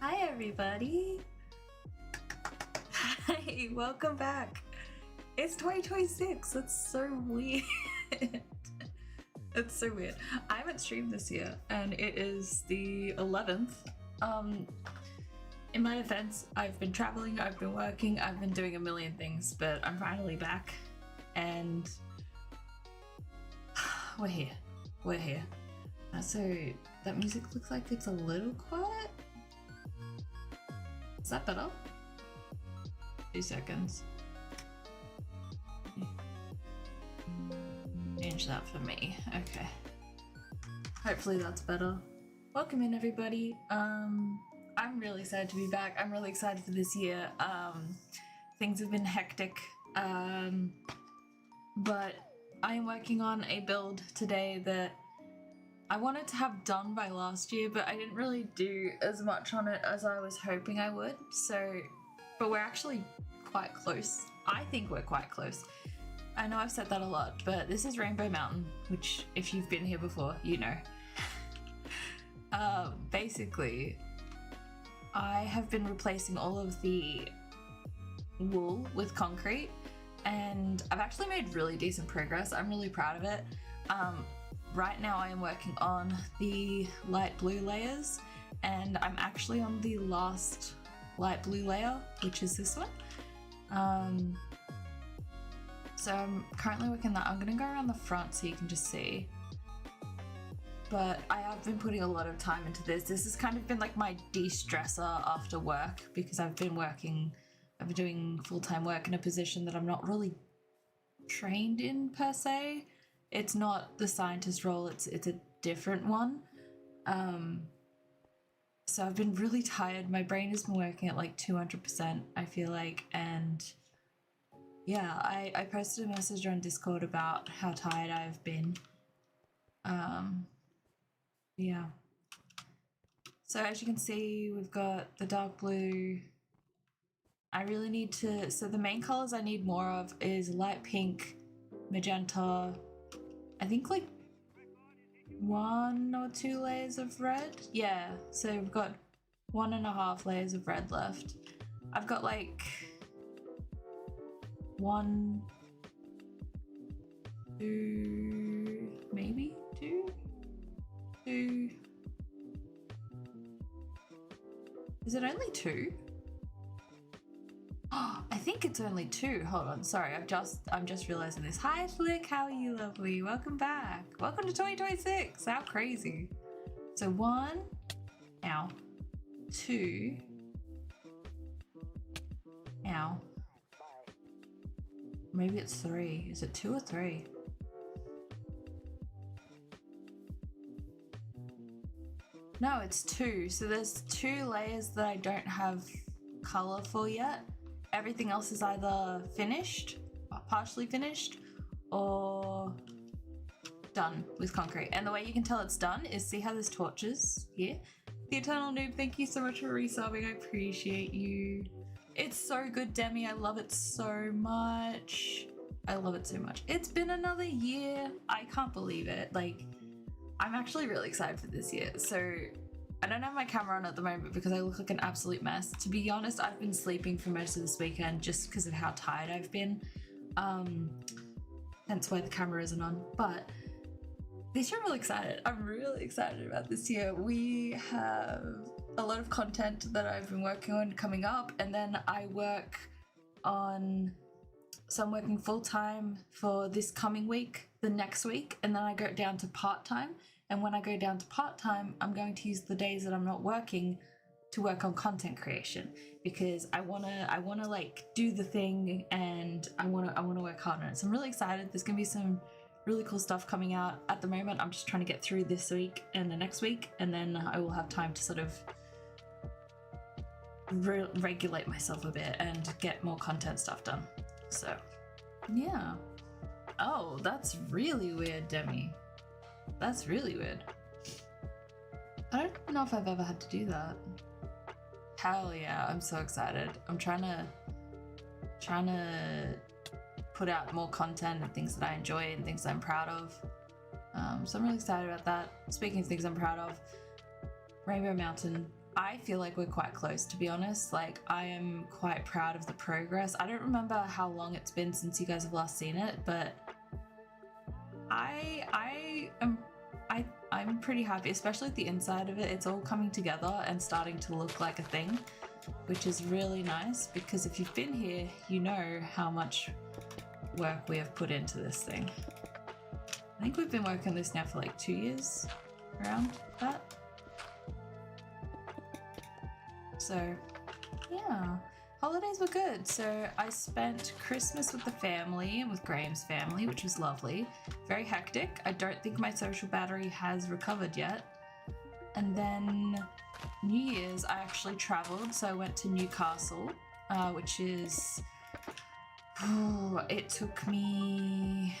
Hi everybody! Hi, welcome back! It's 2026, that's so weird. It's so weird. I haven't streamed this year and it is the 11th. In my defense, I've been traveling, I've been working, I've been doing a million things, but I'm finally back and we're here. We're here. So that music looks like it's a little quiet. Is that better? 2 seconds. Change that for me. Okay. Hopefully that's better. Welcome in everybody. I'm really excited to be back. I'm really excited for this year. Things have been hectic. But I am working on a build today that I wanted to have done by last year, but I didn't really do as much on it as I was hoping I would. But we're actually quite close. I think we're quite close. I know I've said that a lot, but this is Rainbow Mountain, which if you've been here before, you know. Basically, I have been replacing all of the wool with concrete, and I've actually made really decent progress. I'm really proud of it. Right now I am working on the light blue layers, and I'm actually on the last light blue layer, which is this one. So I'm currently working that. I'm gonna go around the front so you can just see. But I have been putting a lot of time into this. This has kind of been like my de-stressor after work, because I've been doing full-time work in a position that I'm not really trained in per se. It's not the scientist role, it's a different one. So I've been really tired. My brain has been working at like 200%, I feel like. And yeah, I posted a message on Discord about how tired I've been. Yeah. So as you can see, we've got the dark blue. I really need to, so the main colors I need more of is light pink, magenta, I think like 1 or 2 layers of red. Yeah, so we've got 1.5 layers of red left. I've got like 1, 2, maybe 2. Is it only 2? Oh, I think it's only 2. Hold on, sorry, I'm just realizing this. Hi Flick, how are you, lovely? Welcome back. Welcome to 2026. How crazy. So 1, ow, 2, ow. Maybe it's 3. Is it 2 or 3? No, it's 2. So there's 2 layers that I don't have color for yet. Everything else is either finished, partially finished, or done with concrete. And the way you can tell it's done is see how there's torches here? The Eternal Noob, thank you so much for resubbing. I appreciate you. It's so good, Demi. I love it so much. I love it so much. It's been another year. I can't believe it. Like, I'm actually really excited for this year. So I don't have my camera on at the moment because I look like an absolute mess. To be honest, I've been sleeping for most of this weekend just because of how tired I've been. Hence why the camera isn't on. But this year I'm really excited. I'm really excited about this year. We have a lot of content that I've been working on coming up, and then I work on, so I'm working full-time for this coming week, the next week, and then I go down to part-time. And when I go down to part-time, I'm going to use the days that I'm not working to work on content creation, because I wanna like do the thing, and I wanna work hard on it. So I'm really excited. There's gonna be some really cool stuff coming out. At the moment, I'm just trying to get through this week and the next week, and then I will have time to sort of regulate myself a bit and get more content stuff done. So yeah. Oh, that's really weird, Demi. That's really weird. I don't know if I've ever had to do that. Hell yeah, I'm so excited. I'm trying to put out more content and things that I enjoy and things I'm proud of. So I'm really excited about that. Speaking of things I'm proud of, Rainbow Mountain, I feel like we're quite close, to be honest. Like, I am quite proud of the progress. I don't remember how long it's been since you guys have last seen it, but I'm pretty happy, especially at the inside of it. It's all coming together and starting to look like a thing, which is really nice, because if you've been here, you know how much work we have put into this thing. I think we've been working on this now for like 2 years, around that. So yeah, holidays were good. So I spent Christmas with the family and with Graham's family, which was lovely. Very hectic. I don't think my social battery has recovered yet. And then New Year's, I actually traveled. So I went to Newcastle, which is, it took me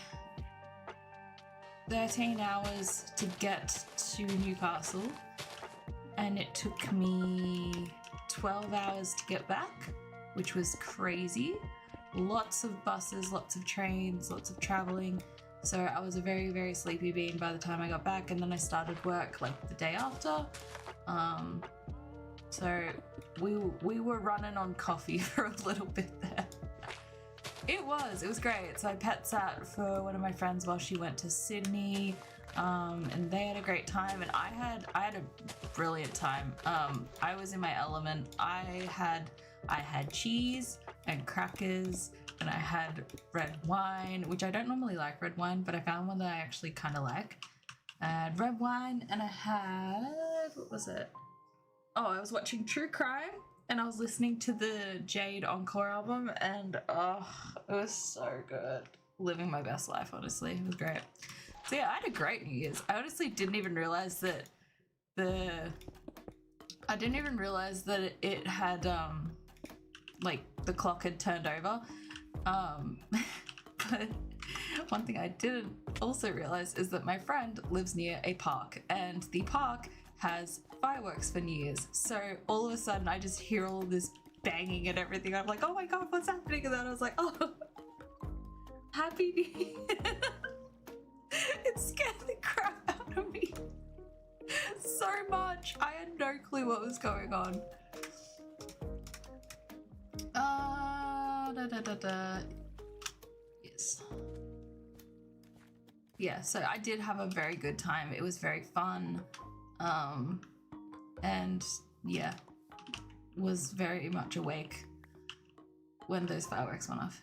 13 hours to get to Newcastle, and it took me 12 hours to get back, which was crazy. Lots of buses, lots of trains, lots of traveling. So I was a very, very sleepy bean by the time I got back, and then I started work like the day after. So we were running on coffee for a little bit there. It was great. So I pet sat for one of my friends while she went to Sydney, and they had a great time, and I had a brilliant time. I was in my element. I had cheese and crackers, and I had red wine, which I don't normally like red wine, but I found one that I actually kind of like. I had red wine, and I had, what was it? Oh, I was watching True Crime, and I was listening to the Jade Encore album, and oh, it was so good. Living my best life, honestly. It was great. So yeah, I had a great New Year's. I honestly didn't even realize that the I didn't even realize that it had like the clock had turned over. But one thing I didn't also realize is that my friend lives near a park, and the park has fireworks for New Year's. So all of a sudden I just hear all this banging and everything. I'm like, oh my god, what's happening? And then I was like, oh, Happy New Year. It scared the crap out of me so much. I had no clue what was going on. Yes. Yeah, so I did have a very good time. It was very fun. And yeah, was very much awake when those fireworks went off.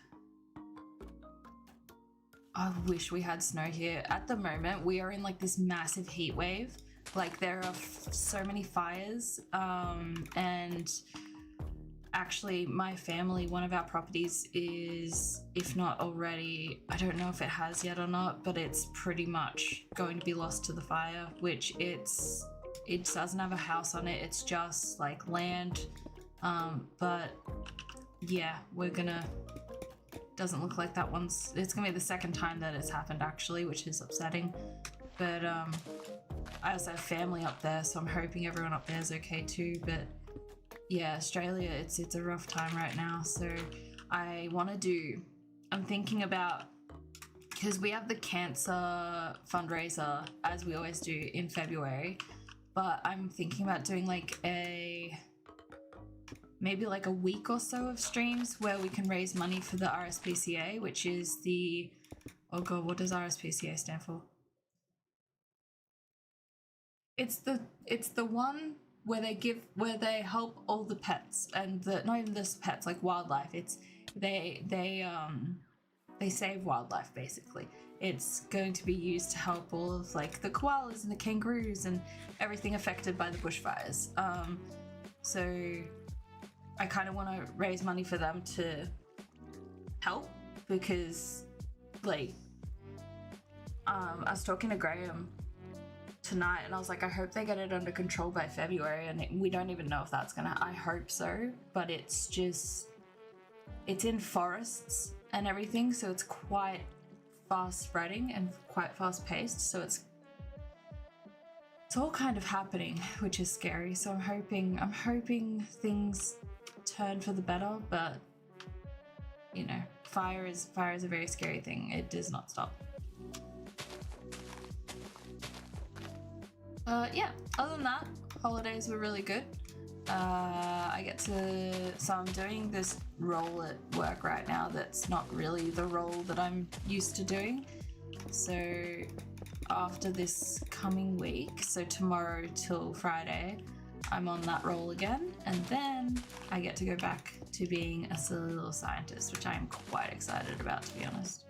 I wish we had snow here. At the moment, we are in like this massive heat wave. Like there are so many fires, and actually my family, one of our properties is, if not already, I don't know if it has yet or not, but it's pretty much going to be lost to the fire, which it doesn't have a house on it. It's just like land. But yeah, doesn't look like that one's, it's gonna be the second time that it's happened actually, which is upsetting. But I also have family up there, so I'm hoping everyone up there is okay too. But yeah, Australia, it's a rough time right now. So I'm thinking about, because we have the cancer fundraiser as we always do in February, but I'm thinking about doing like maybe like a week or so of streams where we can raise money for the RSPCA, which is the, oh god, what does RSPCA stand for? It's the one where they help all the pets, and not even just pets, like wildlife. It's they save wildlife basically. It's going to be used to help all of like the koalas and the kangaroos and everything affected by the bushfires. So I kind of want to raise money for them to help, because like I was talking to Graham tonight and I was like, I hope they get it under control by February, and we don't even know if that's gonna, I hope so, but it's in forests and everything, so it's quite fast spreading and quite fast paced, so it's all kind of happening, which is scary. So I'm hoping things turn for the better, but you know, fire is a very scary thing. It does not stop. Yeah, other than that, holidays were really good. So I'm doing this role at work right now that's not really the role that I'm used to doing. So after this coming week, so tomorrow till Friday, I'm on that role again, and then I get to go back to being a silly little scientist, which I'm quite excited about, to be honest.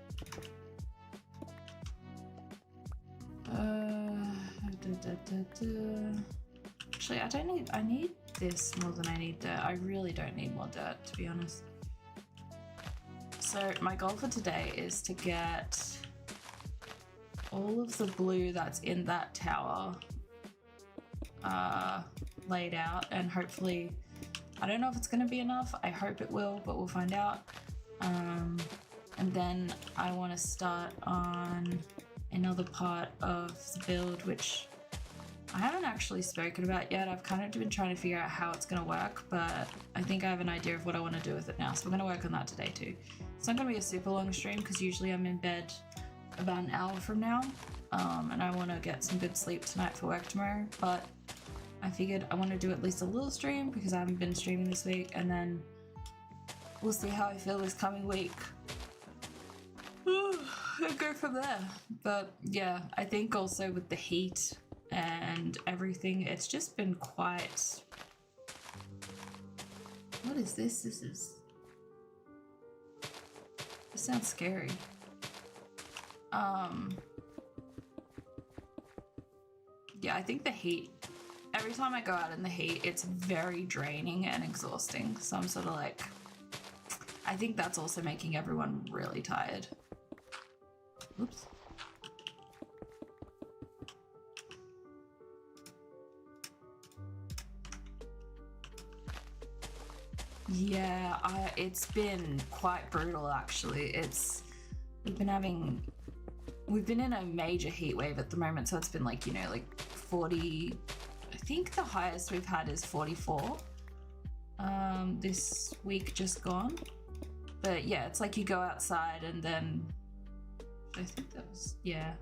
Actually, I need this more than I need dirt. I really don't need more dirt, to be honest. So my goal for today is to get all of the blue that's in that tower laid out, and hopefully, I don't know if it's going to be enough. I hope it will, but we'll find out. And then I want to start on another part of the build, which I haven't actually spoken about yet. I've kind of been trying to figure out how it's going to work, but I think I have an idea of what I want to do with it now, so we're going to work on that today too. It's not going to be a super long stream because usually I'm in bed about an hour from now, and I want to get some good sleep tonight for work tomorrow, but I figured I want to do at least a little stream because I haven't been streaming this week, and then we'll see how I feel this coming week and go from there. But yeah, I think also with the heat and everything, it's just been quite... What is this? This sounds scary. Yeah, I think the heat, every time I go out in the heat, it's very draining and exhausting. So I'm sort of like, I think that's also making everyone really tired. Oops. Yeah, it's been quite brutal actually. We've been having we've been in a major heat wave at the moment, so it's been like, 40. I think the highest we've had is 44 this week just gone. But yeah, it's like you go outside and then I think that was, yeah,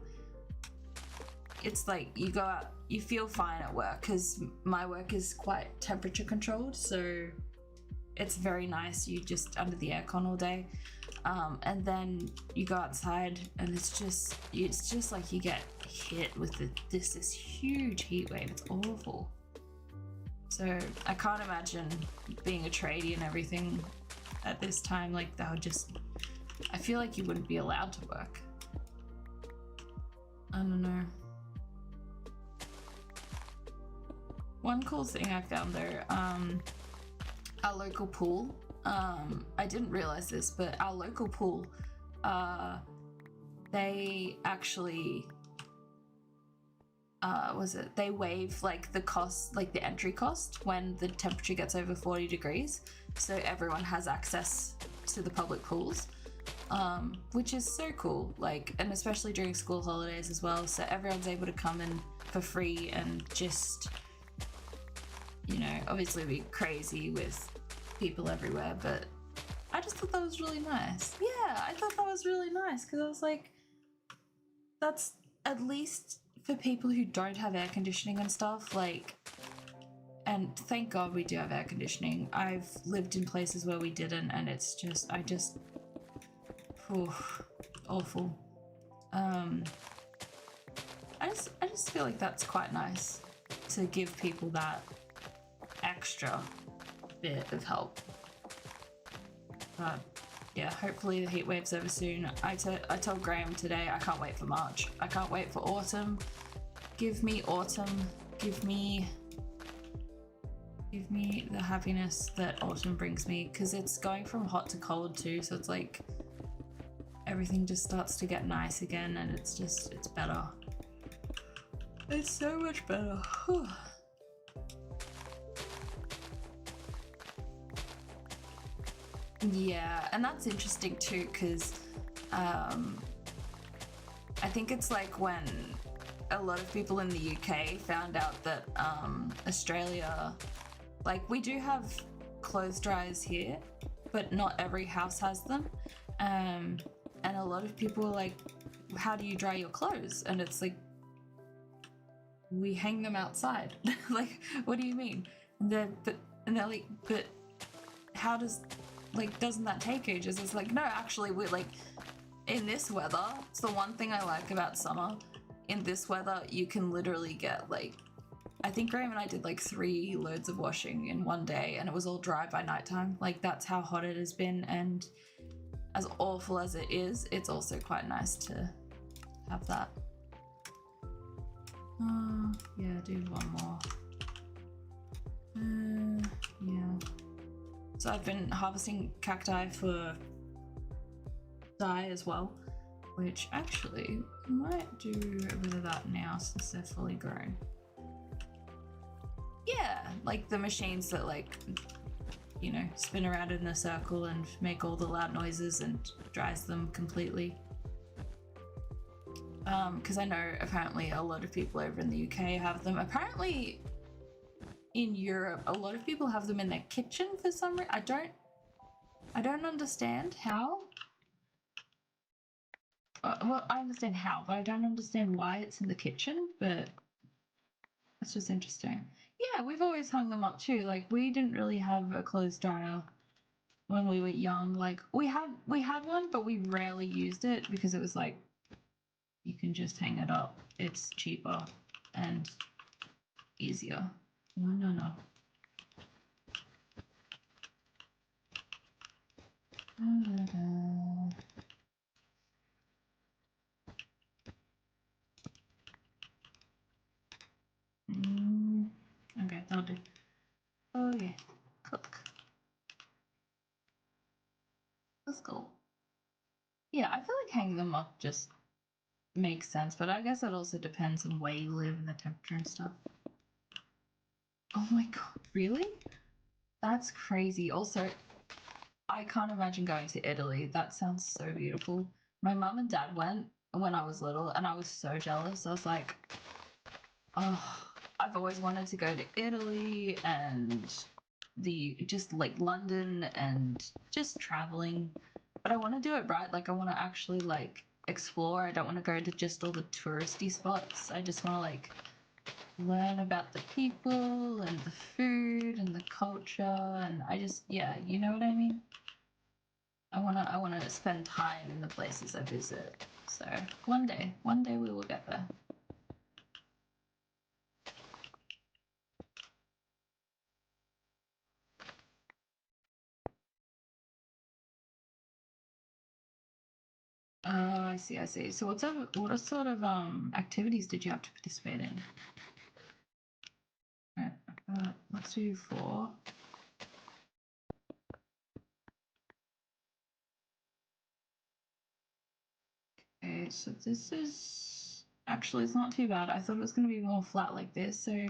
it's like you go out, you feel fine at work because my work is quite temperature controlled, so it's very nice. You just under the aircon all day, and then you go outside and it's just like you get hit with this huge heat wave. It's awful. So I can't imagine being a tradie and everything at this time. Like that would just, I feel like you wouldn't be allowed to work. I don't know. One cool thing I found though, our local pool, I didn't realize this, but our local pool, they actually, they waive like the cost, like the entry cost when the temperature gets over 40 degrees. So everyone has access to the public pools, which is so cool. Like, and especially during school holidays as well. So everyone's able to come in for free and just, obviously be crazy with people everywhere, but I just thought that was really nice. Yeah, I thought that was really nice because I was like, that's at least for people who don't have air conditioning and stuff, like, and thank God we do have air conditioning. I've lived in places where we didn't, and it's just, awful. I just feel like that's quite nice to give people that extra bit of help. But yeah, hopefully the heat wave's over soon. I told Graham today I can't wait for March. I can't wait for autumn. Give me autumn. Give me the happiness that autumn brings me, because it's going from hot to cold too, so it's like everything just starts to get nice again, and it's better. It's so much better. Yeah, and that's interesting too, because I think it's like when a lot of people in the UK found out that Australia, like, we do have clothes dryers here, but not every house has them, and a lot of people are like, how do you dry your clothes? And it's like, we hang them outside. Like, what do you mean? And they're like, but how does, like, doesn't that take ages? It's like, no, actually, we're like, in this weather, it's the one thing I like about summer. In this weather, you can literally get, like, I think Graham and I did like 3 loads of washing in one day, and it was all dry by nighttime. Like, that's how hot it has been, and as awful as it is, it's also quite nice to have that. Yeah, do one more. Yeah. So I've been harvesting cacti for dye as well, which actually I might do a bit of that now since they're fully grown. Yeah, like the machines that, like, spin around in a circle and make all the loud noises and dries them completely. Because I know apparently a lot of people over in the UK have them. Apparently in Europe, a lot of people have them in their kitchen for some reason. I don't understand how. Well, I understand how, but I don't understand why it's in the kitchen, but it's just interesting. Yeah, we've always hung them up too. Like, we didn't really have a clothes dryer when we were young. Like, we had one, but we rarely used it because it was like, you can just hang it up. It's cheaper and easier. No. Okay, that'll do. Oh yeah, cook. Let's go. Yeah, I feel like hanging them up just makes sense, but I guess it also depends on where you live and the temperature and stuff. Oh my god, really? That's crazy. Also, I can't imagine going to Italy. That sounds so beautiful. My mum and dad went when I was little, and I was so jealous. I was like, oh, I've always wanted to go to Italy and the just like London and just traveling. But I want to do it right. Like I want to actually like explore. I don't want to go to just all the touristy spots. I just want to like learn about the people and the food and the culture and I just yeah, you know what I mean? I wanna spend time in the places I visit. So one day we will get there. Oh, I see, I see. So what sort of activities did you have to participate in? Right, let's do four. Okay, so this is actually it's not too bad. I thought it was gonna be more flat like this, so I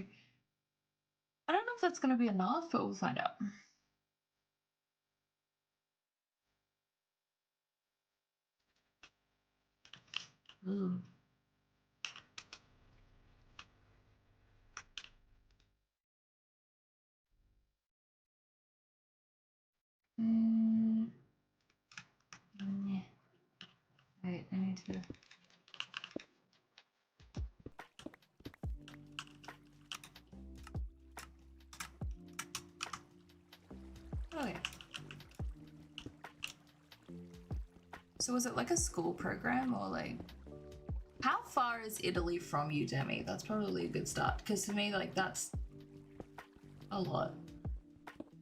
don't know if that's gonna be enough, but we'll find out. Ooh. Mm, yeah. Wait, I need to. Oh yeah. So was it like a school program or like? How far is Italy from you, Demi? That's probably a good start because to me, like that's a lot.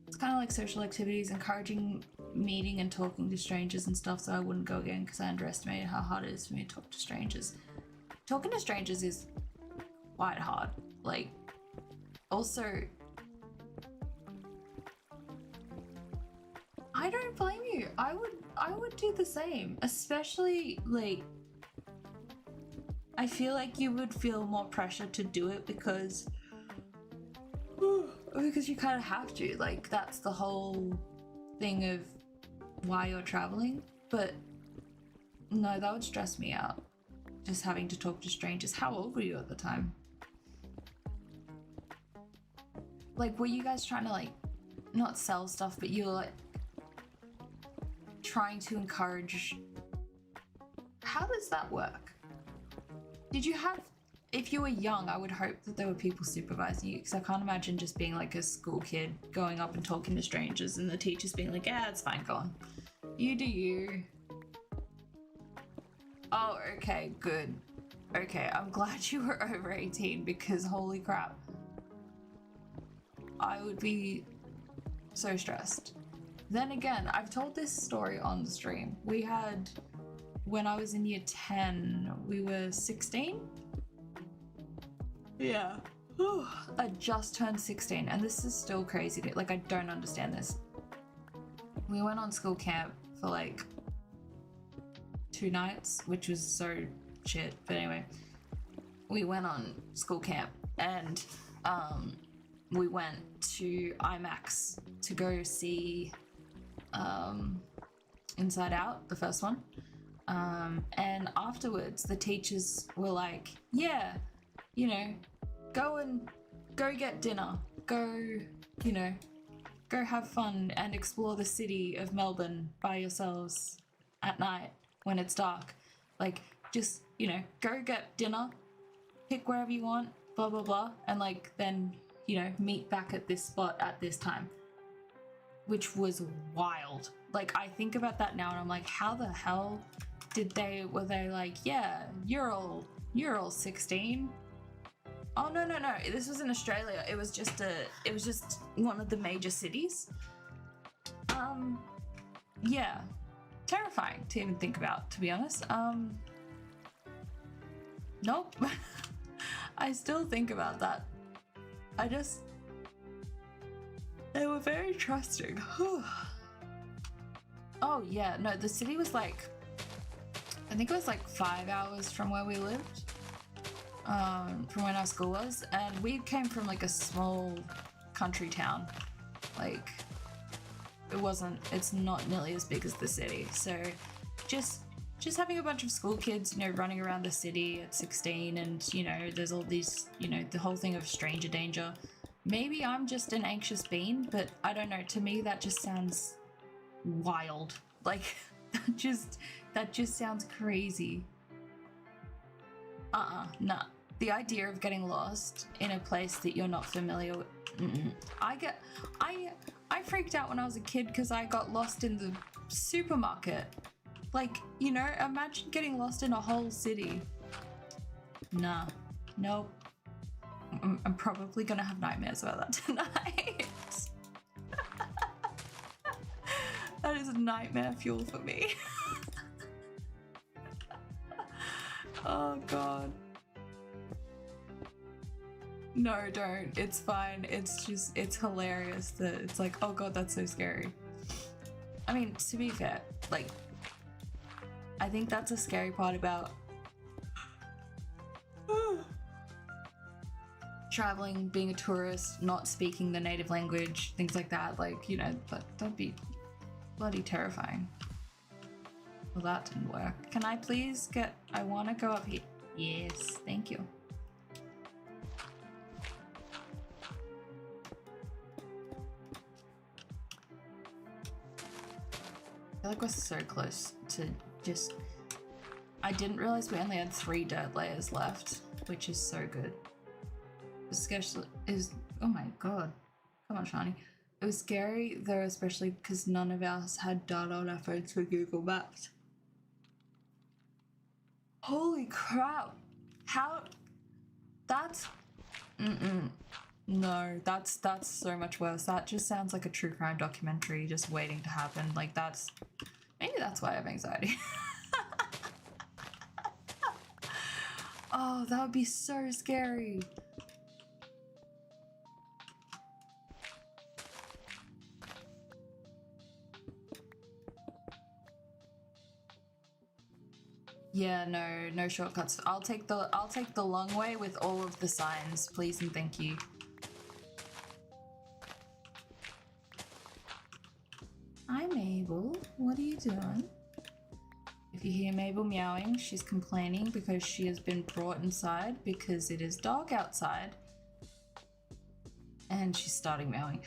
It's kind of like social activities, encouraging meeting and talking to strangers and stuff. So I wouldn't go again because I underestimated how hard it is for me to talk to strangers. Talking to strangers is quite hard. Like, also, I don't blame you. I would do the same, especially like I feel like you would feel more pressure to do it because you kind of have to. Like that's the whole thing of why you're traveling. But no, that would stress me out. Just having to talk to strangers. How old were you at the time? Like, were you guys trying to like not sell stuff, but you were like trying to encourage? How does that work? Did you have? If you were young, I would hope that there were people supervising you because I can't imagine just being like a school kid going up and talking to strangers and the teachers being like, "Yeah, it's fine, go on. You do you." Oh, okay, good. Okay, I'm glad you were over 18 because holy crap. I would be so stressed. Then again, I've told this story on the stream. We had, when I was in year 10, we were 16. Yeah. I just turned 16 and this is still crazy. Like, I don't understand this. We went on school camp for like 2 nights, which was so shit. But anyway, we went on school camp and we went to IMAX to go see Inside Out, the first one. And afterwards, the teachers were like, yeah, you know, go get dinner, go have fun and explore the city of Melbourne by yourselves at night when it's dark. Like, just, go get dinner, pick wherever you want, blah, blah, blah, and like, then, meet back at this spot at this time. Which was wild. Like, I think about that now and I'm like, how the hell were they like, yeah, you're all 16? Oh no, this was in Australia. It was just one of the major cities. Yeah, terrifying to even think about, to be honest. Nope. I still think about that. They were very trusting. Oh yeah, no, the city was like, I think it was like 5 hours from where we lived, from when our school was, and we came from like a small country town, Like, it's not nearly as big as the city. So just having a bunch of school kids, you know, running around the city at 16, and, you know, there's all these, you know, the whole thing of stranger danger. Maybe I'm just an anxious bean, but I don't know. To me, that just sounds wild. Like, that just sounds crazy. Nah. The idea of getting lost in a place that you're not familiar with. I freaked out when I was a kid because I got lost in the supermarket. Like, you know, imagine getting lost in a whole city. Nah. Nope. I'm probably gonna have nightmares about that tonight. That is nightmare fuel for me. Oh god. No, don't. It's fine. It's hilarious that it's like, oh god, that's so scary. I mean, to be fair, like, I think that's a scary part about traveling, being a tourist, not speaking the native language, things like that. Like, you know, that'd be bloody terrifying. Well, that didn't work. Can I please I want to go up here. Yes, thank you. I feel like we're so close to just... I didn't realize we only had 3 dirt layers left, which is so good. Especially oh my god. Come on, Shani. It was scary though, especially because none of us had data on our phones for Google Maps. Holy crap. How... That's... No, that's so much worse. That just sounds like a true crime documentary just waiting to happen. Like, that's... Maybe that's why I have anxiety. Oh, that would be so scary. Yeah, no shortcuts. I'll take the long way with all of the signs, please and thank you. Hi, Mabel. What are you doing? If you hear Mabel meowing, she's complaining because she has been brought inside because it is dark outside. And she's starting meowing.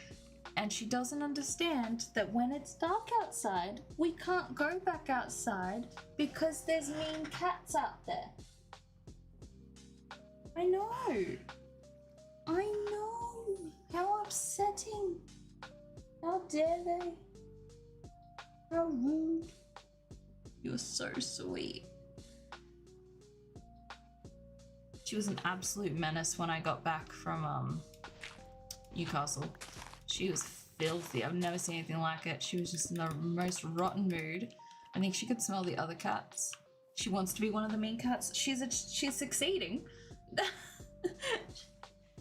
And she doesn't understand that when it's dark outside, we can't go back outside because there's mean cats out there. I know. I know. How upsetting. How dare they? How rude. You're so sweet. She was an absolute menace when I got back from Newcastle. She was filthy. I've never seen anything like it. She was just in the most rotten mood. I think she could smell the other cats. She wants to be one of the mean cats. She's succeeding.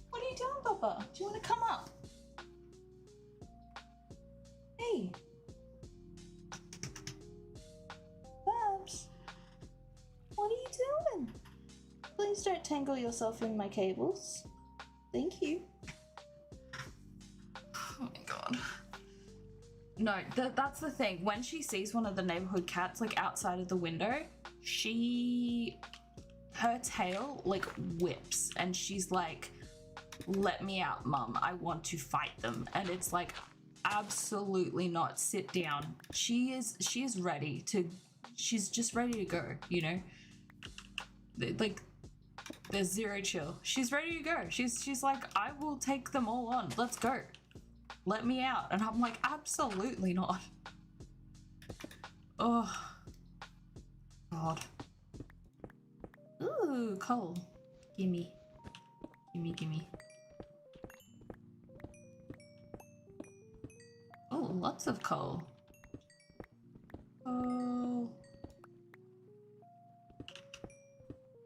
What are you doing, Papa? Do you want to come up? Hey. Babs. What are you doing? Please don't tangle yourself in my cables. Thank you. Oh my god. No, that's the thing. When she sees one of the neighborhood cats like outside of the window, her tail like whips and she's like, let me out, Mum. I want to fight them. And it's like, absolutely not. Sit down. She is ready to, she's just ready to go, you know? Like, there's zero chill. She's ready to go. She's like, I will take them all on. Let's go. Let me out. And I'm like, absolutely not. Oh. God. Ooh, coal. Gimme. Gimme, gimme. Oh, lots of coal. Oh.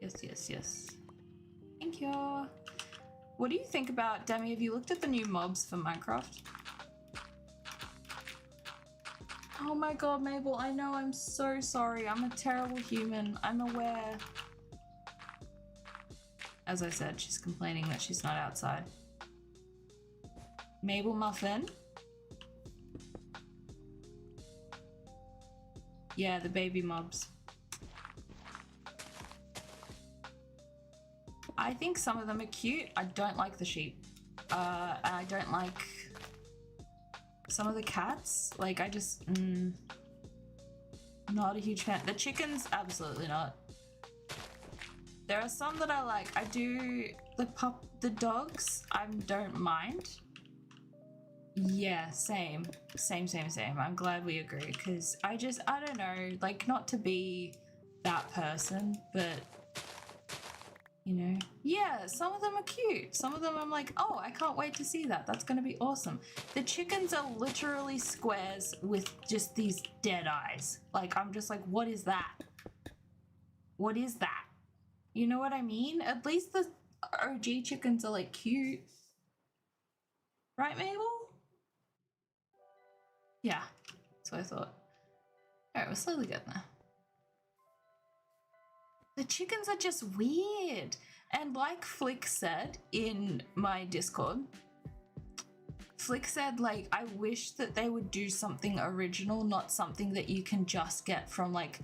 Yes, yes, yes. Thank you. What do you think about, Demi, have you looked at the new mobs for Minecraft? Oh my god, Mabel, I know, I'm so sorry. I'm a terrible human. I'm aware. As I said, she's complaining that she's not outside. Mabel Muffin, Yeah, the baby mobs. I think some of them are cute. I don't like the sheep. And I don't like some of the cats. Like, I just, not a huge fan. The chickens, absolutely not. There are some that I like. I do, the dogs, I don't mind. Yeah, same. I'm glad we agree, because I don't know, like, not to be that person, but, you know, yeah, some of them are cute. Some of them I'm like, oh, I can't wait to see that. That's going to be awesome. The chickens are literally squares with just these dead eyes. Like, I'm just like, what is that? What is that? You know what I mean? At least the OG chickens are, like, cute. Right, Mabel? Yeah, that's what I thought. Alright, we're slowly getting there. The chickens are just weird. And like Flick said in my Discord, Flick said, like, I wish that they would do something original, not something that you can just get from, like,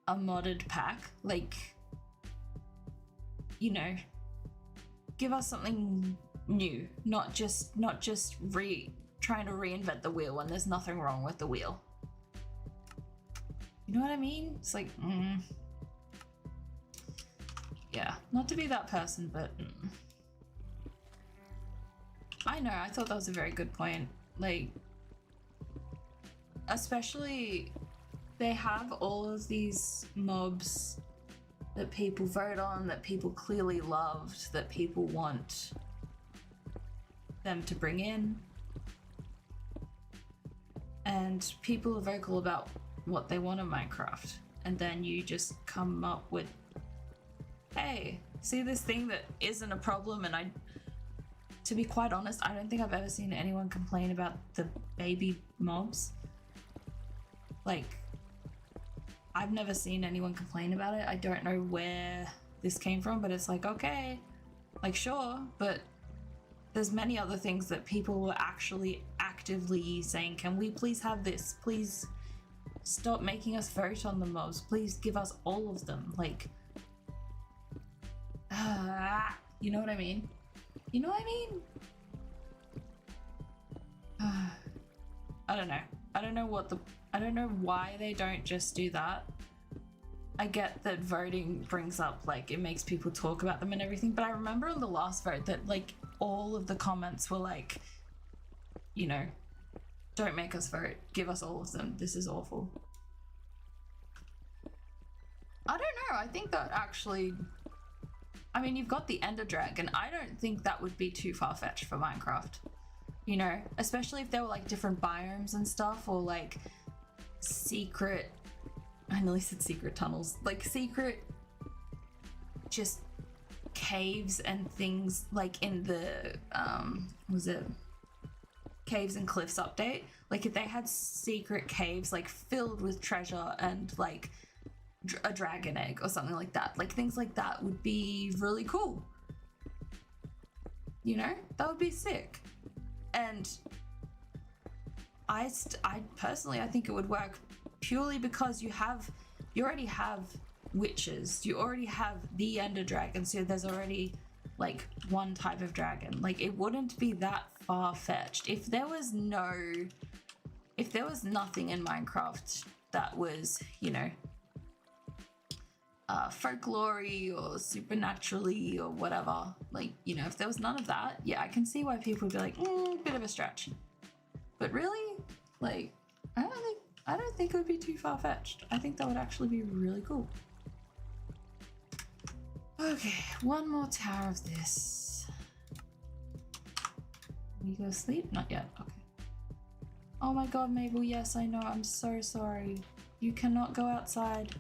a modded pack. Like, you know, give us something new, not just trying to reinvent the wheel when there's nothing wrong with the wheel. You know what I mean? It's like, yeah, not to be that person, but I know, I thought that was a very good point. Like, especially, they have all of these mobs that people vote on, that people clearly loved, that people want them to bring in. And people are vocal about what they want in Minecraft. And then you just come up with, hey, see this thing that isn't a problem, and to be quite honest, I don't think I've ever seen anyone complain about the baby mobs. Like, I've never seen anyone complain about it. I don't know where this came from, but it's like, okay, like, sure, but there's many other things that people were actually actively saying, can we please have this? Please stop making us vote on the mobs. Please give us all of them. Like, you know what I mean? You know what I mean? I don't know. I don't know why they don't just do that. I get that voting brings up, like, it makes people talk about them and everything, but I remember on the last vote that, like, all of the comments were like, you know, don't make us vote, give us all of them, this is awful. I don't know, I think that actually, I mean, you've got the Ender Dragon. I don't think that would be too far-fetched for Minecraft. You know, especially if there were, like, different biomes and stuff, or, like, secret, I nearly said secret tunnels, like, secret just caves and things, like in the, was it Caves and Cliffs update? Like, if they had secret caves, like, filled with treasure and, like, a dragon egg or something like that, like, things like that would be really cool. You know, that would be sick. And I personally, I think it would work purely because you already have witches, you already have the Ender Dragon, so there's already, like, one type of dragon. Like, it wouldn't be that far-fetched. If there was nothing in Minecraft that was, you know, folklore-y or supernaturally or whatever, like, you know, if there was none of that, yeah, I can see why people would be like, bit of a stretch. But really, like, I don't think it would be too far-fetched. I think that would actually be really cool. Okay, one more tower of this. Can you go to sleep? Not yet, okay. Oh my god, Mabel, yes, I know, I'm so sorry. You cannot go outside.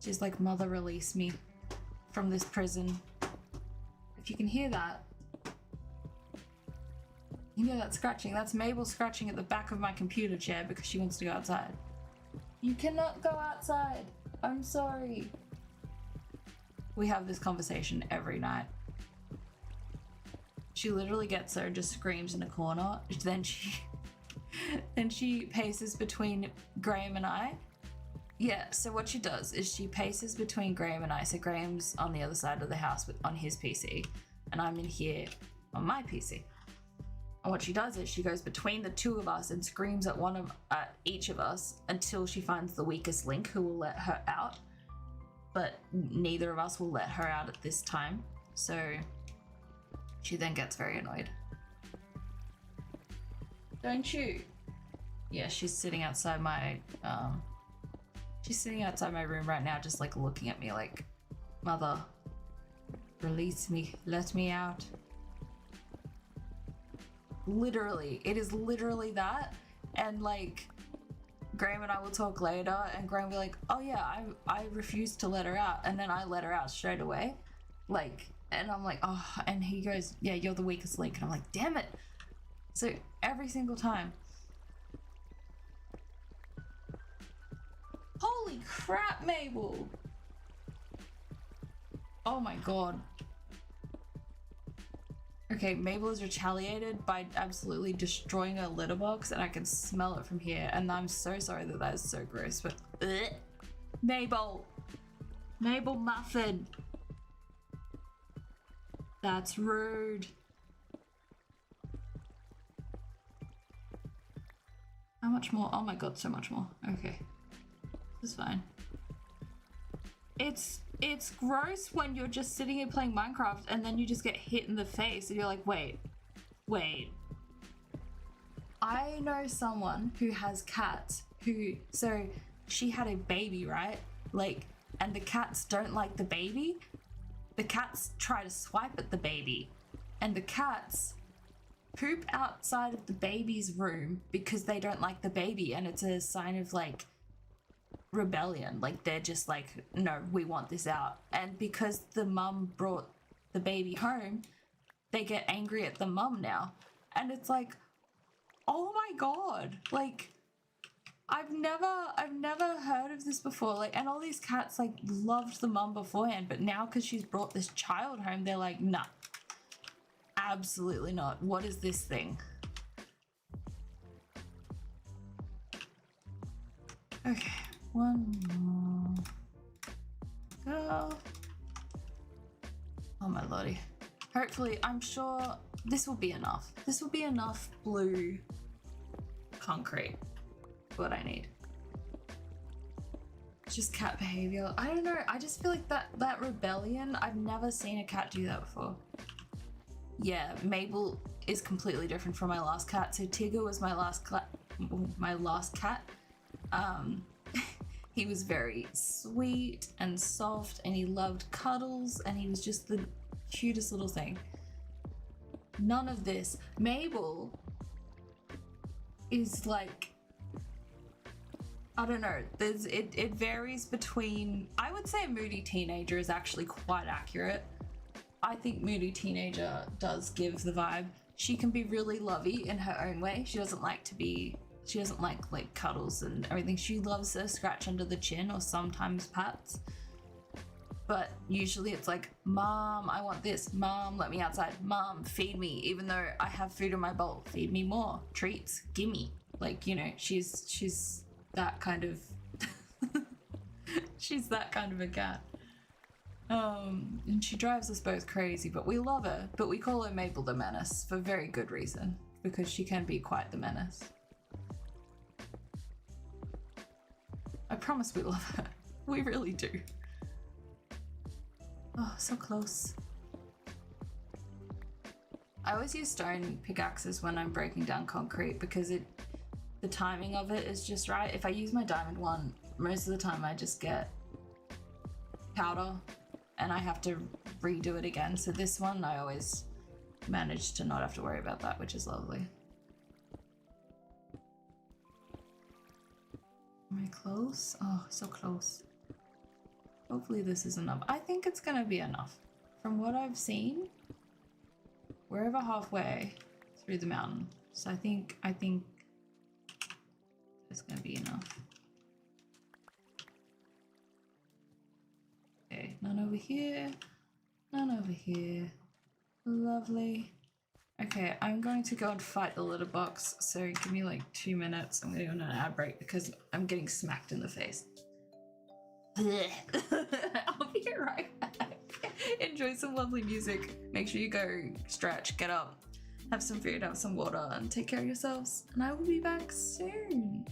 She's like, mother, release me from this prison. If you can hear that, you hear that scratching? That's Mabel scratching at the back of my computer chair because she wants to go outside. You cannot go outside. I'm sorry. We have this conversation every night. She literally gets there and just screams in a corner. Then she And she paces between Graham and I. Yeah, so what she does is she paces between Graham and I. So Graham's on the other side of the house on his PC, and I'm in here on my PC. And what she does is she goes between the two of us and screams at each of us until she finds the weakest link who will let her out. But neither of us will let her out at this time. So she then gets very annoyed. Don't you? Yeah, she's sitting outside my room right now, just like looking at me like, mother, release me, let me out. Literally, it is literally that. And like, Graham and I will talk later, and Graham will be like, oh yeah, I refused to let her out, and then I let her out straight away. Like, and I'm like, oh, and he goes, yeah, you're the weakest link. And I'm like, damn it. So every single time. Holy crap, Mabel. Oh my god. Okay, Mabel is retaliated by absolutely destroying a litter box, and I can smell it from here, and I'm so sorry that is so gross, but ugh. Mabel Muffin. That's rude. How much more? Oh my god, so much more. Okay. This is fine. It's gross when you're just sitting here playing Minecraft and then you just get hit in the face and you're like, wait. I know someone who has cats so she had a baby, right? Like, and the cats don't like the baby. The cats try to swipe at the baby, and the cats poop outside of the baby's room because they don't like the baby, and it's a sign of like rebellion. Like, they're just like, no, we want this out. And because the mum brought the baby home, they get angry at the mum now. And it's like, oh my god, like, I've never heard of this before. Like, and all these cats like loved the mum beforehand, but now because she's brought this child home, they're like, nah, absolutely not. What is this thing? Okay, one more. Go. Oh my lordy. Hopefully, I'm sure this will be enough. This will be enough blue concrete. What I need. It's just cat behavior. I don't know. I just feel like that rebellion, I've never seen a cat do that before. Yeah, Mabel is completely different from my last cat. So Tigger was my last cat. He was very sweet and soft, and he loved cuddles, and he was just the cutest little thing. None of this. Mabel is like, I don't know, it varies between, I would say a moody teenager is actually quite accurate. I think moody teenager does give the vibe. She can be really lovey in her own way. She doesn't like cuddles and everything. She loves a scratch under the chin or sometimes pats. But usually it's like, Mom, I want this. Mom, let me outside. Mom, feed me. Even though I have food in my bowl, feed me more. Treats, gimme. Like, you know, she's that kind of she's that kind of a cat. And she drives us both crazy, but we love her. But we call her Mabel the Menace for very good reason, because she can be quite the menace. I promise we love her. We really do. Oh, so close. I always use stone pickaxes when I'm breaking down concrete because the timing of it is just right. If I use my diamond one, most of the time I just get powder and I have to redo it again. So this one, I always manage to not have to worry about that, which is lovely. Am I close? Oh, so close. Hopefully this is enough. I think it's gonna be enough. From what I've seen, we're over halfway through the mountain. So I think it's gonna be enough. Okay, none over here, none over here. Lovely. Okay, I'm going to go and fight the litter box, so give me like 2 minutes. I'm going to go on an ad break because I'm getting smacked in the face. I'll be right back. Enjoy some lovely music. Make sure you go stretch, get up, have some food, have some water, and take care of yourselves. And I will be back soon.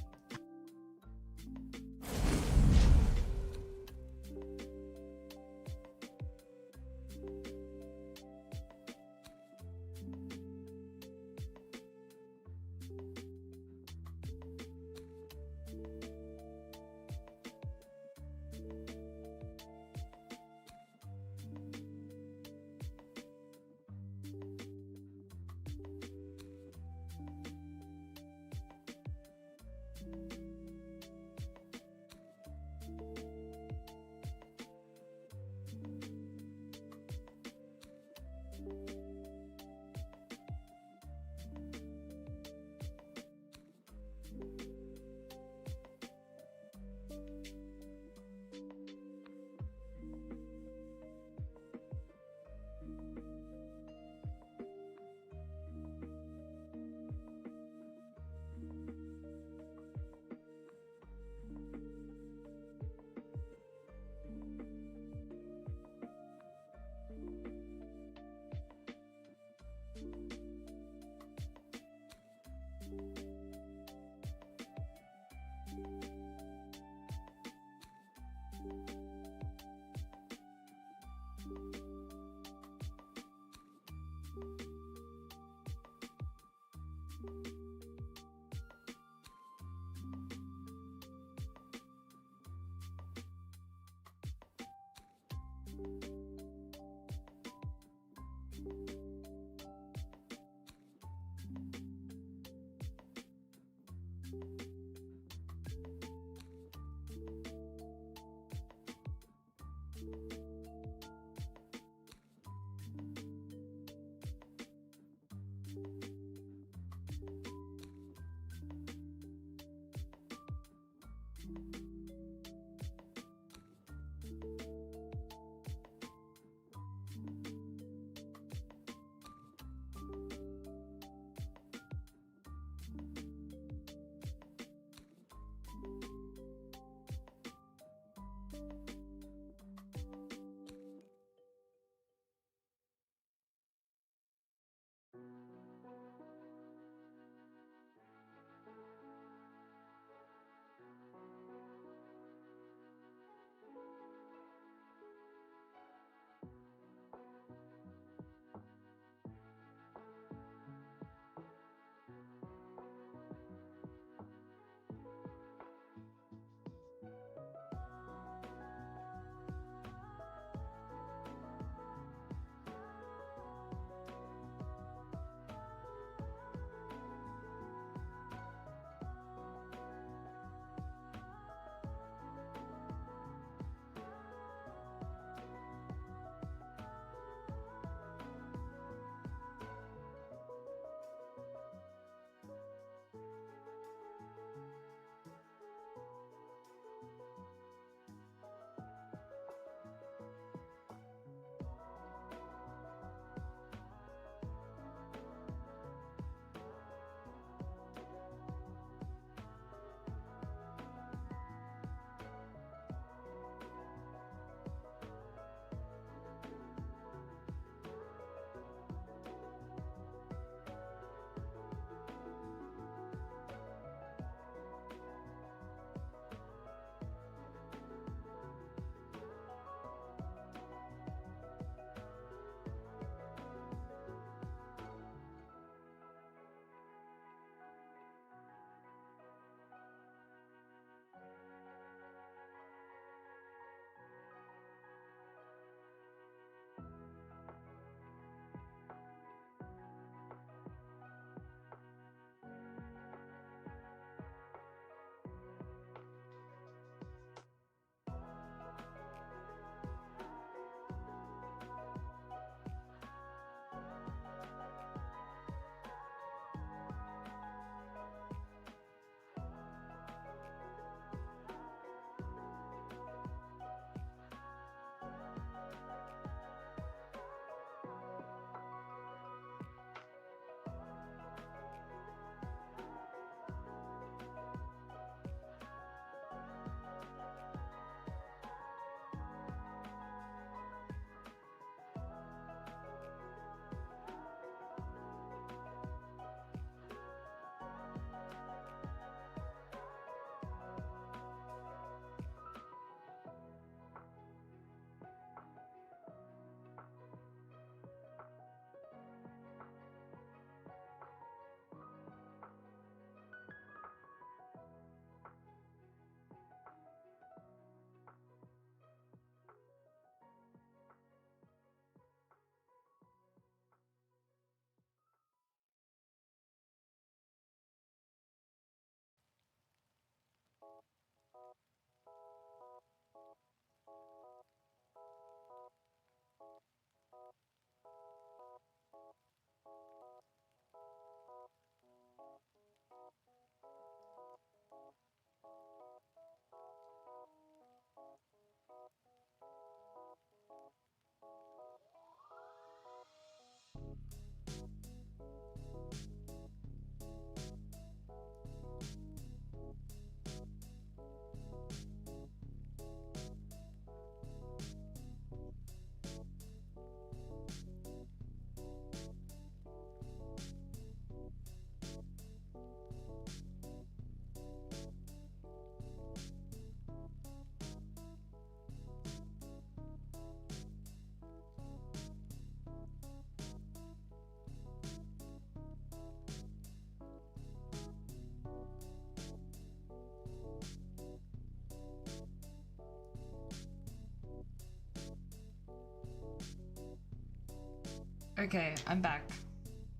Okay, I'm back.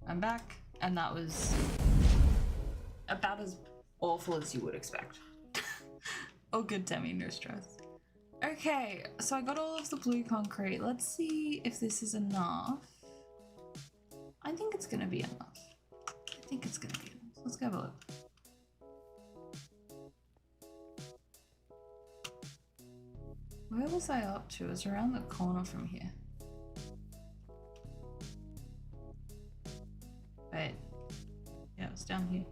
I'm back, and that was about as awful as you would expect. Oh, good, Demi, no stress. Okay, so I got all of the blue concrete. Let's see if this is enough. I think it's gonna be enough. I think it's gonna be enough. Let's go have a look. Where was I up to? It was around the corner from here. Wait. Yeah, it was down here.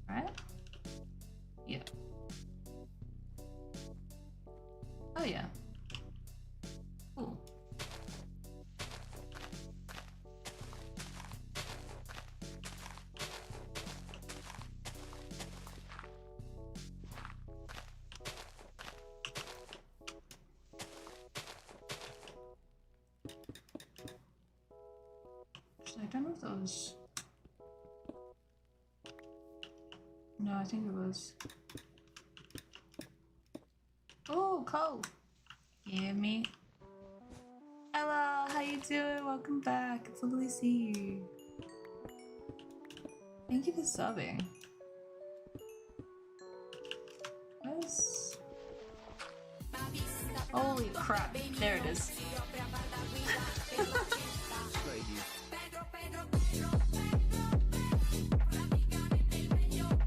Right? Yeah. Oh yeah. Cool. I don't know if that was... No, I think it was... Oh, Cole! Hear me? Hello, how you doing? Welcome back. It's lovely to see you. Thank you for subbing. Where's... Holy crap, there it is.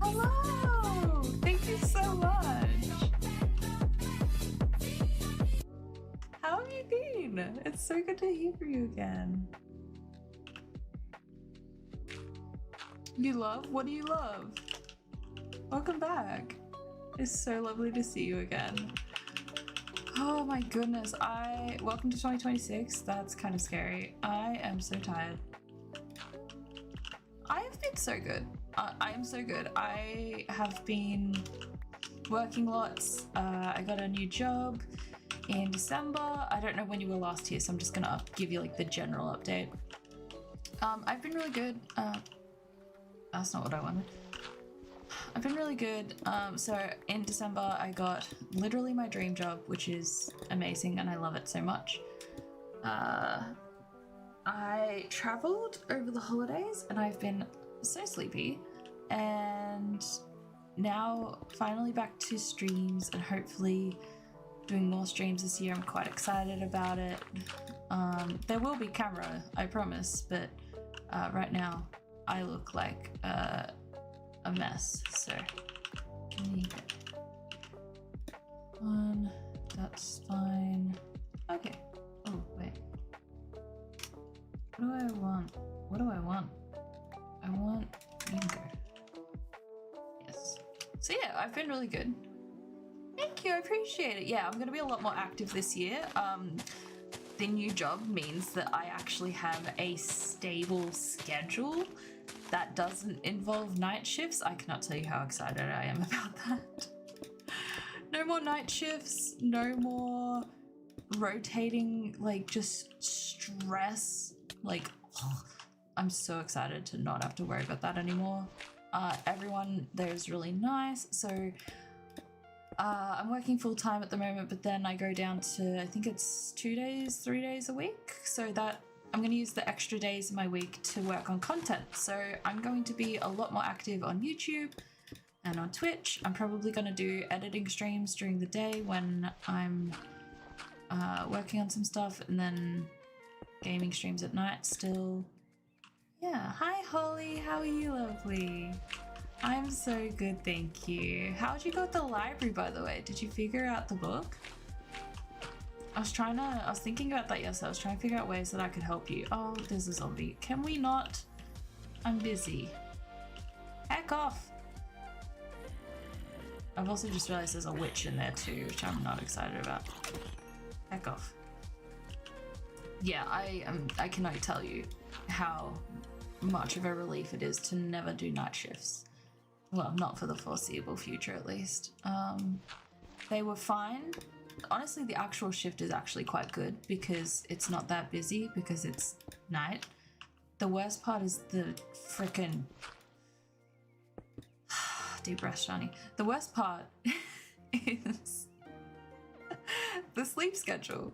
Hello! Thank you so much! How have you been? It's so good to hear from you again. You love? What do you love? Welcome back. It's so lovely to see you again. Oh my goodness, welcome to 2026. That's kind of scary. I am so tired. I have been so good. I am so good. I have been working lots. I got a new job in December. I don't know when you were last here, so I'm just gonna give you like the general update. I've been really good. That's not what I wanted. I've been really good. So in December, I got literally my dream job, which is amazing, and I love it so much. I traveled over the holidays, and I've been so sleepy, and now finally back to streams, and hopefully doing more streams this year. I'm quite excited about it. There will be camera, I promise, but right now I look like a mess, so let me get one. That's fine. Okay. Oh wait, what do I want? What do I want? I want Bingo. Yes. So yeah, I've been really good. Thank you, I appreciate it. Yeah, I'm gonna be a lot more active this year. The new job means that I actually have a stable schedule that doesn't involve night shifts. I cannot tell you how excited I am about that. No more night shifts, no more rotating, like just stress. Like, oh, I'm so excited to not have to worry about that anymore. Everyone there is really nice, so I'm working full time at the moment, but then I go down to, I think it's 2 days, 3 days a week, so that I'm going to use the extra days in my week to work on content. So I'm going to be a lot more active on YouTube and on Twitch. I'm probably going to do editing streams during the day when I'm working on some stuff, and then gaming streams at night still. Yeah, hi Holly, how are you, lovely? I'm so good, thank you. How'd you go at the library, by the way? Did you figure out the book? I was thinking about that yesterday. I was trying to figure out ways that I could help you. Oh, there's a zombie. Can we not? I'm busy. Heck off. I've also just realized there's a witch in there too, which I'm not excited about. Heck off. Yeah, I cannot tell you how much of a relief it is to never do night shifts. Well, not for the foreseeable future, at least. They were fine. Honestly, the actual shift is actually quite good because it's not that busy because it's night. The worst part is the frickin' deep breath, Shani. The worst part is the sleep schedule.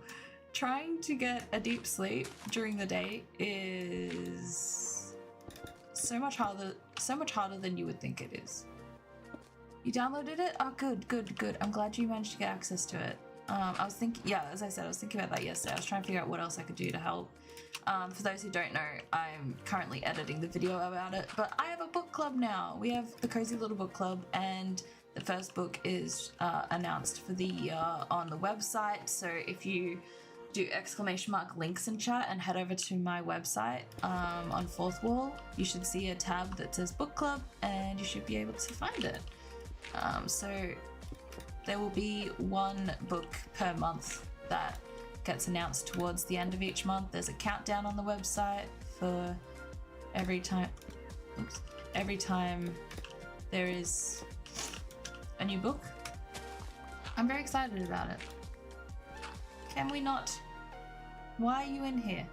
Trying to get a deep sleep during the day is so much harder than you would think it is. You downloaded it? Oh, good. I'm glad you managed to get access to it. I was thinking, yeah, as I said, I was thinking about that yesterday. I was trying to figure out what else I could do to help. For those who don't know, I'm currently editing the video about it, but I have a book club now. We have the Cozy Little Book Club, and the first book is announced for the year on the website. So if you do !links in chat and head over to my website on Fourth Wall, you should see a tab that says book club, and you should be able to find it. So there will be one book per month that gets announced towards the end of each month. There's a countdown on the website for every time there is a new book. I'm very excited about it. Can we not? Why are you in here?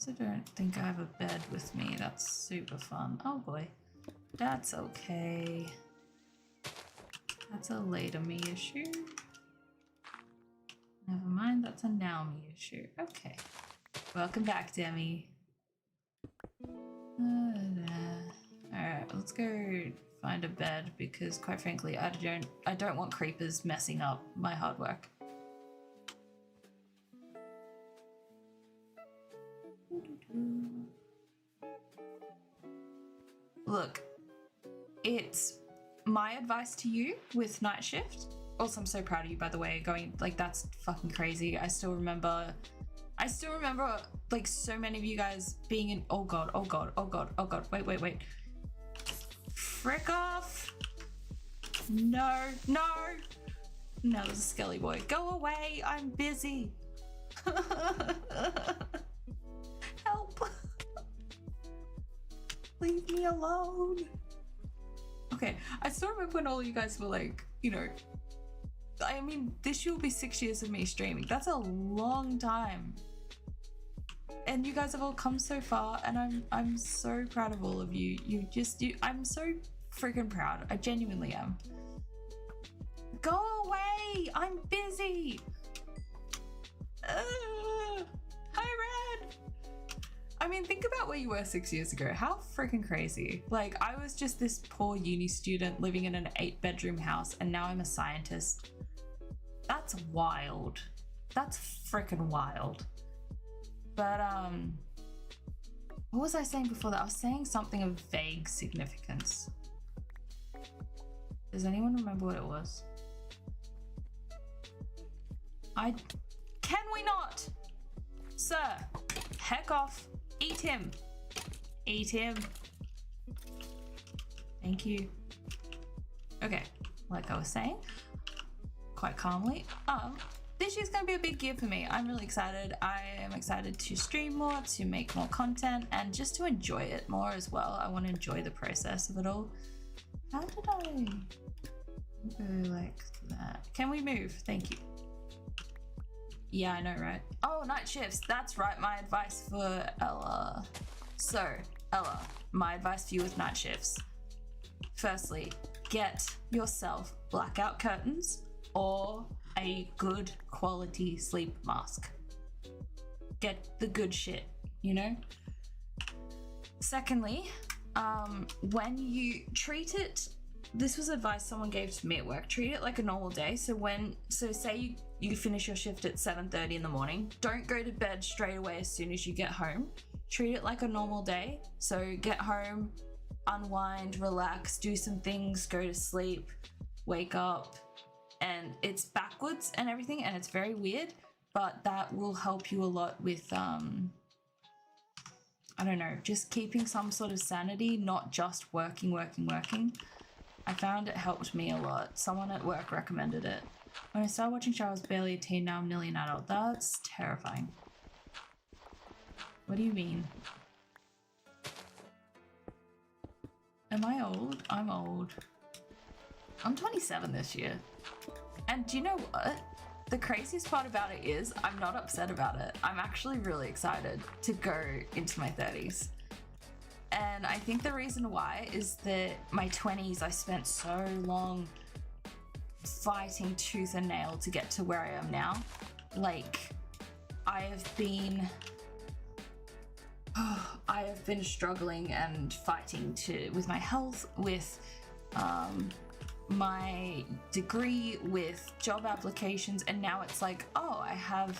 I don't think I have a bed with me. That's super fun. Oh boy. That's okay. That's a later me issue. Never mind, that's a now me issue. Okay. Welcome back, Demi. Alright, let's go find a bed because quite frankly I don't want creepers messing up my hard work. Look, it's my advice to you with night shift. Also, I'm so proud of you, by the way, going like that's fucking crazy. I still remember like so many of you guys being in oh god, wait. Frick off. No, there's a skelly boy. Go away, I'm busy. Help. Leave me alone. Okay, I still remember when all you guys were like, you know, I mean, this year will be 6 years of me streaming. That's a long time. And you guys have all come so far, and I'm so proud of all of you. I'm so freaking proud. I genuinely am. Go away! I'm busy! Hi, Red! I mean, think about where you were 6 years ago. How freaking crazy. Like, I was just this poor uni student living in an 8-bedroom house, and now I'm a scientist. That's wild. That's freaking wild. But, what was I saying before that? I was saying something of vague significance. Does anyone remember what it was? Can we not? Sir, heck off. Eat him. Eat him. Thank you. Okay, like I was saying, quite calmly, this year's gonna be a big year for me. I'm really excited. I am excited to stream more, to make more content, and just to enjoy it more as well. I want to enjoy the process of it all. How did I go like that? Can we move? Thank you. Yeah, I know, right? Oh, night shifts. That's right, my advice for Ella. So, Ella, my advice for you with night shifts. Firstly, get yourself blackout curtains or a good quality sleep mask. Get the good shit, you know? Secondly, when you treat it, this was advice someone gave to me at work, treat it like a normal day. So say you finish your shift at 7:30 in the morning, don't go to bed straight away as soon as you get home. Treat it like a normal day. So get home, unwind, relax, do some things, go to sleep, wake up, and it's backwards and everything, and it's very weird, but that will help you a lot with I don't know, just keeping some sort of sanity, not just working. I found it helped me a lot. Someone at work recommended it. When I started watching show, I was barely a teen, now I'm nearly an adult. That's terrifying. What do you mean? Am I old? I'm old. I'm 27 this year. And do you know what? The craziest part about it is I'm not upset about it. I'm actually really excited to go into my 30s. And I think the reason why is that my 20s, I spent so long fighting tooth and nail to get to where I am now. Like, I have been struggling and fighting with my health, with my degree, with job applications, and now it's like, oh, I have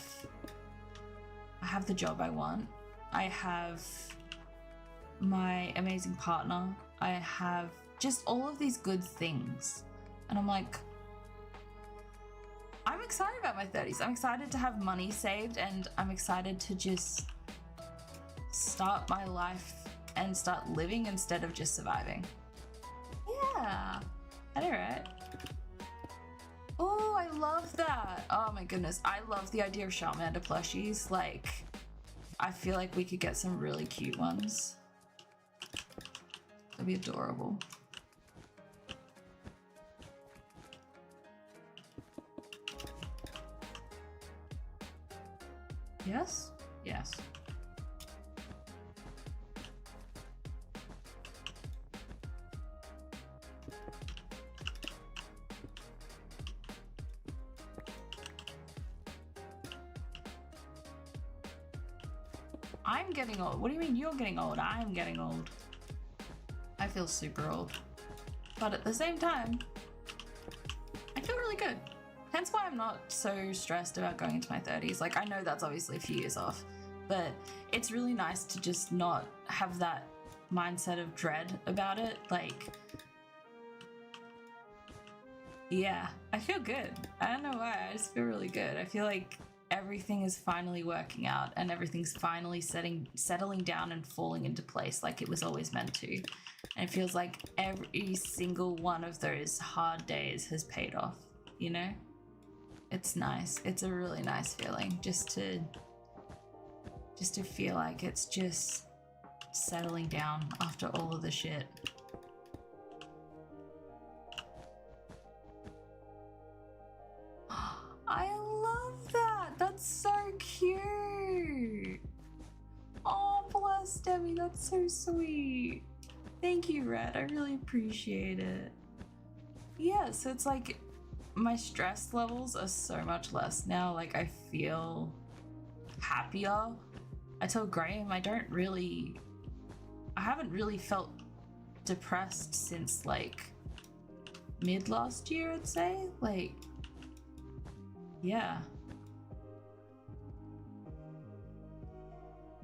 the job I want. I have my amazing partner. I have just all of these good things. And I'm like, I'm excited about my 30s. I'm excited to have money saved, and I'm excited to just start my life and start living instead of just surviving. Yeah, I know, right? Oh, I love that. Oh my goodness, I love the idea of Charmander plushies. Like, I feel like we could get some really cute ones. That'd be adorable. Yes? Yes. I'm getting old. What do you mean you're getting old? I'm getting old. I feel super old. But at the same time, I feel really good. Hence why I'm not so stressed about going into my 30s. Like, I know that's obviously a few years off, but it's really nice to just not have that mindset of dread about it. Like, yeah, I feel good. I don't know why, I just feel really good. I feel like everything is finally working out and everything's finally settling down and falling into place like it was always meant to. And it feels like every single one of those hard days has paid off, you know? It's nice. It's a really nice feeling just to feel like it's just settling down after all of the shit. I love that. That's so cute. Oh, bless Demi. That's so sweet. Thank you, Red. I really appreciate it. Yeah, so it's like my stress levels are so much less now. Like, I feel happier. I told Graham I haven't really felt depressed since like mid last year, I'd say. Like, yeah.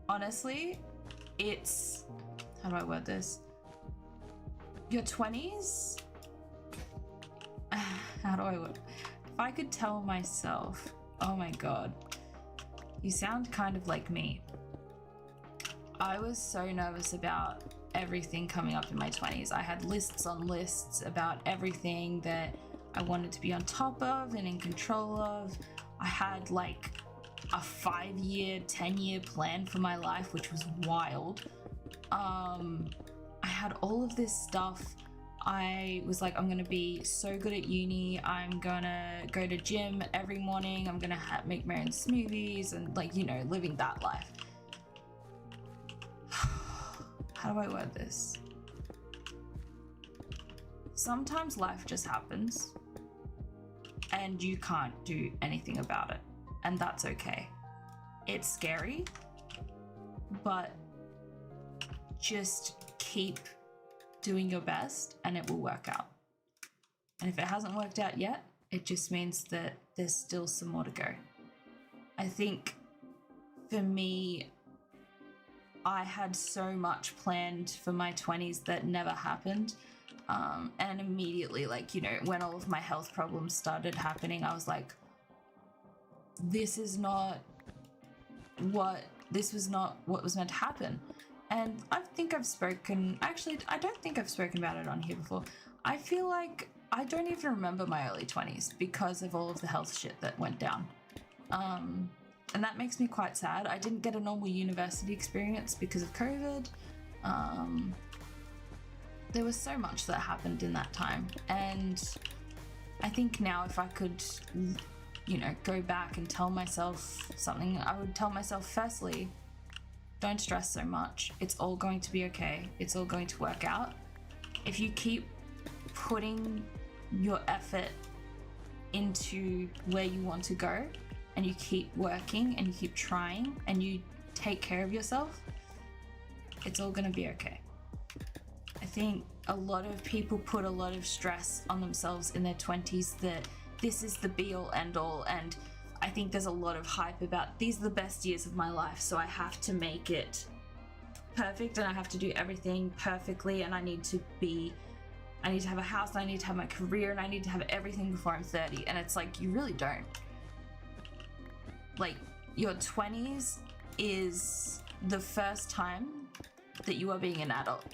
Honestly, it's, how do I word this? Your 20s? How do I word? If I could tell myself, oh my god, you sound kind of like me. I was so nervous about everything coming up in my 20s. I had lists on lists about everything that I wanted to be on top of and in control of. I had like a 5-year, 10-year plan for my life, which was wild. I had all of this stuff. I was like, I'm gonna be so good at uni. I'm gonna go to gym every morning. I'm gonna make my own smoothies and, like, you know, living that life. How do I word this? Sometimes life just happens and you can't do anything about it, and that's okay. It's scary, but just keep doing your best and it will work out. And if it hasn't worked out yet, it just means that there's still some more to go. I think for me, I had so much planned for my 20s that never happened. And immediately, like, you know, when all of my health problems started happening, I was like, this was not what was meant to happen. And I think I've spoken, actually, I don't think I've spoken about it on here before. I feel like I don't even remember my early 20s because of all of the health shit that went down. And that makes me quite sad. I didn't get a normal university experience because of COVID. There was so much that happened in that time. And I think now if I could, you know, go back and tell myself something, I would tell myself, firstly, don't stress so much. It's all going to be okay. It's all going to work out. If you keep putting your effort into where you want to go, and you keep working and you keep trying and you take care of yourself, it's all gonna be okay. I think a lot of people put a lot of stress on themselves in their 20s that this is the be all end all, and I think there's a lot of hype about these are the best years of my life, so I have to make it perfect and I have to do everything perfectly, and I need to have a house, and I need to have my career, and I need to have everything before I'm 30. And it's like, you really don't. Like, your 20s is the first time that you are being an adult.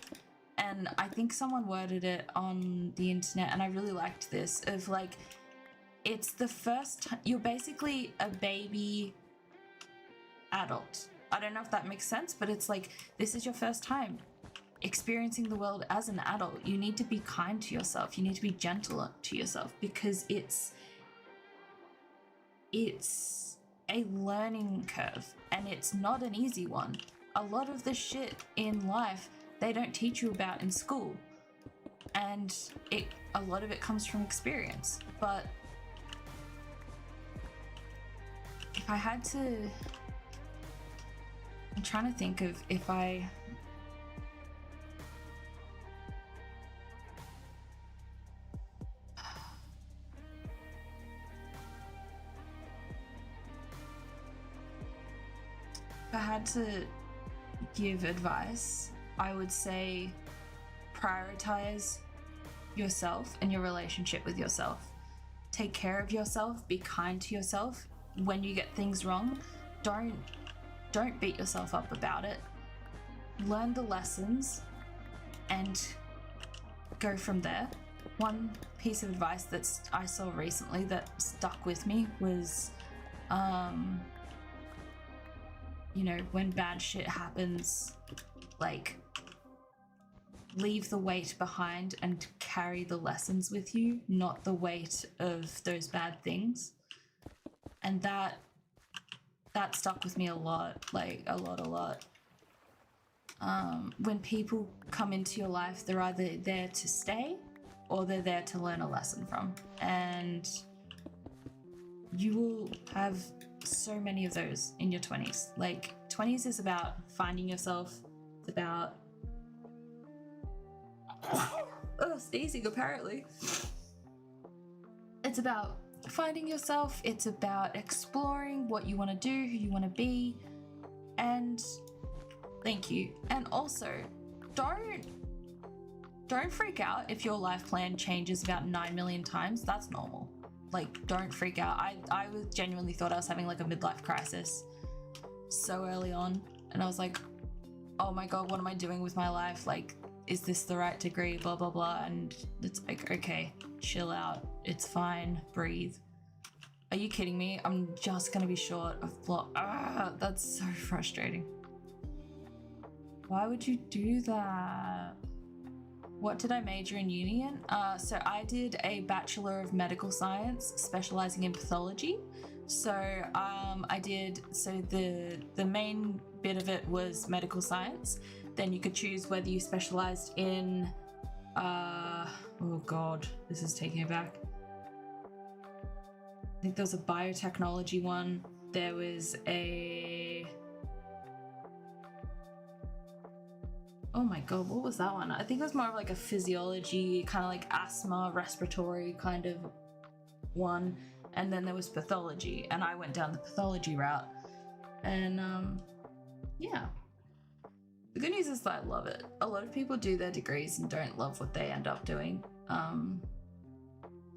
And I think someone worded it on the internet, and I really liked this, of like, it's the first time you're basically a baby adult. I don't know if that makes sense, but it's like, this is your first time experiencing the world as an adult. You need to be kind to yourself. You need to be gentle to yourself, because it's a learning curve, and it's not an easy one. A lot of the shit in life they don't teach you about in school, and a lot of it comes from experience. But if I had to, I'm trying to think of if I had to give advice, I would say prioritize yourself and your relationship with yourself. Take care of yourself, be kind to yourself. When you get things wrong, don't beat yourself up about it. Learn the lessons and go from there. One piece of advice that I saw recently that stuck with me was when bad shit happens, like, leave the weight behind and carry the lessons with you, not the weight of those bad things. And that stuck with me a lot, like a lot. When people come into your life, they're either there to stay or they're there to learn a lesson from. And you will have so many of those in your 20s. Like, 20s is about finding yourself. It's about sneezing apparently. It's about finding yourself. It's about exploring what you want to do, who you want to be. And thank you. And also, don't freak out if your life plan changes about 9 million times. That's normal. Like, don't freak out. I genuinely thought I was having like a midlife crisis so early on, and I was like, oh my god, what am I doing with my life? Like, is this the right degree? Blah blah blah. And it's like, okay, chill out, it's fine, breathe. Are you kidding me? I'm just gonna be short of block. That's so frustrating. Why would you do that? What did I major in uni in? So I did a Bachelor of Medical Science specializing in pathology. So the main bit of it was medical science. Then you could choose whether you specialized in, oh god, this is taking it back. I think there was a biotechnology one. There was oh my god, what was that one? I think it was more of like a physiology, kind of like asthma, respiratory kind of one. And then there was pathology, and I went down the pathology route. And yeah. The good news is that I love it. A lot of people do their degrees and don't love what they end up doing. I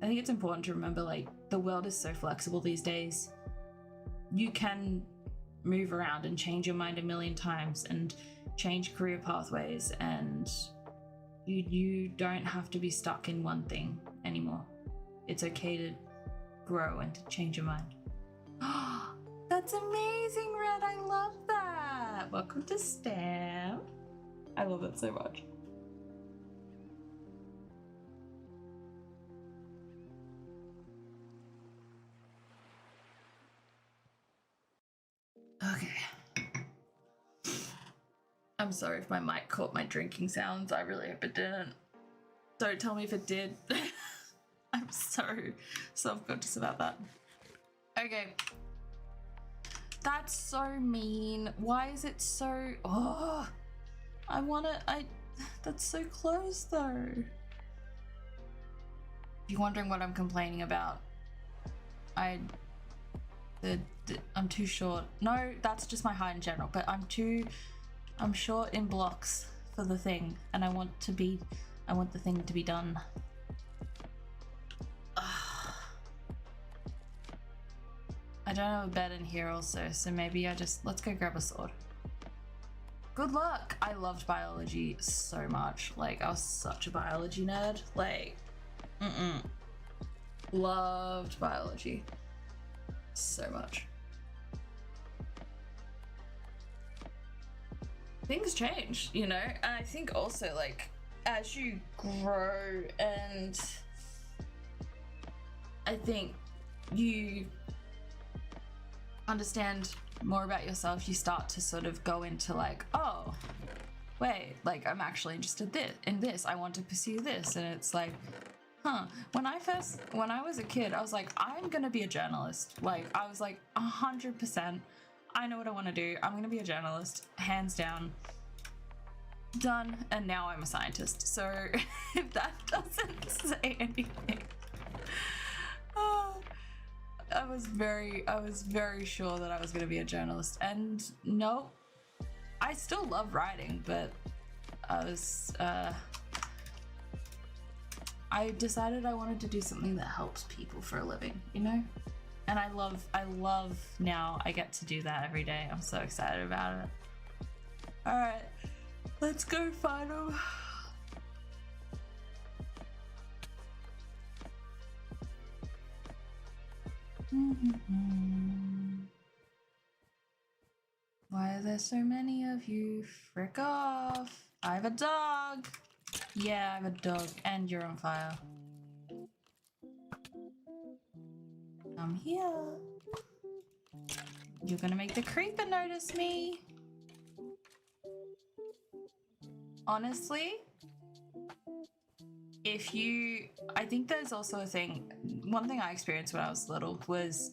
think it's important to remember, like, the world is so flexible these days. You can move around and change your mind a million times and change career pathways, and you don't have to be stuck in one thing anymore. It's okay to grow and to change your mind. That's amazing, Red. I love that. Welcome to STEM. I love it so much. Okay. I'm sorry if my mic caught my drinking sounds. I really hope it didn't. Don't tell me if it did. I'm so self-conscious about that. Okay. That's so mean. Why is it so... Oh, I want to... That's so close, though. If you're wondering what I'm complaining about, I'm too short. No, that's just my height in general, but I'm short in blocks for the thing, and I want the thing to be done. I don't have a bed in here also, so maybe let's go grab a sword. Good luck! I loved biology so much. Like, I was such a biology nerd. Like, loved biology so much. Things change, you know? And I think also, like, as you grow and I think you understand more about yourself, you start to sort of go into like, oh, wait, like I'm actually interested in this. I want to pursue this. And it's like, huh. When I was a kid, I was like, I'm gonna be a journalist. Like, I was like 100%, I know what I want to do. I'm gonna be a journalist, hands down. Done. And now I'm a scientist. So if that doesn't say anything. I was very sure that I was going to be a journalist, and no, I still love writing, but I decided I wanted to do something that helps people for a living, you know? And I love now I get to do that every day. I'm so excited about it. All right, let's go find them. Why are there so many of you? Frick off! I have a dog! Yeah, I have a dog, and you're on fire. I'm here. You're gonna make the creeper notice me. Honestly, I think there's also a thing, one thing I experienced when I was little was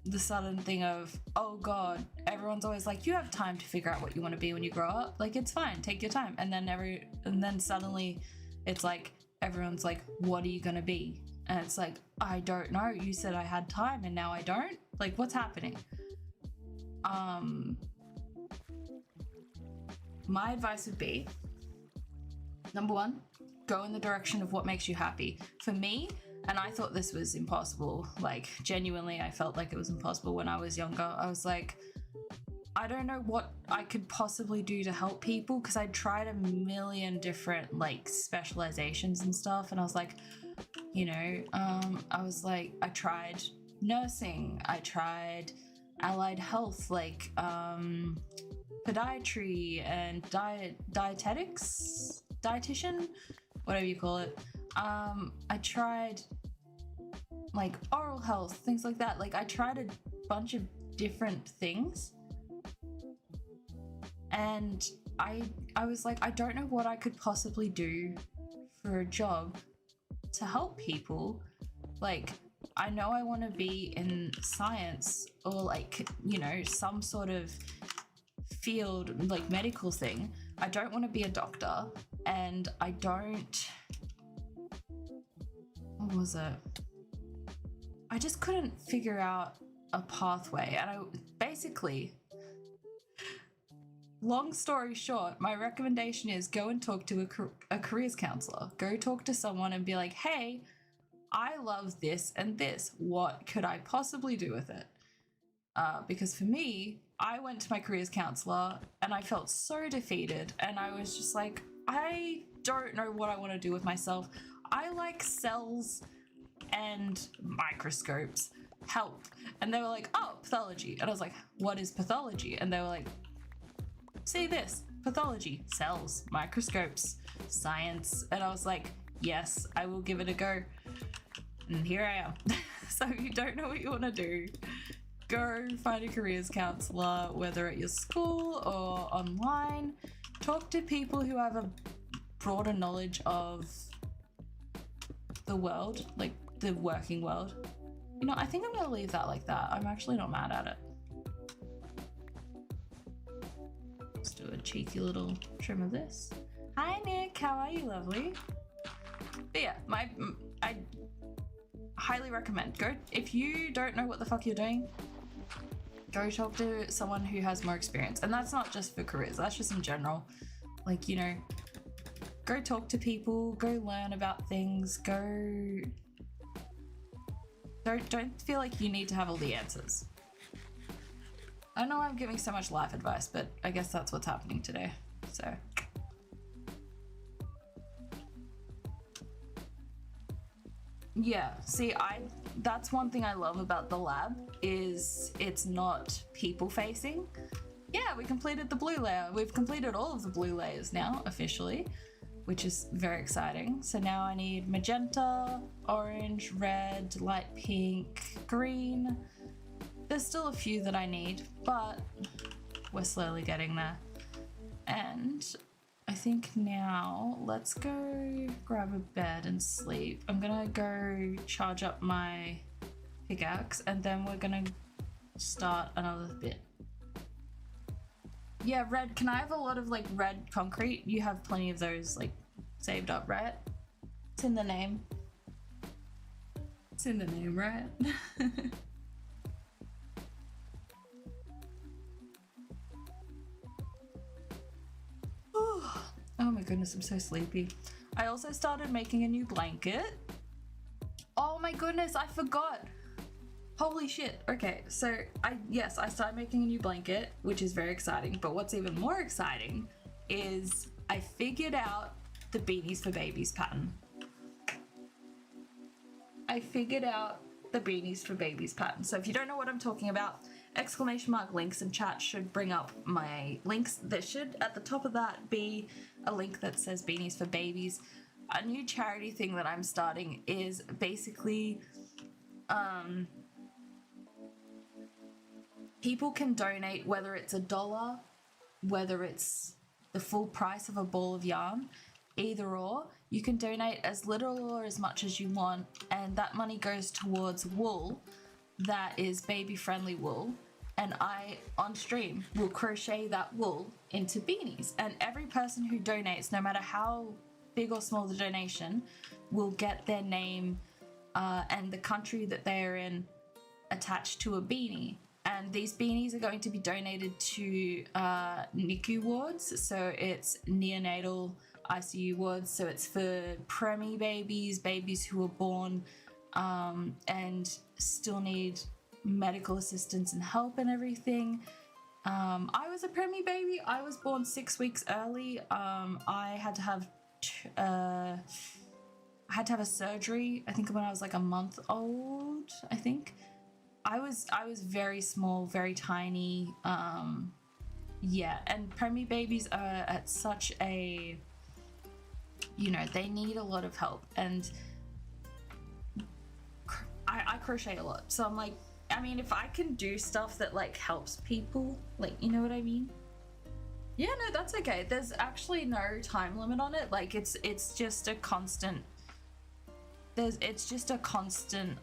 the sudden thing of, oh god, everyone's always like, you have time to figure out what you want to be when you grow up. Like, it's fine, take your time. And then suddenly it's like, everyone's like, what are you gonna be? And it's like, I don't know. You said I had time and now I don't? Like, what's happening? My advice would be, number one, go in the direction of what makes you happy. For me, and I thought this was impossible, like genuinely I felt like it was impossible when I was younger. I was like, I don't know what I could possibly do to help people, because I tried a million different like specializations and stuff, and I was like, you know, I was like, I tried nursing, I tried allied health, like podiatry and dietitian, whatever you call it. I tried like oral health, things like that. Like, I tried a bunch of different things, and I was like, I don't know what I could possibly do for a job to help people. Like, I know I want to be in science or like, you know, some sort of field, like medical thing. I don't want to be a doctor, and I don't... What was it? I just couldn't figure out a pathway, and I basically... Long story short, my recommendation is go and talk to a careers counselor. Go talk to someone and be like, hey, I love this and this. What could I possibly do with it? Because for me, I went to my careers counselor and I felt so defeated, and I was just like, I don't know what I want to do with myself. I like cells and microscopes. Help. And they were like, oh, pathology. And I was like, what is pathology? And they were like, see this, pathology, cells, microscopes, science. And I was like, yes, I will give it a go. And here I am. So you don't know what you want to do, Go find a careers counselor, whether at your school or online. Talk to people who have a broader knowledge of the world, like the working world. You know, I think I'm gonna leave that like that. I'm actually not mad at it. Let's do a cheeky little trim of this. Hi Nick, how are you, lovely? But yeah, I highly recommend, go, if you don't know what the fuck you're doing, go talk to someone who has more experience. And that's not just for careers, that's just in general. Like, you know, go talk to people, go learn about things, go... Don't feel like you need to have all the answers. I know I'm giving so much life advice, but I guess that's what's happening today, so... Yeah, see, that's one thing I love about the lab, is it's not people facing. Yeah, we completed the blue layer. We've completed all of the blue layers now, officially, which is very exciting. So now I need magenta, orange, red, light pink, green. There's still a few that I need, but we're slowly getting there. And I think now let's go grab a bed and sleep. I'm gonna go charge up my pickaxe and then we're gonna start another bit. Yeah, red, can I have a lot of like red concrete? You have plenty of those like saved up, right? It's in the name. It's in the name, right? Oh my goodness, I'm so sleepy. I also started making a new blanket. Oh my goodness, I forgot. Holy shit. Okay, so I started making a new blanket, which is very exciting, but what's even more exciting is I figured out the Beanies for Babies pattern. I figured out the Beanies for Babies pattern. So if you don't know what I'm talking about, exclamation mark links in chat should bring up my links. There should, at the top of that, be a link that says Beanies for Babies. A new charity thing that I'm starting is basically people can donate, whether it's $1, whether it's the full price of a ball of yarn, either or. You can donate as little or as much as you want, and that money goes towards wool that is baby friendly wool, and I on stream will crochet that wool into beanies, and every person who donates, no matter how big or small the donation, will get their name and the country that they are in attached to a beanie. And these beanies are going to be donated to NICU wards, so it's neonatal ICU wards, so it's for preemie babies, babies who are born and still need medical assistance and help and everything. I was a preemie baby. I was born 6 weeks early. I had to have a surgery, I think when I was like a month old, I think. I was very small, very tiny. Yeah, and preemie babies are at such a, you know, they need a lot of help, and I crochet a lot, so I'm like, I mean, if I can do stuff that like helps people, like, you know what I mean? Yeah, no, that's okay. There's actually no time limit on it. Like, it's just a constant. It's just a constant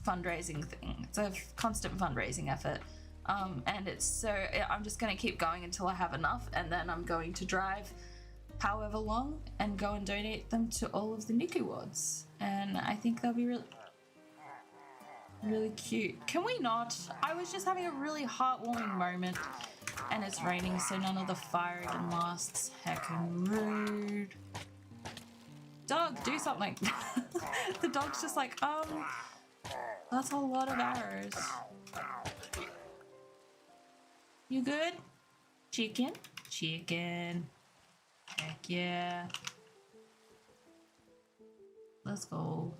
fundraising thing. It's a constant fundraising effort. And it's so, I'm just gonna keep going until I have enough, and then I'm going to drive however long and go and donate them to all of the NICU wards. And I think they'll be really cute. Can we not? I was just having a really heartwarming moment, and it's raining, so none of the fire even lasts. Heckin' rude. Dog, do something. The dog's just like, that's a lot of arrows. You good? Chicken? Chicken. Heck yeah. Let's go.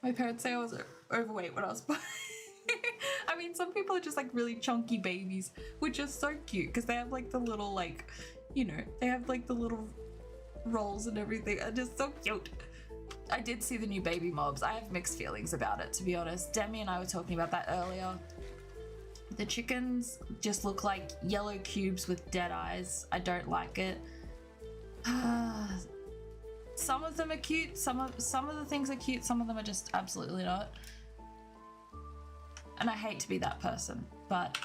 My parents say I was overweight when I was born. I mean, some people are just like really chunky babies, which is so cute because they have like the little, like, you know, they have like the little rolls and everything. They're just so cute. I did see the new baby mobs. I have mixed feelings about it, to be honest. Demi and I were talking about that earlier. The chickens just look like yellow cubes with dead eyes. I don't like it. Some of them are cute. Some of the things are cute. Some of them are just absolutely not. And I hate to be that person, but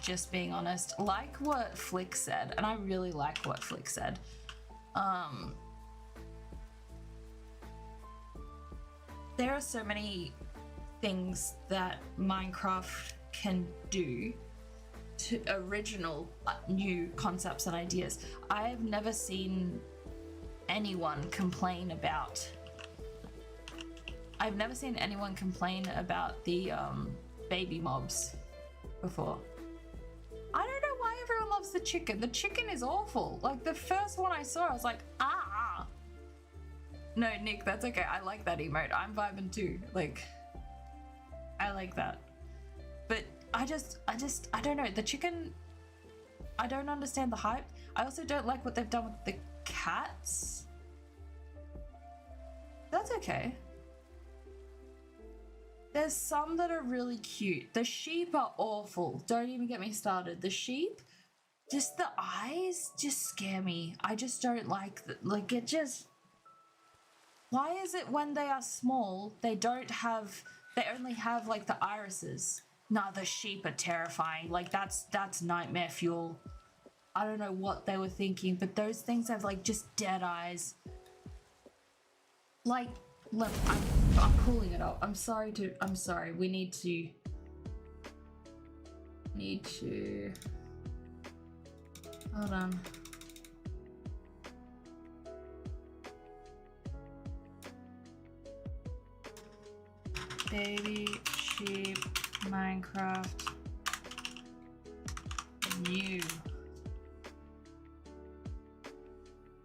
just being honest, like what Flick said, and I really like what Flick said. There are so many things that Minecraft can do to original new concepts and ideas. I've never seen anyone complain about the baby mobs before. I don't know why everyone loves the chicken. The chicken is awful. Like the first one I saw, I was like, ah. No, Nick, that's okay. I like that emote. I'm vibing too. Like, I like that. But I don't know. The chicken, I don't understand the hype. I also don't like what they've done with the cats. That's okay. There's some that are really cute. The sheep are awful. Don't even get me started. The sheep, just the eyes just scare me. I just don't like that. Like it just, why is it when they are small, they only have like the irises? Nah, the sheep are terrifying. Like that's nightmare fuel. I don't know what they were thinking, but those things have like just dead eyes. Like, look, I'm pulling it up. I'm sorry. We need to hold on. Baby sheep Minecraft new.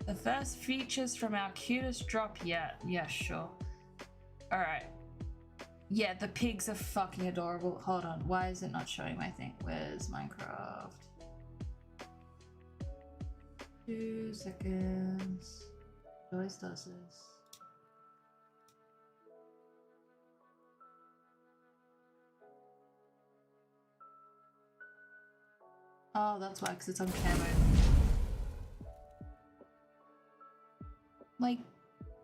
The first features from our cutest drop yet. Yeah, sure. Alright. Yeah, the pigs are fucking adorable. Hold on, why is it not showing my thing? Where's Minecraft? 2 seconds. It always does this. Oh, that's why, because it's on camo. Like,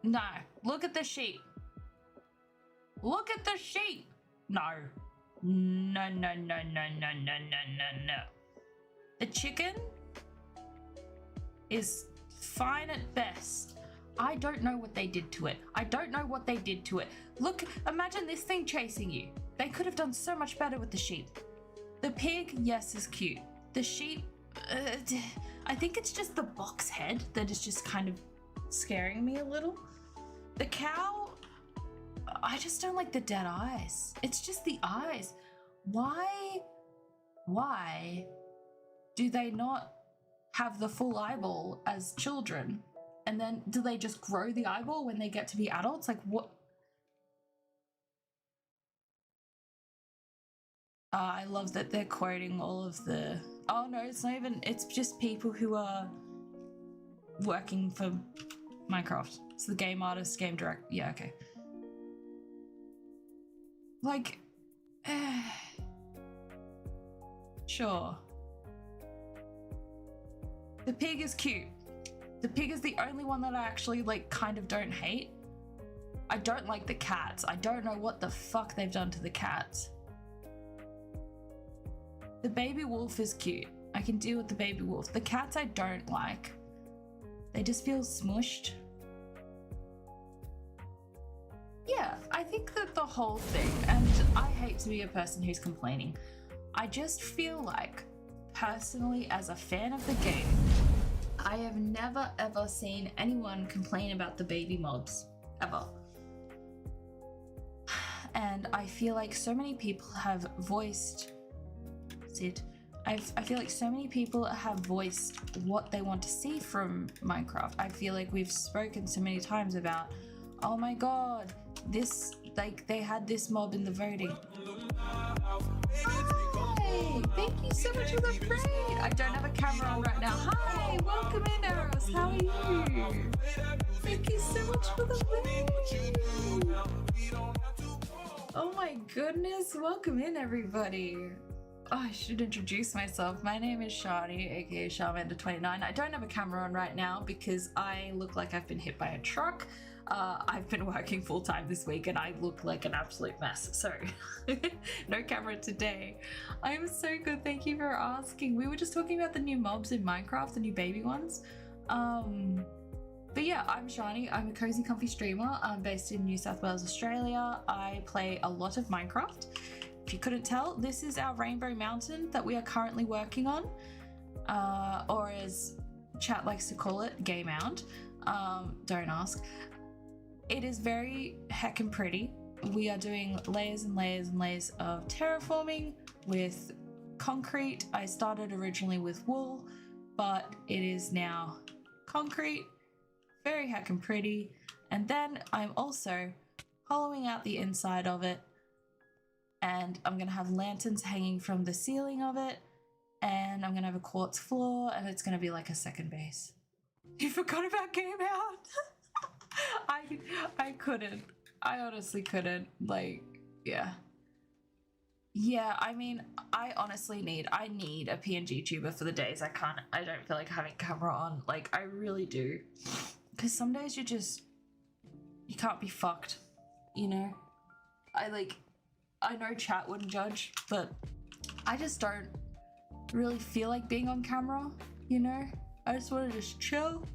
no. Look at the sheep. Look at the sheep. No. No. The chicken is fine at best. I don't know what they did to it. Look, imagine this thing chasing you. They could have done so much better with the sheep. The pig, yes, is cute. The sheep, I think it's just the box head that is just kind of scaring me a little. The cow, I just don't like the dead eyes. It's just the eyes. Why do they not have the full eyeball as children? And then do they just grow the eyeball when they get to be adults? Like what? I love that they're quoting all of the, oh no, it's not even, it's just people who are working for Minecraft. It's the game artist, game director. Yeah, okay. Like, sure. The pig is cute. The pig is the only one that I actually like kind of don't hate. I don't like the cats. I don't know what the fuck they've done to the cats. The baby wolf is cute. I can deal with the baby wolf. The cats I don't like. They just feel smushed. Yeah, I think that the whole thing, and I hate to be a person who's complaining, I just feel like, personally as a fan of the game, I have never ever seen anyone complain about the baby mobs, ever. And I feel like so many people have voiced it. I feel like so many people have voiced what they want to see from Minecraft. I feel like we've spoken so many times about, oh my god, this, like they had this mob in the voting. Hi. Hi! Thank you so much for the raid! I don't have a camera on right now. Hi! Welcome in, Eros! How are you? Thank you so much for the raid! Oh my goodness! Welcome in, everybody! Oh, I should introduce myself. My name is Shani, aka Charmander29. I don't have a camera on right now because I look like I've been hit by a truck. I've been working full time this week and I look like an absolute mess. So, no camera today. I am so good. Thank you for asking. We were just talking about the new mobs in Minecraft, the new baby ones. But yeah, I'm Shani. I'm a cozy, comfy streamer. I'm based in New South Wales, Australia. I play a lot of Minecraft. If you couldn't tell, this is our Rainbow Mountain that we are currently working on, or as chat likes to call it, Gay Mound. Don't ask. It is very heckin' pretty. We are doing layers and layers and layers of terraforming with concrete. I started originally with wool, but it is now concrete. Very heckin' pretty. And then I'm also hollowing out the inside of it, and I'm gonna have lanterns hanging from the ceiling of it, and I'm gonna have a quartz floor, and it's gonna be like a second base. You forgot about Game Out? I couldn't. I honestly couldn't. Like, yeah. Yeah, I mean, I need a PNG tuber for the days I don't feel like having camera on. Like, I really do. Because some days you can't be fucked, you know? I know chat wouldn't judge, but I just don't really feel like being on camera, you know? I just want to just chill.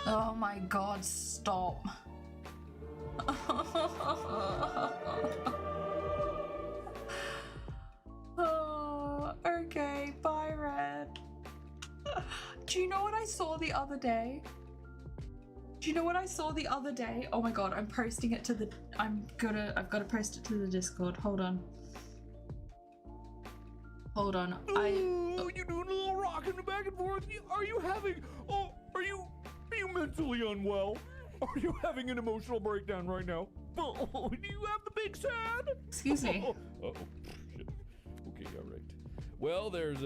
Oh my god, stop. Oh, okay, bye, Red. Do you know what I saw the other day? Oh my god, I'm posting it to the I've got to post it to the Discord. Hold on. Oh, you doing a little rocking back and forth? Are you mentally unwell? Are you having an emotional breakdown right now? Oh, do you have the big sad? Excuse me. Uh-oh, shit. Okay, all right. Well, there's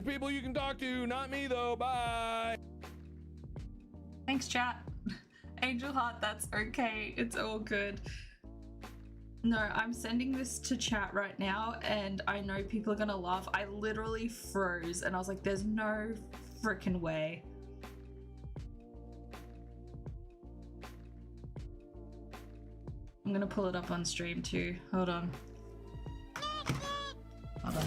people you can talk to, not me though. Bye. Thanks, chat. Angel Heart, that's okay. It's all good. No, I'm sending this to chat right now, and I know people are gonna laugh. I literally froze, and I was like, there's no freaking way. I'm gonna pull it up on stream too. Hold on. Hold on.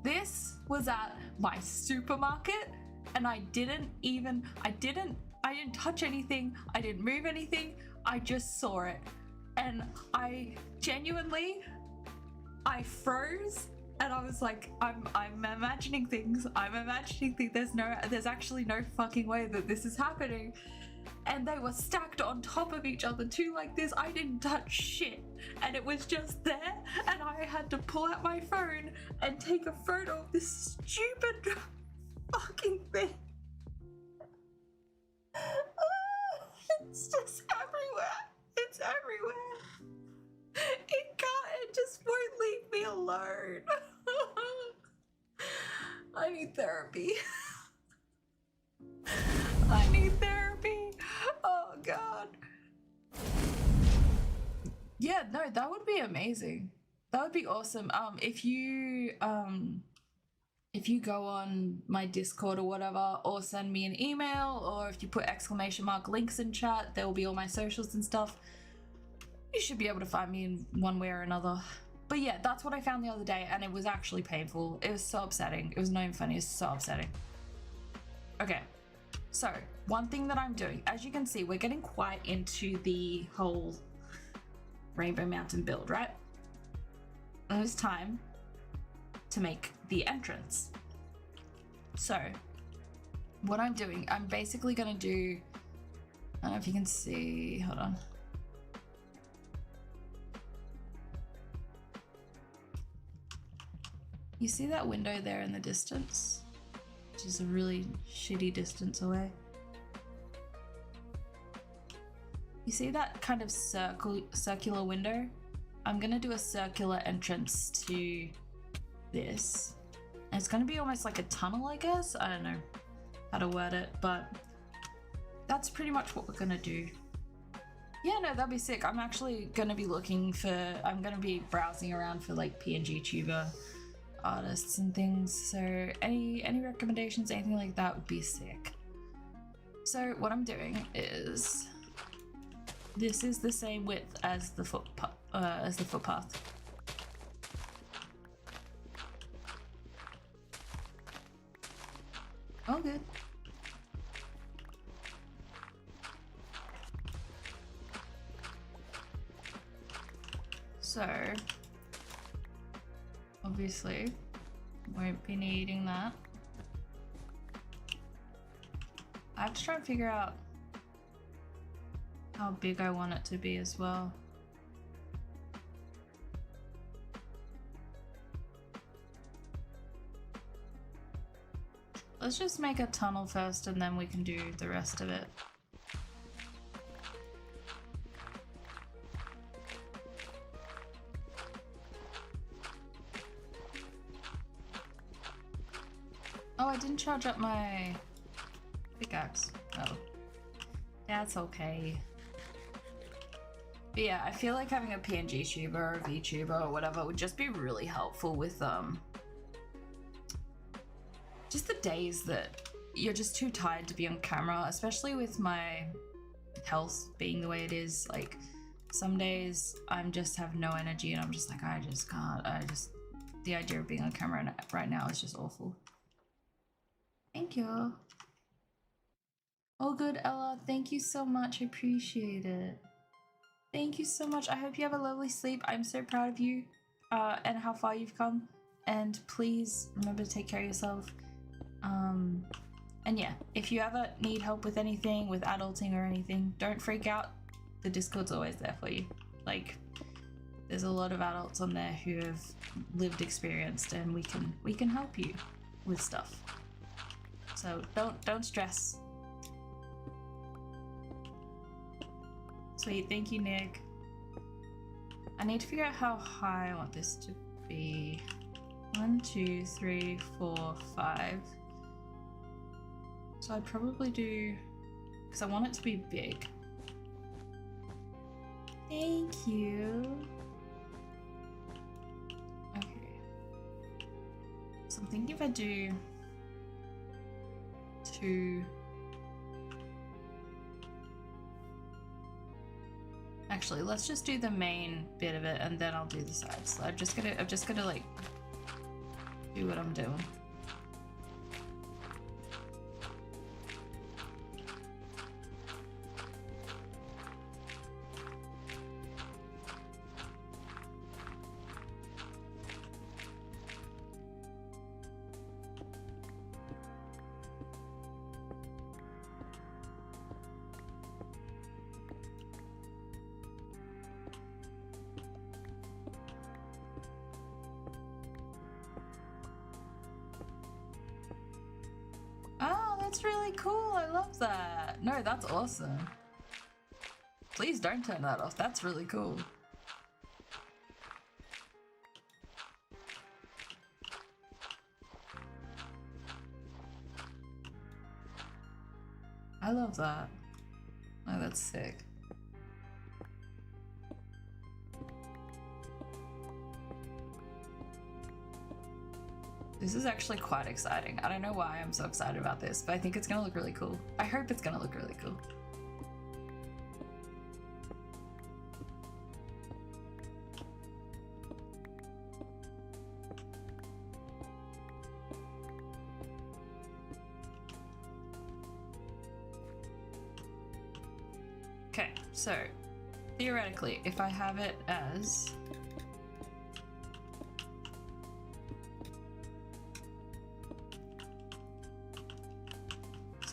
This was at my supermarket, and I didn't touch anything. I didn't move anything. I just saw it. And I froze, and I was like, I'm imagining things. There's actually no fucking way that this is happening. And they were stacked on top of each other too, like this. I didn't touch shit, and it was just there, and I had to pull out my phone and take a photo of this stupid fucking thing. It's just everywhere. It's everywhere. It just won't leave me alone. I need therapy. I need therapy. Oh god. Yeah, no, that would be amazing. That would be awesome. If you go on my Discord or whatever, or send me an email, or if you put !_ links in chat, there will be all my socials and stuff. You should be able to find me in one way or another. But yeah, that's what I found the other day, and it was actually painful. It was so upsetting. It was not even funny, it's so upsetting. Okay, so one thing that I'm doing, as you can see, we're getting quite into the whole Rainbow Mountain build, right? And it's time to make the entrance. So what I'm doing, I'm basically gonna do, I don't know if you can see, hold on. You see that window there in the distance? Which is a really shitty distance away. You see that kind of circular window? I'm gonna do a circular entrance to this. And it's gonna be almost like a tunnel, I guess? I don't know how to word it, but that's pretty much what we're gonna do. Yeah, no, that'd be sick. I'm actually gonna be I'm gonna be browsing around for like PNG tuber artists and things. So any recommendations, anything like that would be sick. So what I'm doing is, this is the same width as the footpath. Oh, good. So, obviously, won't be needing that. I have to try and figure out how big I want it to be as well. Let's just make a tunnel first and then we can do the rest of it. Oh, I didn't charge up my pickaxe. Oh, that's okay. But yeah, I feel like having a PNG tuber or a VTuber or whatever would just be really helpful with just the days that you're just too tired to be on camera, especially with my health being the way it is. Like, some days I'm just have no energy and I'm just like, I just can't. The idea of being on camera right now is just awful. Thank you. Oh, good, Ella. Thank you so much. I appreciate it. Thank you so much. I hope you have a lovely sleep. I'm so proud of you and how far you've come. And please remember to take care of yourself. And yeah, if you ever need help with anything, with adulting or anything, don't freak out. The Discord's always there for you. Like, there's a lot of adults on there who have lived experienced, and we can help you with stuff. So don't stress. Sweet, thank you, Nick. I need to figure out how high I want this to be. 1, 2, 3, 4, 5. So I'd probably do, because I want it to be big. Thank you. Okay. So I'm thinking if I do 2. Actually, let's just do the main bit of it and then I'll do the sides. So I'm just gonna like do what I'm doing. That's really cool. I love that. No, that's awesome. Please don't turn that off. That's really cool. I love that. Oh, that's sick. This is actually quite exciting. I don't know why I'm so excited about this, but I think it's gonna look really cool. I hope it's gonna look really cool. Okay, so theoretically, if I have it as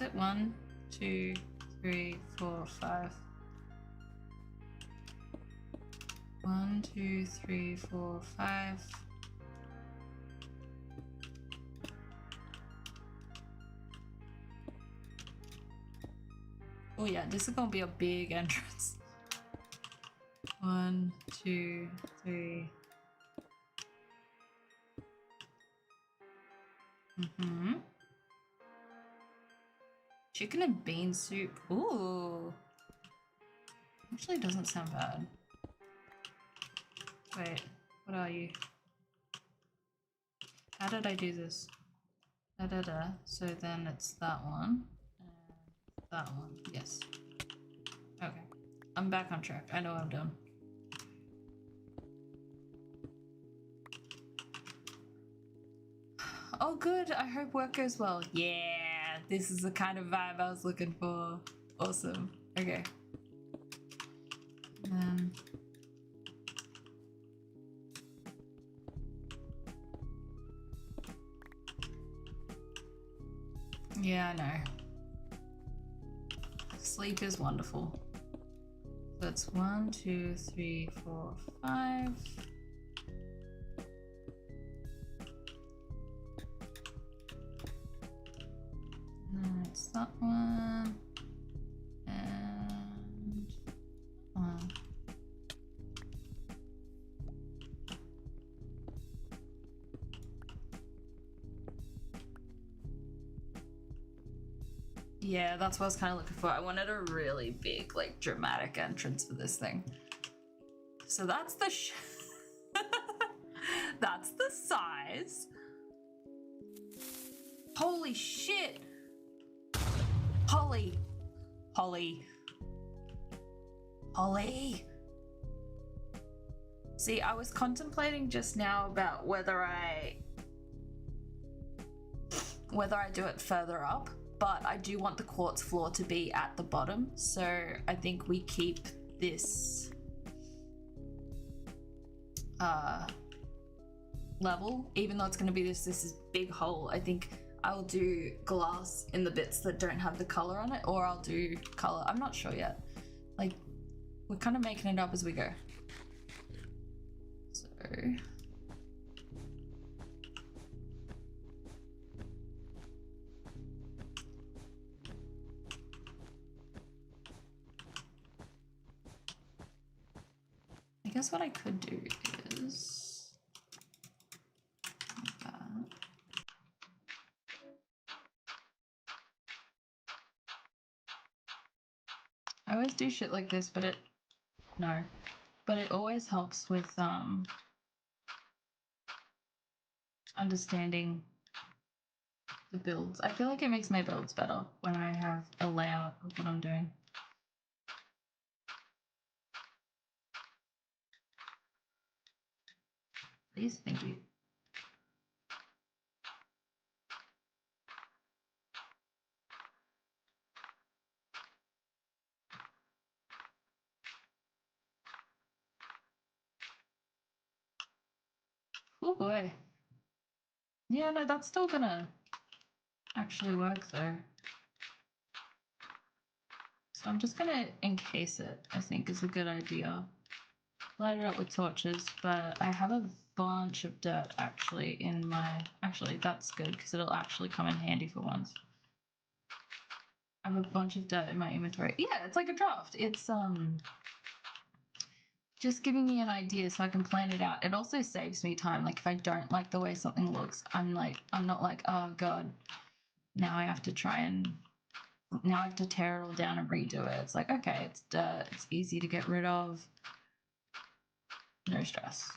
it 1, 2, 3, 4, 5. 1, 2, 3, 4, 5. Oh yeah, this is gonna be a big entrance. 1, 2, 3. Chicken and bean soup. Ooh. Actually doesn't sound bad. Wait, what are you? How did I do this? Da. So then it's that one. And that one. Yes. Okay. I'm back on track. I know what I'm doing. Oh, good. I hope work goes well. Yeah, this is the kind of vibe I was looking for. Awesome. Okay. Yeah, I know. Sleep is wonderful. So it's 1, 2, 3, 4, 5. It's that one. And one. Yeah, that's what I was kind of looking for. I wanted a really big, like, dramatic entrance for this thing. So that's the that's the size. Holy shit! Holly. See, I was contemplating just now about whether I do it further up, but I do want the quartz floor to be at the bottom, so I think we keep this level, even though it's going to be this big hole. I think I'll do glass in the bits that don't have the color on it, or I'll do color. I'm not sure yet. Like, we're kind of making it up as we go. So I guess what I could do is like that. I always do shit like this, but it always helps with understanding the builds. I feel like it makes my builds better when I have a layout of what I'm doing. Please, thank you. Oh boy. Yeah, no, that's still gonna actually work though. So I'm just gonna encase it, I think is a good idea. Light it up with torches, but I have a bunch of dirt actually in my... Actually, that's good because it'll actually come in handy for once. I have a bunch of dirt in my inventory. Yeah, it's like a draft. It's just giving me an idea so I can plan it out. It also saves me time. Like if I don't like the way something looks, I'm not like, oh god, now I have to tear it all down and redo it. It's like, okay, it's dirt, it's easy to get rid of. No stress.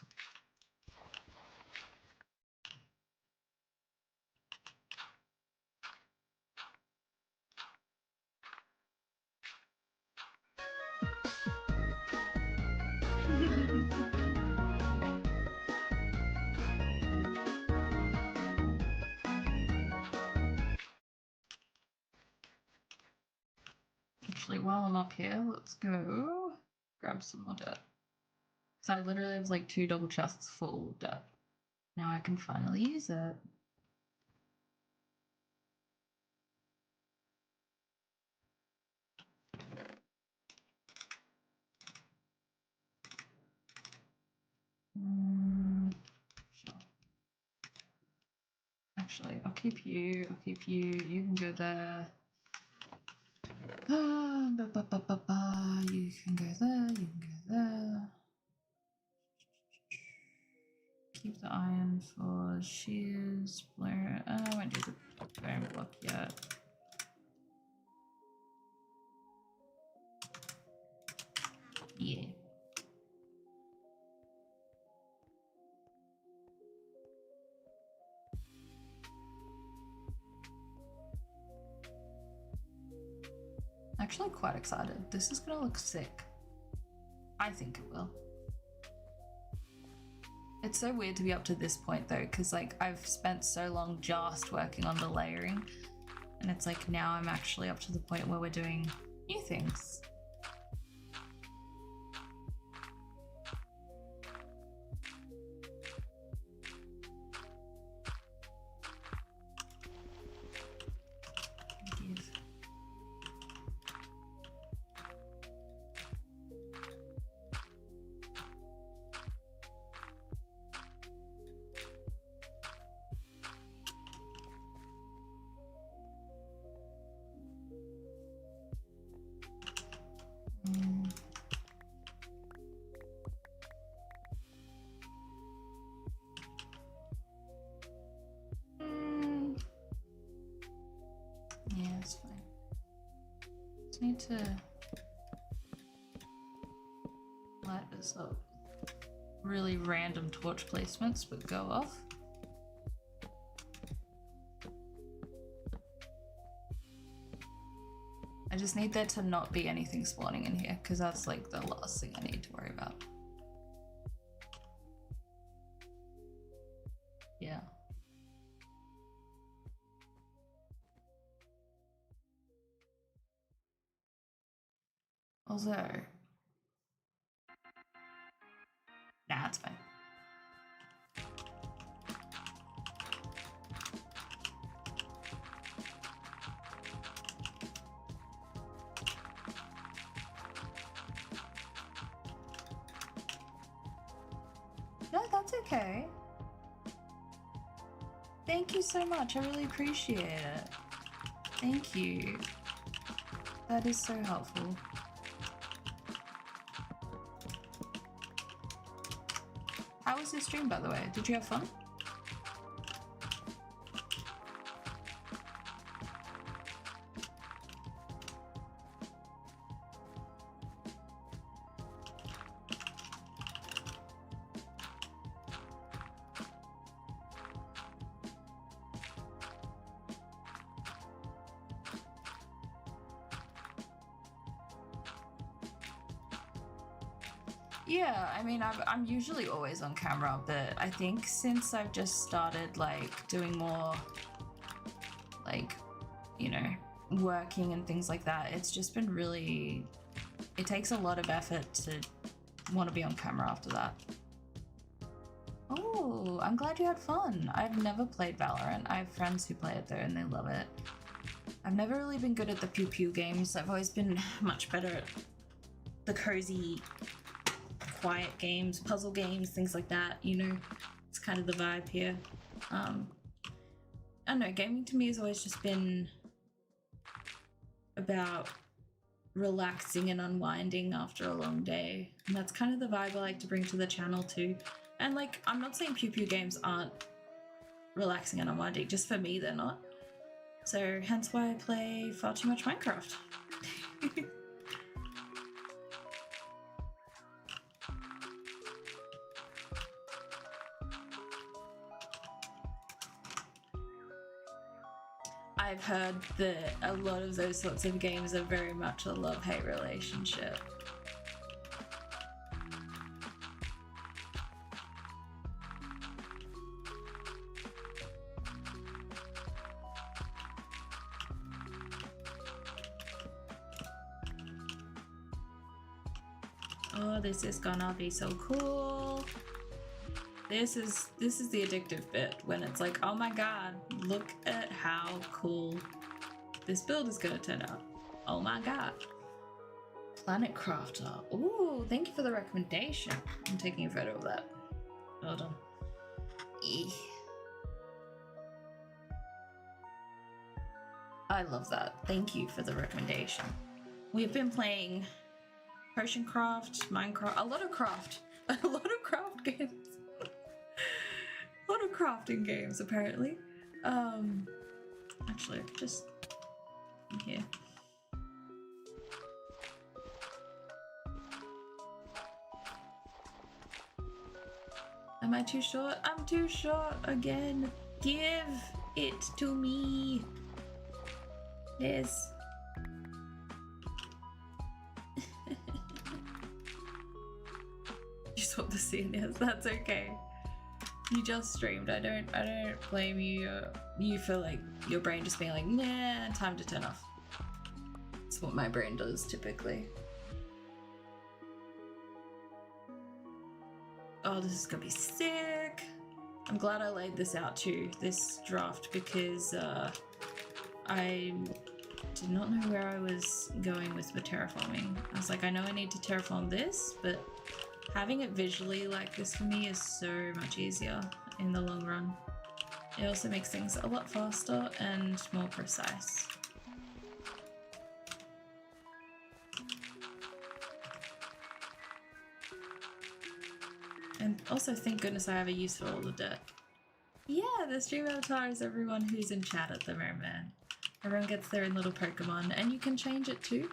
Actually, while I'm up here, let's go grab some more dirt. So I literally have like 2 double chests full of dirt. Now I can finally use it. Sure. Actually, I'll keep you, you can go there. You can go there, you can go there. Keep the iron for shears, blur. I won't do the bone block yet. Yeah. Actually quite excited. This is gonna look sick. I think it will. It's so weird to be up to this point though, because like I've spent so long just working on the layering, and it's like now I'm actually up to the point where we're doing new things. Yeah, it's fine. Just need to light this up. Really random torch placements, but go off. I just need there to not be anything spawning in here, because that's like the last thing I need to worry about. Yeah. Also, nah, it's fine. No, that's okay. Thank you so much. I really appreciate it. Thank you. That is so helpful. How was your stream, by the way? Did you have fun? Yeah, I mean, I'm usually always on camera, but I think since I've just started like doing more like, you know, working and things like that, it's just been really, it takes a lot of effort to want to be on camera after that. Oh, I'm glad you had fun. I've never played Valorant. I have friends who play it though and they love it. I've never really been good at the pew pew games. I've always been much better at the cozy, quiet games, puzzle games, things like that, you know. It's kind of the vibe here. I don't know, gaming to me has always just been about relaxing and unwinding after a long day, and that's kind of the vibe I like to bring to the channel too. And like, I'm not saying pew pew games aren't relaxing and unwinding, just for me they're not. So hence why I play far too much Minecraft. I've heard that a lot of those sorts of games are very much a love-hate relationship. Oh, this is gonna be so cool. This is the addictive bit, when it's like, oh my god, look at how cool this build is gonna turn out. Oh my god. Planet Crafter. Ooh, thank you for the recommendation. I'm taking a photo of that. Hold on. I love that. Thank you for the recommendation. we've been playing Potion Craft, Minecraft, a lot of craft games. A lot of crafting games, apparently. Actually, just in here. Am I too short? I'm too short again. Give it to me. Liz. You swapped the scene, yes, that's okay. You just streamed. I don't blame you. You feel like your brain just being like, nah, time to turn off. That's what my brain does typically. Oh, this is gonna be sick. I'm glad I laid this out too, this draft, because I did not know where I was going with the terraforming. I was like, I know I need to terraform this, but having it visually like this for me is so much easier in the long run. It also makes things a lot faster and more precise. And also, thank goodness I have a use for all the dirt. Yeah, the stream avatar is everyone who's in chat at the moment. Everyone gets their own little Pokemon, and you can change it too.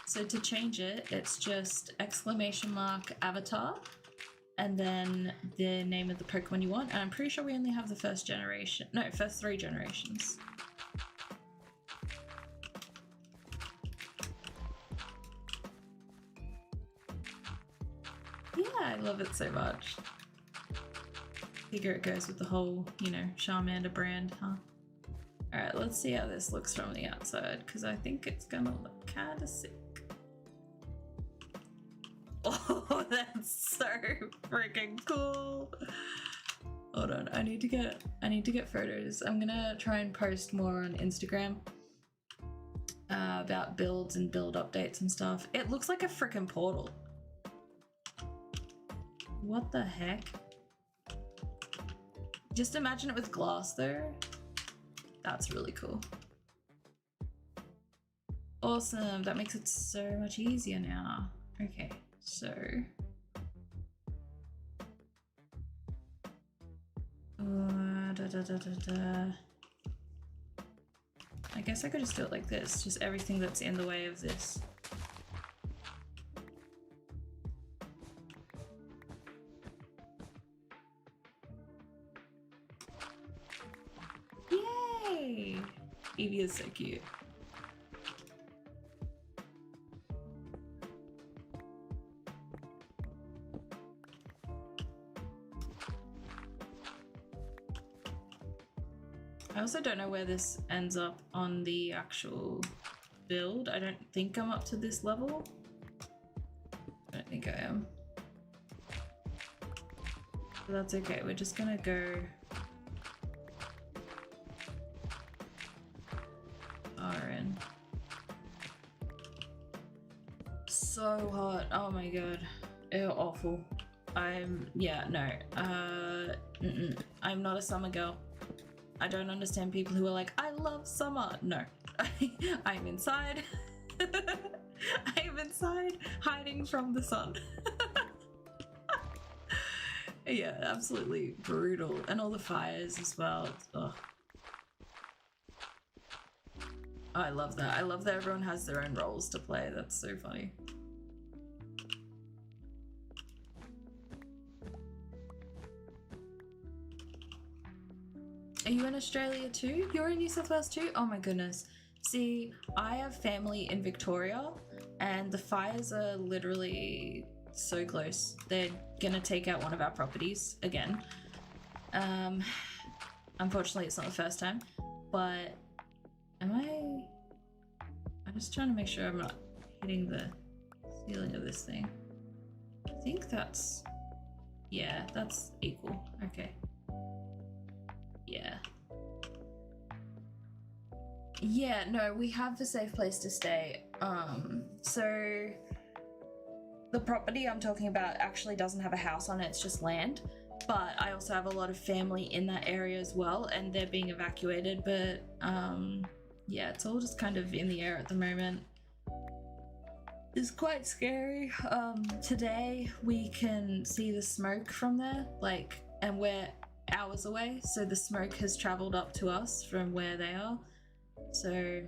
So to change it, it's just !avatar, and then the name of the Pokemon you want. And I'm pretty sure we only have the first 3 generations. Yeah, I love it so much. Figure it goes with the whole, you know, Charmander brand, huh? Alright, let's see how this looks from the outside, because I think it's gonna look kinda sick. Oh, that's so freaking cool. Hold on, I need to get photos. I'm gonna try and post more on Instagram about builds and build updates and stuff. It looks like a freaking portal. What the heck? Just imagine it with glass though. That's really cool. Awesome, that makes it so much easier now. Okay, so I guess I could just do it like this, just everything that's in the way of this. Yay! Eevee is so cute. I also don't know where this ends up on the actual build. I don't think I'm up to this level. I don't think I am. But that's okay, we're just gonna go RN. So hot, oh my god. Ew, awful. I'm not a summer girl. I don't understand people who are like, I love summer. No, I'm inside. I'm inside hiding from the sun. Yeah, absolutely brutal. And all the fires as well. Ugh. I love that. I love that everyone has their own roles to play. That's so funny. Are you in Australia too? You're in New South Wales too? Oh my goodness. See, I have family in Victoria and the fires are literally so close. They're gonna take out one of our properties again. Unfortunately, it's not the first time, but I'm just trying to make sure I'm not hitting the ceiling of this thing. I think that's, yeah, that's equal. Okay. Yeah, no, we have a safe place to stay. So the property I'm talking about actually doesn't have a house on it, it's just land. But I also have a lot of family in that area as well, and they're being evacuated. But yeah, it's all just kind of in the air at the moment. is quite scary. Today we can see the smoke from there, like, and we're hours away, so the smoke has traveled up to us from where they are. So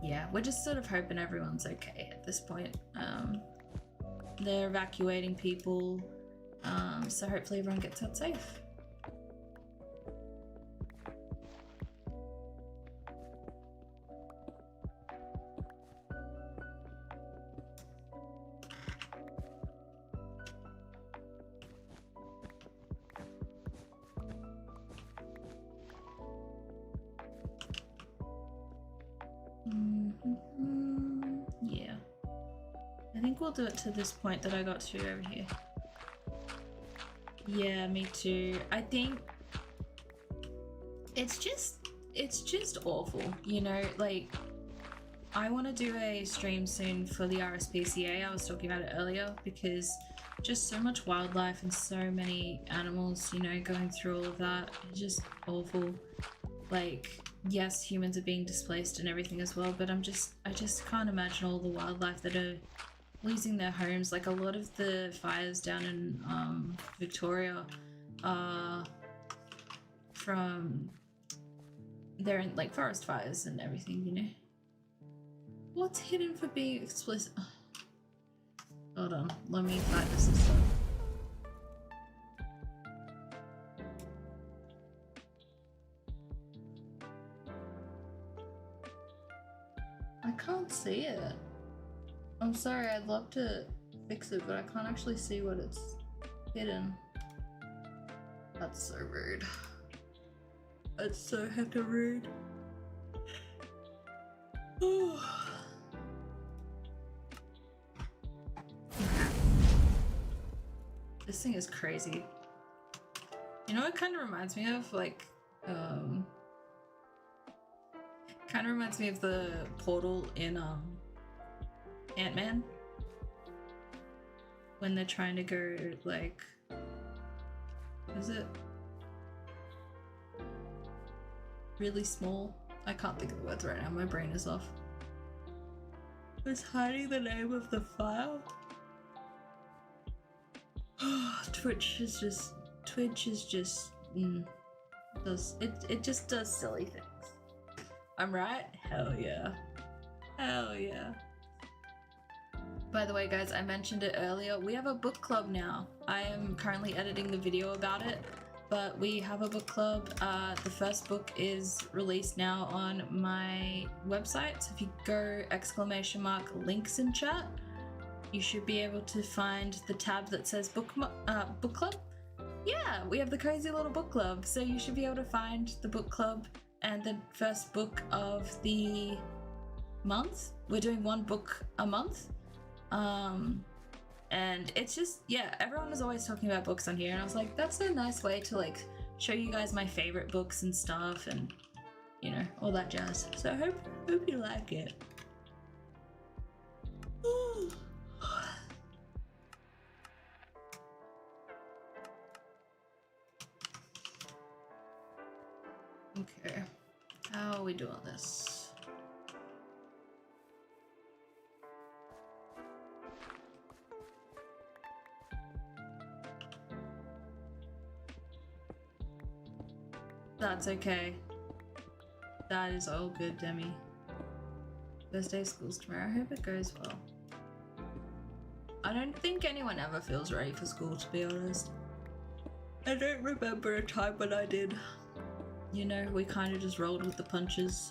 yeah, we're just sort of hoping everyone's okay at this point. They're evacuating people, so hopefully everyone gets out safe. Yeah. I think we'll do it to this point that I got to over here. Yeah, me too. I think it's just awful, you know, like I want to do a stream soon for the RSPCA. I was talking about it earlier because just so much wildlife and so many animals, you know, going through all of that. It's just awful. Like, yes, humans are being displaced and everything as well, but I just can't imagine all the wildlife that are losing their homes. Like a lot of the fires down in Victoria are from, they're in like forest fires and everything, you know. What's hidden for being explicit? Hold on, let me find this and stuff. I can't see it. I'm sorry, I'd love to fix it, but I can't actually see what it's hidden. That's so rude. That's so hecka rude. This thing is crazy. You know what it kind of reminds me of? Like, kind of reminds me of the portal in Ant-Man. When they're trying to go, like, is it really small? I can't think of the words right now, my brain is off. It's hiding the name of the file. Twitch is just it just does silly things. I'm right? Hell yeah. Hell yeah. By the way, guys, I mentioned it earlier. We have a book club now. I am currently editing the video about it, but we have a book club. The first book is released now on my website. So if you go !links in chat, you should be able to find the tab that says book club. Yeah, we have the cozy little book club. So you should be able to find the book club and the first book of the month. We're doing one book a month. And it's just, yeah, everyone was always talking about books on here, and I was like, that's a nice way to like show you guys my favorite books and stuff, and you know, all that jazz. So I hope you like it. Okay, how are we doing this? That's okay. That is all good, Demi. First day of school's tomorrow. I hope it goes well. I don't think anyone ever feels ready for school, to be honest. I don't remember a time when I did. You know, we kind of just rolled with the punches.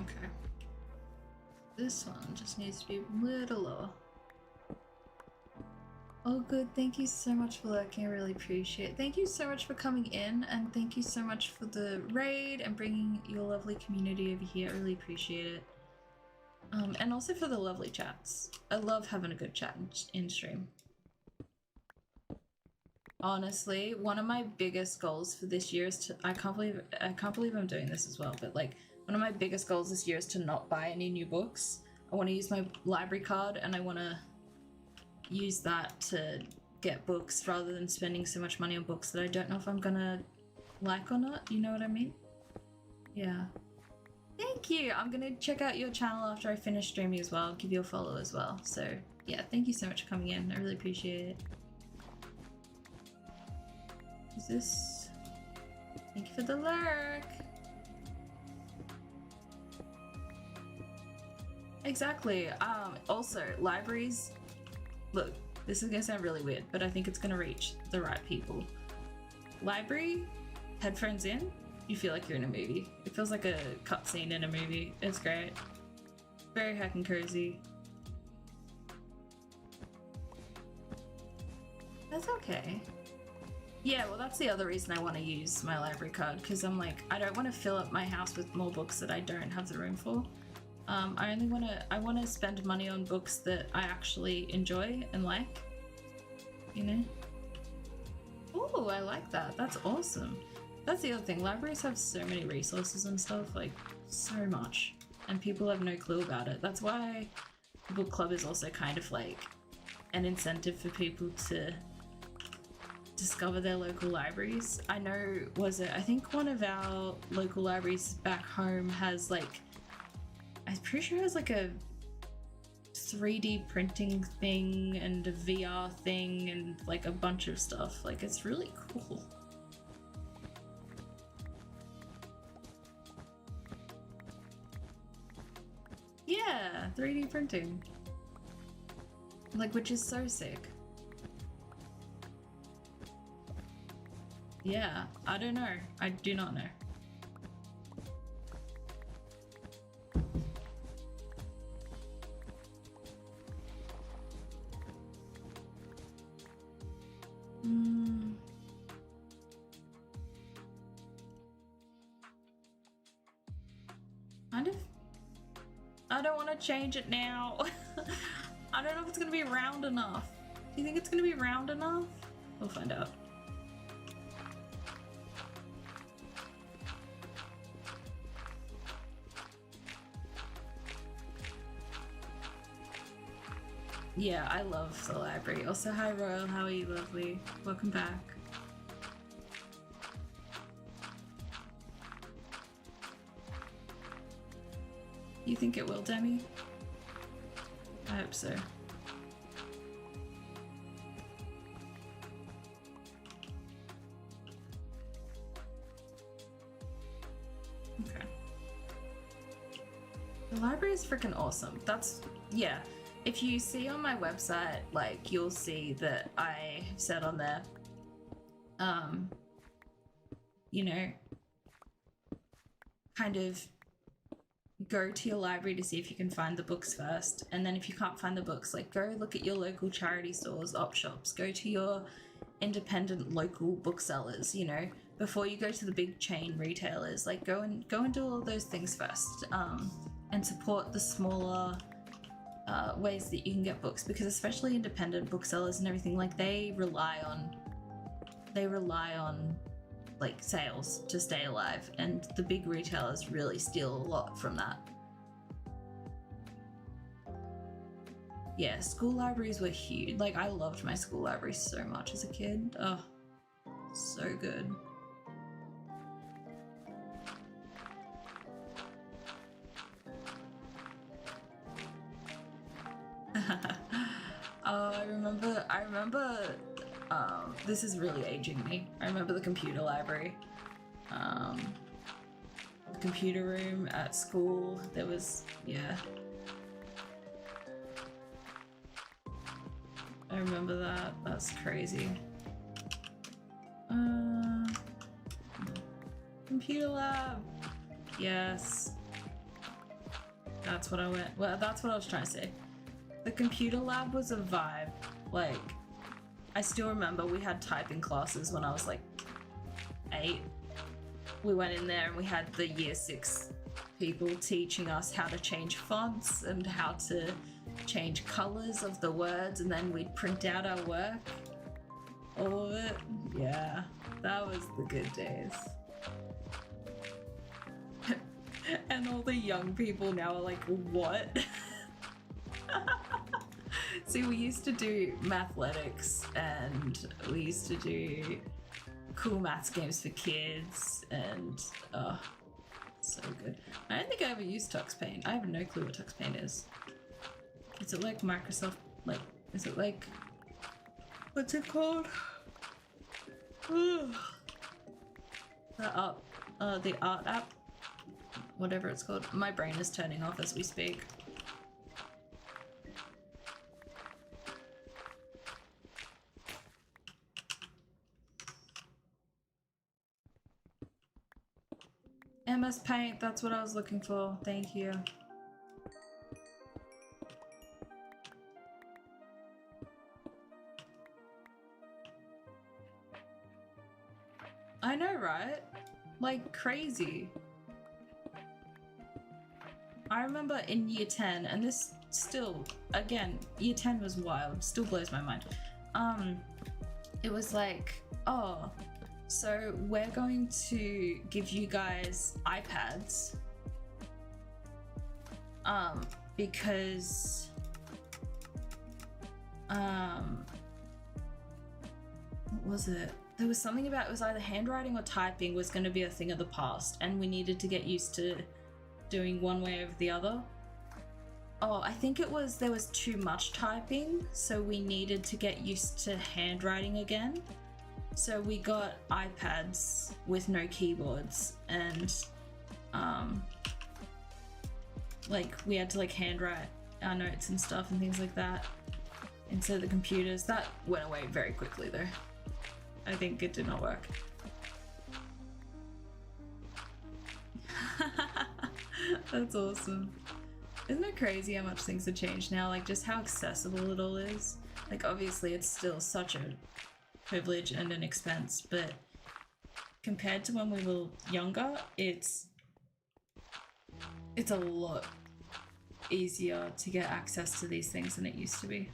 Okay. This one just needs to be a little lower. Oh good, thank you so much for lurking, I really appreciate it. Thank you so much for coming in, and thank you so much for the raid and bringing your lovely community over here, I really appreciate it. And also for the lovely chats. I love having a good chat in stream. Honestly, one of my biggest goals for this year is to, I can't believe I'm doing this as well, but like, one of my biggest goals this year is to not buy any new books. I want to use my library card, and I want to use that to get books rather than spending so much money on books that I don't know if I'm gonna like or not, you know what I mean? Yeah. Thank you. I'm gonna check out your channel after I finish streaming as well. Give you a follow as well. So yeah, thank you so much for coming in. I really appreciate it. Is this? Thank you for the lurk. Exactly. Also, libraries. Look, this is gonna sound really weird, but I think it's gonna reach the right people. Library, headphones in, you feel like you're in a movie. It feels like a cutscene in a movie. It's great. Very heckin' cozy. That's okay. Yeah, well, that's the other reason I want to use my library card, because I'm like, I don't want to fill up my house with more books that I don't have the room for. I want to spend money on books that I actually enjoy and like, you know? Ooh, I like that. That's awesome. That's the other thing. Libraries have so many resources and stuff, like so much, and people have no clue about it. That's why book club is also kind of like an incentive for people to discover their local libraries. I know, I think one of our local libraries back home has like, I'm pretty sure it has like a 3D printing thing and a VR thing and like a bunch of stuff. Like, it's really cool. Yeah, 3D printing. Like, which is so sick. Yeah, I don't know. I do not know. Kind of. I don't want to change it now. I don't know if it's going to be round enough. Do you think it's going to be round enough? We'll find out. Yeah, I love the library. Also, hi Royal, how are you, lovely? Welcome back. You think it will, Demi? I hope so. Okay. The library is freaking awesome. That's, yeah. If you see on my website, like, you'll see that I have said on there, you know, kind of go to your library to see if you can find the books first. And then if you can't find the books, like, go look at your local charity stores, op shops, go to your independent local booksellers, you know, before you go to the big chain retailers. Like, go and do all those things first, and support the smaller ways that you can get books, because especially independent booksellers and everything, like, they rely on like sales to stay alive, and the big retailers really steal a lot from that. Yeah, school libraries were huge. Like, I loved my school library so much as a kid. Oh, so good. I remember, this is really aging me. I remember the computer library. The computer room at school, there was, yeah. I remember that. That's crazy. Computer lab. Yes. That's what I went. Well, that's what I was trying to say. The computer lab was a vibe. Like, I still remember we had typing classes when I was like 8. We went in there and we had the year 6 people teaching us how to change fonts and how to change colors of the words, and then we'd print out our work. All of it. Yeah, that was the good days. And all the young people now are like, what? See, we used to do mathletics, and we used to do cool maths games for kids, and So good. I don't think I ever used Tux Paint. I have no clue what Tux Paint is. Is it like Microsoft, like, is it like, what's it called? The art app? Whatever it's called. My brain is turning off as we speak. MS Paint, that's what I was looking for. Thank you. I know, right? Like crazy. I remember in year 10, and this still, again, year 10 was wild, still blows my mind. It was like, oh, so we're going to give you guys iPads, because, what was it? There was something about, it was either handwriting or typing was going to be a thing of the past, and we needed to get used to doing one way over the other. Oh, I think it was, there was too much typing, so we needed to get used to handwriting again. So we got iPads with no keyboards, and like we had to like handwrite our notes and stuff and things like that instead of the computers. That went away very quickly though. I think it did not work. That's awesome. Isn't it crazy how much things have changed now? Like just how accessible it all is. Like obviously it's still such a privilege and an expense, but compared to when we were younger, it's a lot easier to get access to these things than it used to be.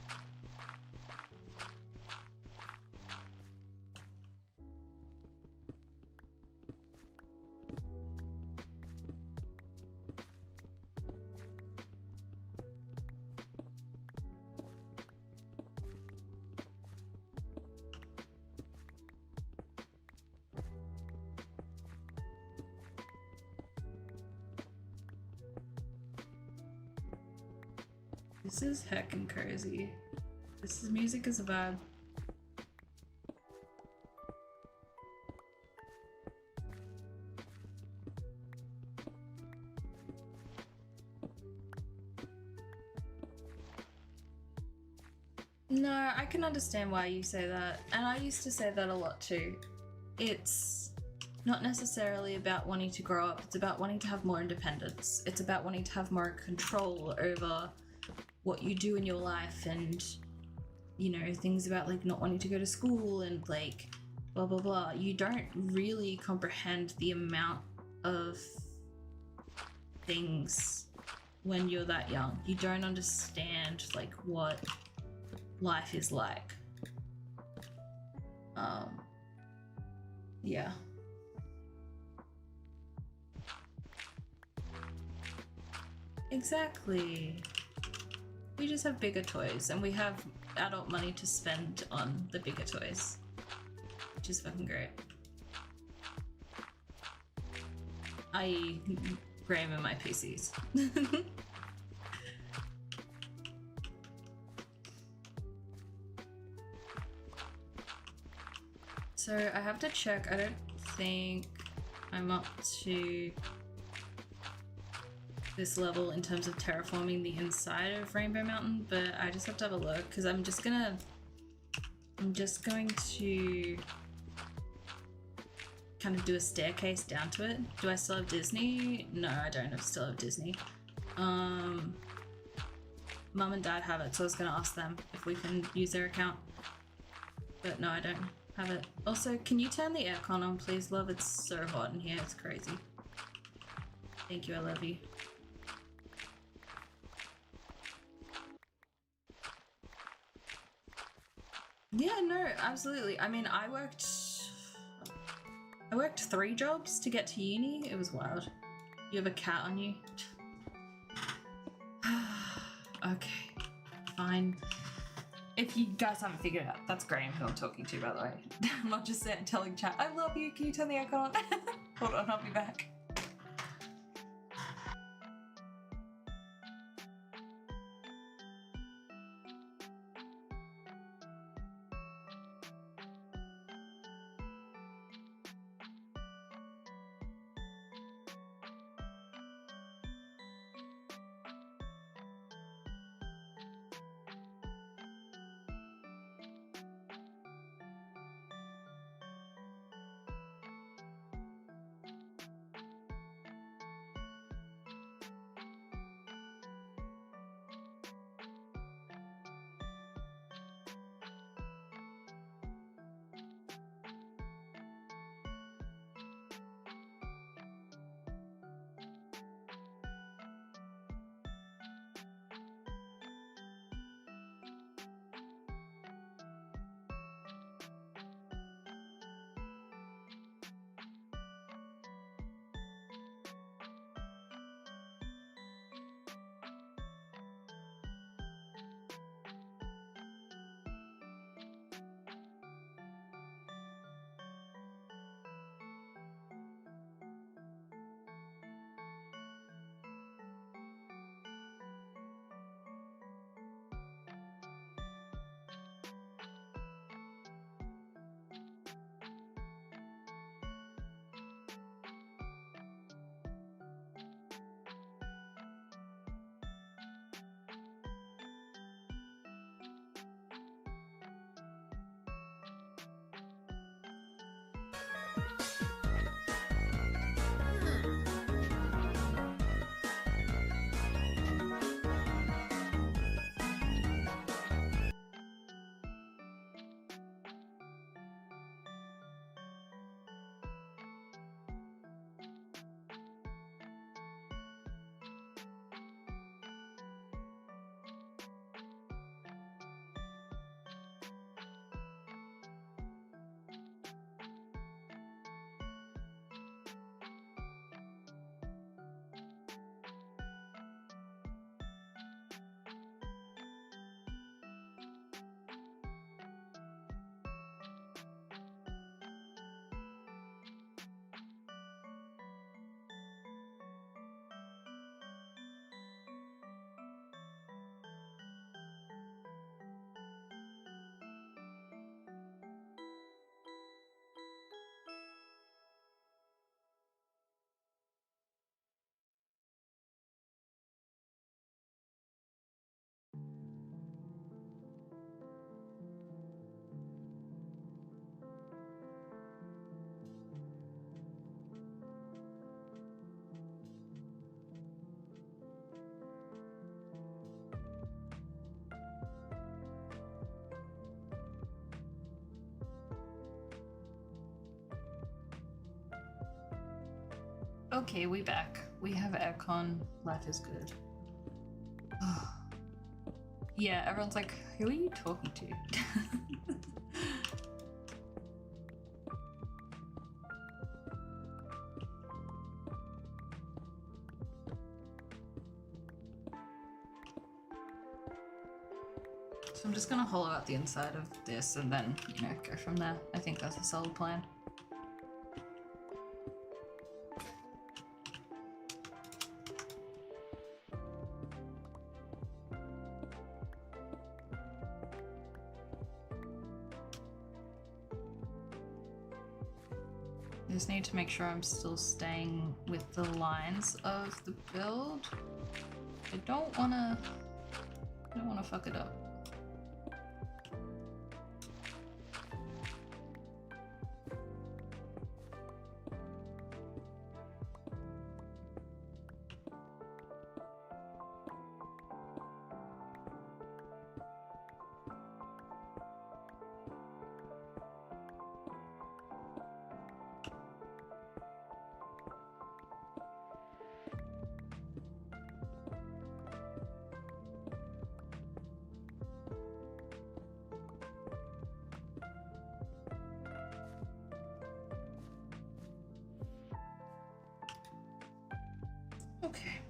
This is heckin' crazy. This is, music is a vibe. No, I can understand why you say that, and I used to say that a lot too. It's not necessarily about wanting to grow up, it's about wanting to have more independence. It's about wanting to have more control over what you do in your life, and you know, things about like not wanting to go to school and like blah blah blah. You don't really comprehend the amount of things when you're that young. You don't understand like what life is like. Yeah. Exactly. We just have bigger toys, and we have adult money to spend on the bigger toys, which is fucking great. I.e. Graham and my PCs. So I have to check, I don't think I'm up to this level in terms of terraforming the inside of Rainbow Mountain, but I just have to have a look because I'm just going to kind of do a staircase down to it. Do I still have Disney? No, I don't still have Disney. Mum and Dad have it, so I was going to ask them if we can use their account, but no, I don't have it. Also, can you turn the aircon on please, love? It's so hot in here, it's crazy. Thank you, I love you. Yeah, no, absolutely. I mean, I worked 3 jobs to get to uni. It was wild. You have a cat on you? Okay, fine. If you guys haven't figured it out, that's Graham who I'm talking to, by the way. I'm not just telling chat, I love you, can you turn the aircon on? Hold on, I'll be back. Okay, we back. We have aircon. Life is good. Yeah, everyone's like, who are you talking to? So I'm just gonna hollow out the inside of this and then, you know, go from there. I think that's a solid plan. I just need to make sure I'm still staying with the lines of the build. I don't wanna fuck it up. Okay.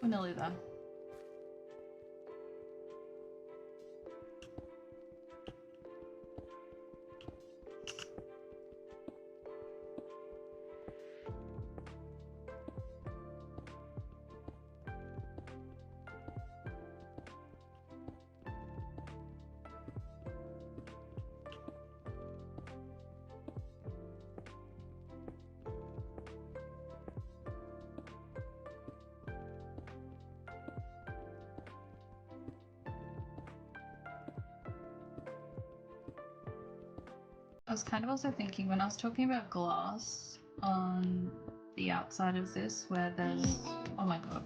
We're nearly there. I was kind of also thinking when I was talking about glass on the outside of this where there's, oh my god.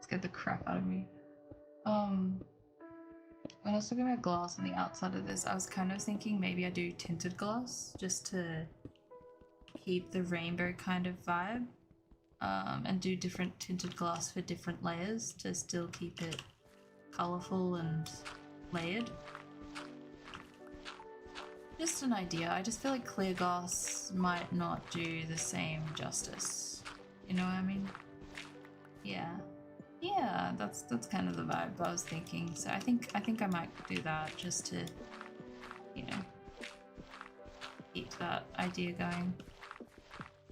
Scared the crap out of me. When I was talking about glass on the outside of this, I was kind of thinking maybe I do tinted glass just to keep the rainbow kind of vibe. And do different tinted glass for different layers to still keep it colourful and layered. Just an idea. I just feel like clear glass might not do the same justice. You know what I mean? Yeah. Yeah, that's kind of the vibe I was thinking. So I think I might do that just to, you know, keep that idea going.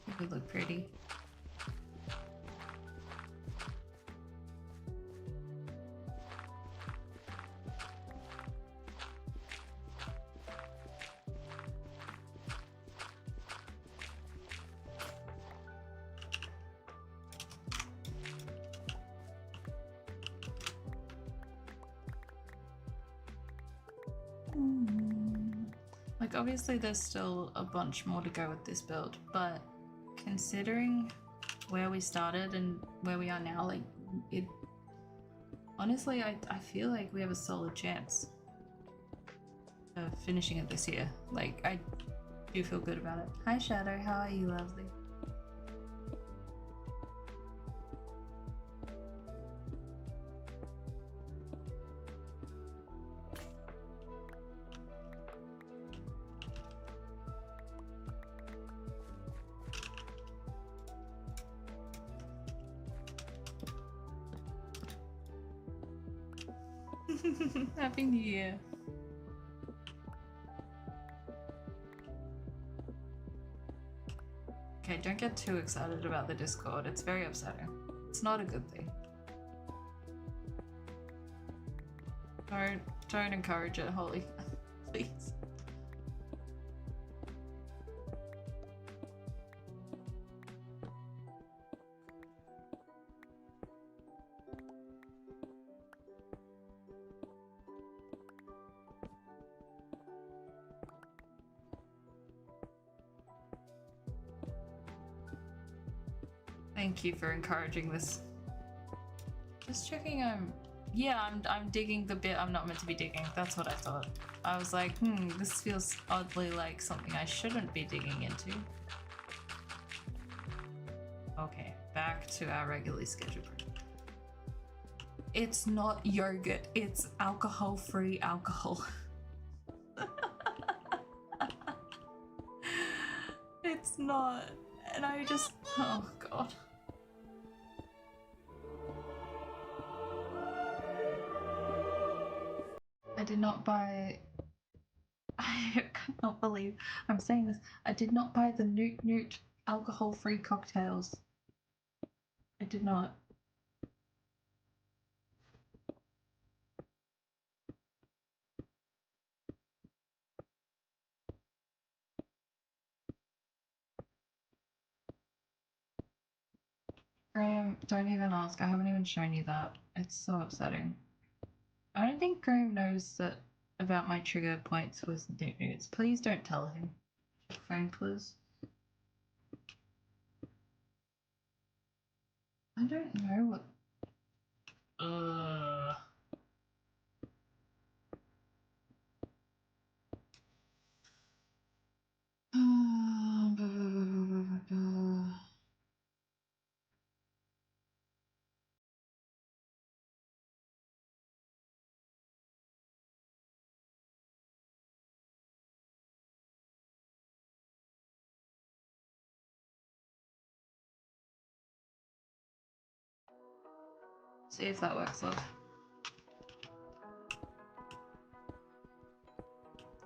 It would look pretty. Like, obviously there's still a bunch more to go with this build, but considering where we started and where we are now, like, it honestly, I feel like we have a solid chance of finishing it this year. Like, I do feel good about it. Hi Shadow, how are you, lovely? Happy New Year. Okay, don't get too excited about the Discord. It's very upsetting. It's not a good thing. Don't encourage it, Holly. Please. Thank you for encouraging this. Just checking. I'm digging the bit I'm not meant to be digging. That's what I thought. I was like, this feels oddly like something I shouldn't be digging into. Okay, back to our regularly scheduled. It's not yogurt, it's alcohol-free alcohol. It's not. And I just, oh god. I did not buy, I cannot believe I'm saying this. I did not buy the Newt Newt alcohol-free cocktails. I did not. Graham, don't even ask. I haven't even shown you that. It's so upsetting. I don't think Graham knows that about my trigger points with Newt Newts. Please don't tell him. Phone, please. I don't know what. See if that works, love.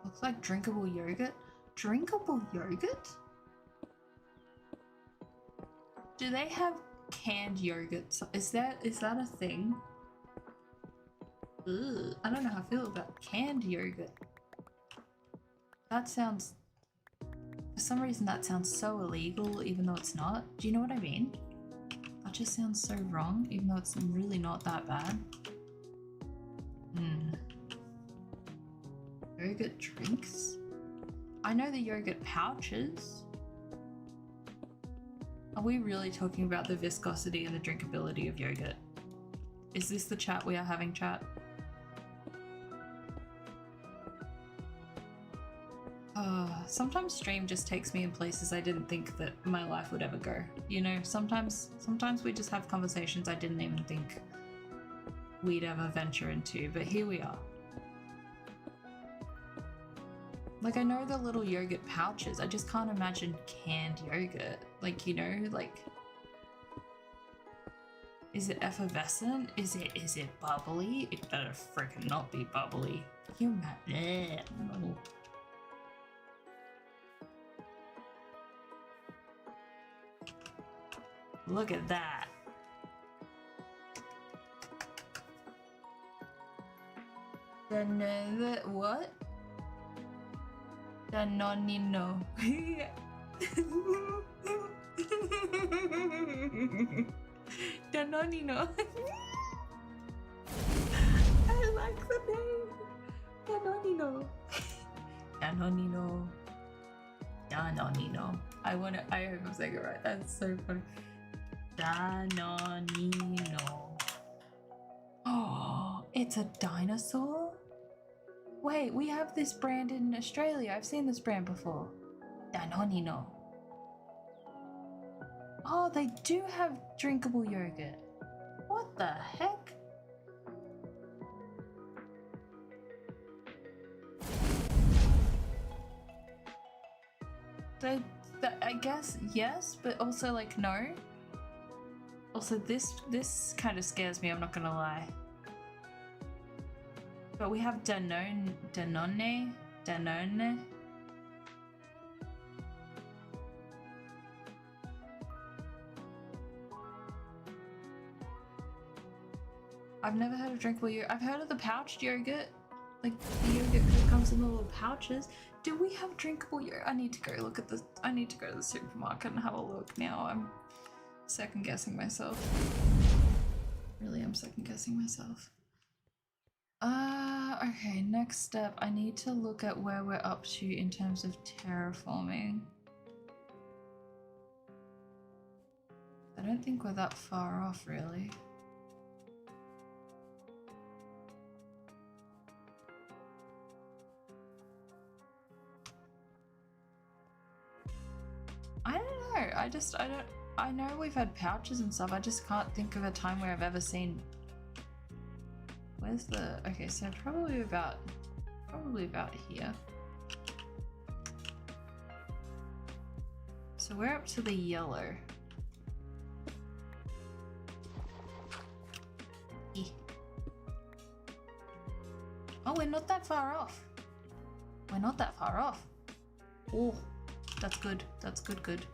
Looks like drinkable yogurt. Drinkable yogurt? Do they have canned yogurt? Is that a thing? Ugh, I don't know how I feel about canned yogurt. That sounds... For some reason that sounds so illegal, even though it's not. Do you know what I mean? That just sounds so wrong, even though it's really not that bad. Yogurt drinks? I know the yogurt pouches. Are we really talking about the viscosity and the drinkability of yogurt? Is this the chat we are having, chat? Sometimes stream just takes me in places I didn't think that my life would ever go. You know, sometimes we just have conversations I didn't even think we'd ever venture into, but here we are. Like, I know the little yogurt pouches, I just can't imagine canned yogurt. Like, you know, like... Is it effervescent? Is it bubbly? It better freaking not be bubbly. Can you imagine? No. Look at that. Then what? Danonino. Danonino. I like the name. Danonino. Danonino. Danonino. I hope I'm saying it right. That's so funny. Danonino. Oh, it's a dinosaur? Wait, we have this brand in Australia. I've seen this brand before. Danonino. Oh, they do have drinkable yogurt. What the heck? I guess yes, but also like no. Also, this kind of scares me, I'm not gonna lie. But we have Danone. I've never heard of drinkable yogurt. I've heard of the pouched yogurt. Like, the yogurt comes in the little pouches. Do we have drinkable yogurt? I need to go look at this. I need to go to the supermarket and have a look now. I'm second guessing myself. Really, I'm second guessing myself. Okay, next step. I need to look at where we're up to in terms of terraforming. I don't think we're that far off, really. I don't know. I know we've had pouches and stuff. I just can't think of a time where I've ever seen. Where's the? Okay, so probably about here. So we're up to the yellow. Eh. Oh, we're not that far off. We're not that far off. Oh, that's good. That's good.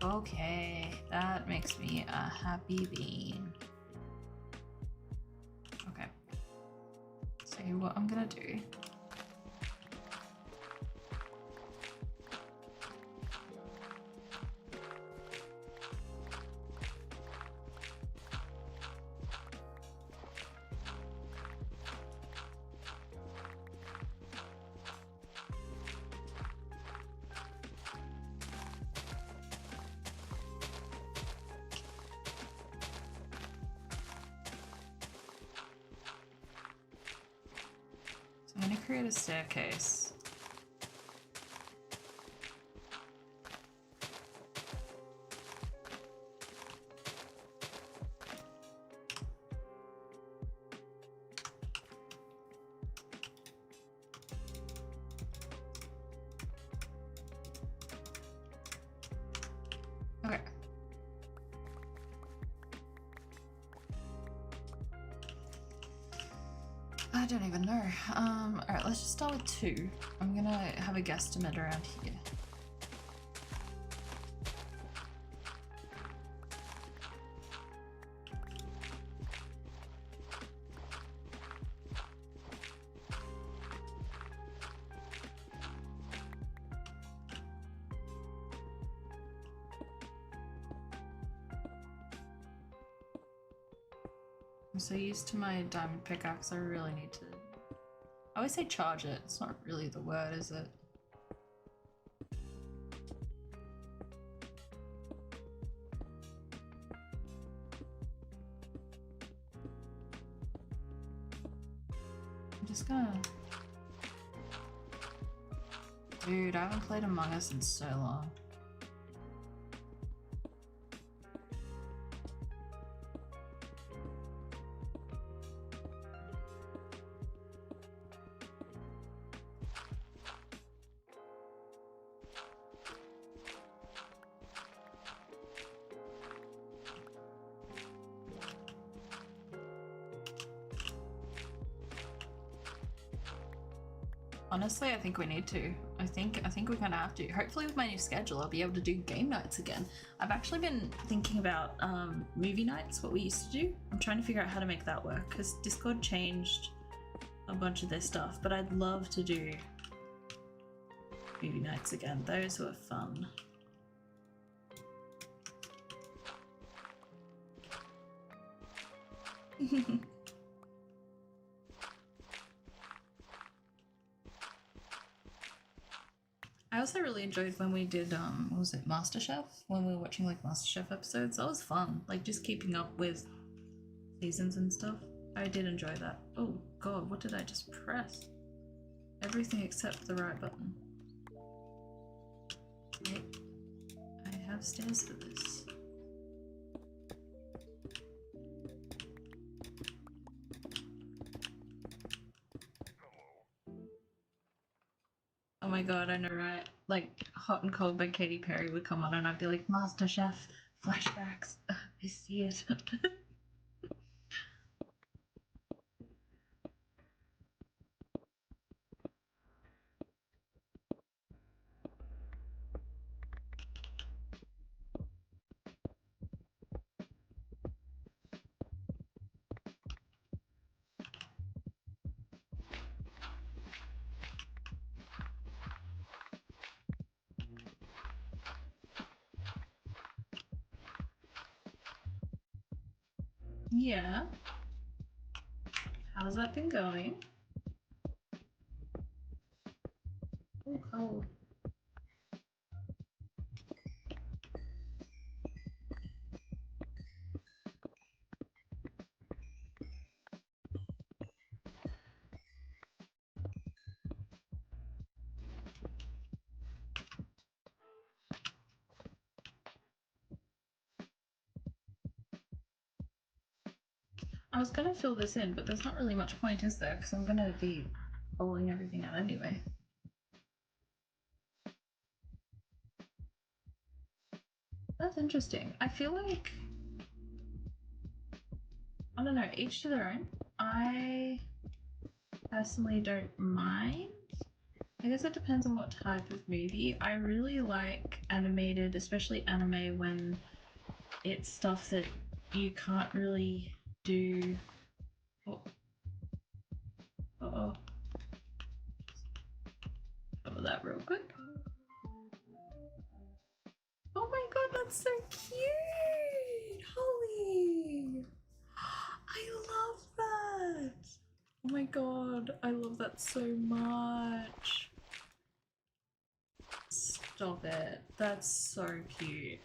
Okay, that makes me a happy bean. Okay. So what I'm gonna do. I'm going to create a staircase. Okay. I don't even know. Alright, let's just start with 2. I'm gonna have a guesstimate around here. I'm so used to my diamond pickaxe, I really need to... I always say charge it, it's not really the word, is it? I'm just gonna... Dude, I haven't played Among Us in so long. Honestly, I think we need to. I think we're gonna have to. Hopefully with my new schedule, I'll be able to do game nights again. I've actually been thinking about movie nights, what we used to do. I'm trying to figure out how to make that work because Discord changed a bunch of their stuff, but I'd love to do movie nights again. Those were fun. I also really enjoyed when we did, what was it, MasterChef? When we were watching like MasterChef episodes. That was fun. Like just keeping up with seasons and stuff. I did enjoy that. Oh god, what did I just press? Everything except the right button. Okay. I have stairs for this. Oh my god, I know, right? Like Hot and Cold by Katy Perry would come on and I'd be like, MasterChef, flashbacks, I see it. Yeah. How's that been going? Oh, cold. I was gonna fill this in, but there's not really much point, is there? Because I'm gonna be pulling everything out anyway. That's interesting. I feel like, I don't know, each to their own. I personally don't mind. I guess it depends on what type of movie. I really like animated, especially anime, when it's stuff that you can't really do. Oh. Uh-oh. Cover that real quick. Oh my god, that's so cute! Holly! I love that! Oh my god, I love that so much. Stop it. That's so cute.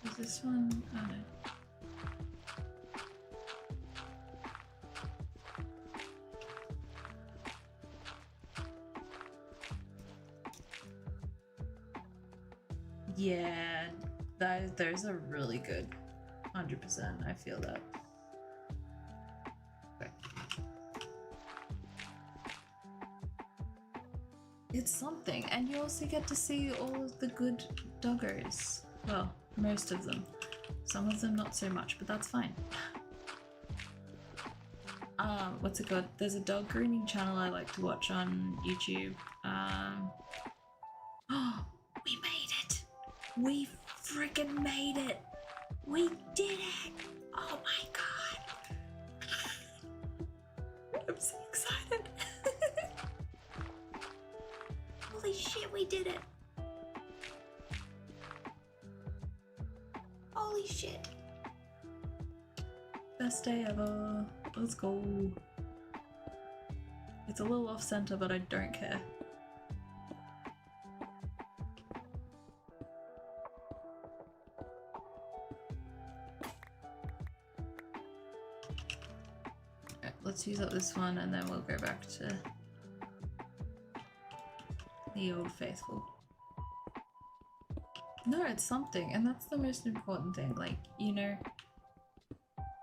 Is this one? Oh no. Yeah, those are really good. 100%, I feel that. Okay. It's something, and you also get to see all of the good doggos. Well, most of them. Some of them not so much, but that's fine. What's it called? There's a dog grooming channel I like to watch on YouTube. Oh, we made it! We freaking made it! We did it! Oh my god! I'm so excited! Holy shit, we did it! Holy shit! Best day ever. Let's go. It's a little off center, but I don't care. Right, let's use up this one and then we'll go back to the old faithful. No, it's something, and that's the most important thing. Like, you know,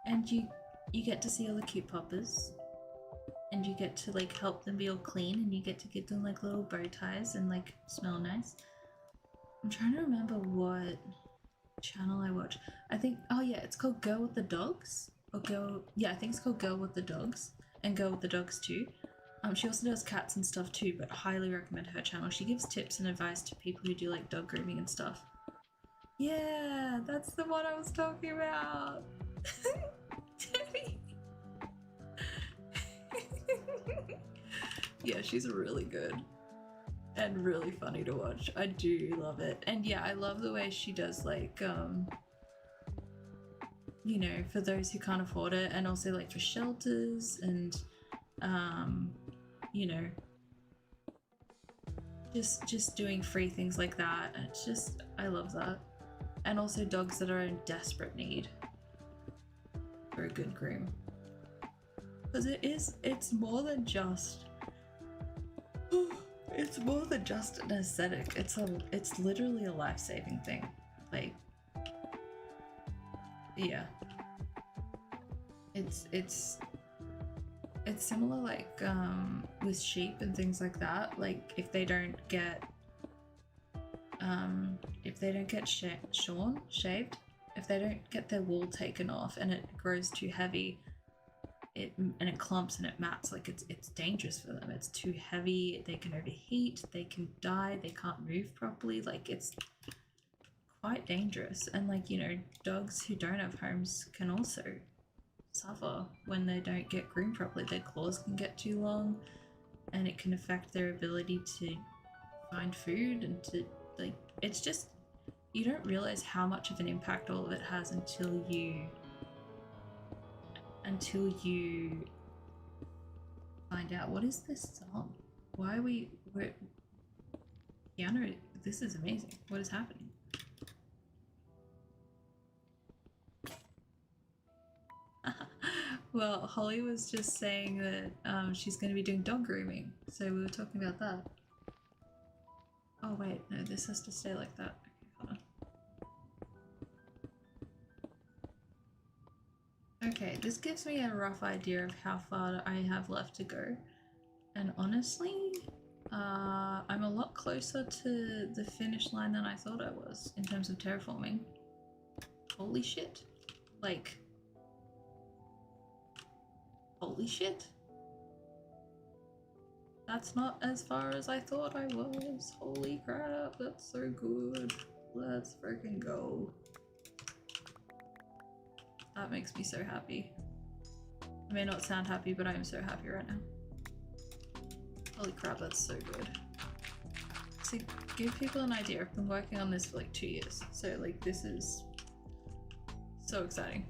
and you get to see all the cute poppers, and you get to like help them be all clean, and you get to give them like little bow ties and like smell nice. I'm trying to remember what channel I watch. I think, oh yeah, it's called Girl with the Dogs, or yeah, I think it's called Girl with the Dogs, and Girl with the Dogs too. She also does cats and stuff too, but highly recommend her channel. She gives tips and advice to people who do like dog grooming and stuff. Yeah, that's the one I was talking about. Debbie. Yeah, she's really good and really funny to watch. I do love it. And yeah, I love the way she does like you know, for those who can't afford it, and also like for shelters and you know, just doing free things like that. And it's just, I love that. And also dogs that are in desperate need for a good groom, because it's more than just it's more than just an aesthetic. It's literally a life-saving thing. Like, yeah, it's similar like with sheep and things like that. Like if they don't get shaved, if they don't get their wool taken off and it grows too heavy, it clumps and it mats, like it's dangerous for them. It's too heavy, they can overheat, they can die, they can't move properly. Like it's quite dangerous. And like, you know, dogs who don't have homes can also suffer when they don't get groomed properly. Their claws can get too long and it can affect their ability to find food and to like, it's just, you don't realize how much of an impact all of it has until you find out. What is this song? Why are we're Keanu, this is amazing. What is happening? Well, Holly was just saying that she's going to be doing dog grooming, so we were talking about that. Oh wait, no, this has to stay like that. Okay, hold on. Okay, this gives me a rough idea of how far I have left to go. And honestly, I'm a lot closer to the finish line than I thought I was in terms of terraforming. Holy shit. Like, holy shit. That's not as far as I thought I was. Holy crap, that's so good. Let's freaking go. That makes me so happy. I may not sound happy, but I am so happy right now. Holy crap, that's so good. To give people an idea, I've been working on this for like 2 years. So like this is so exciting.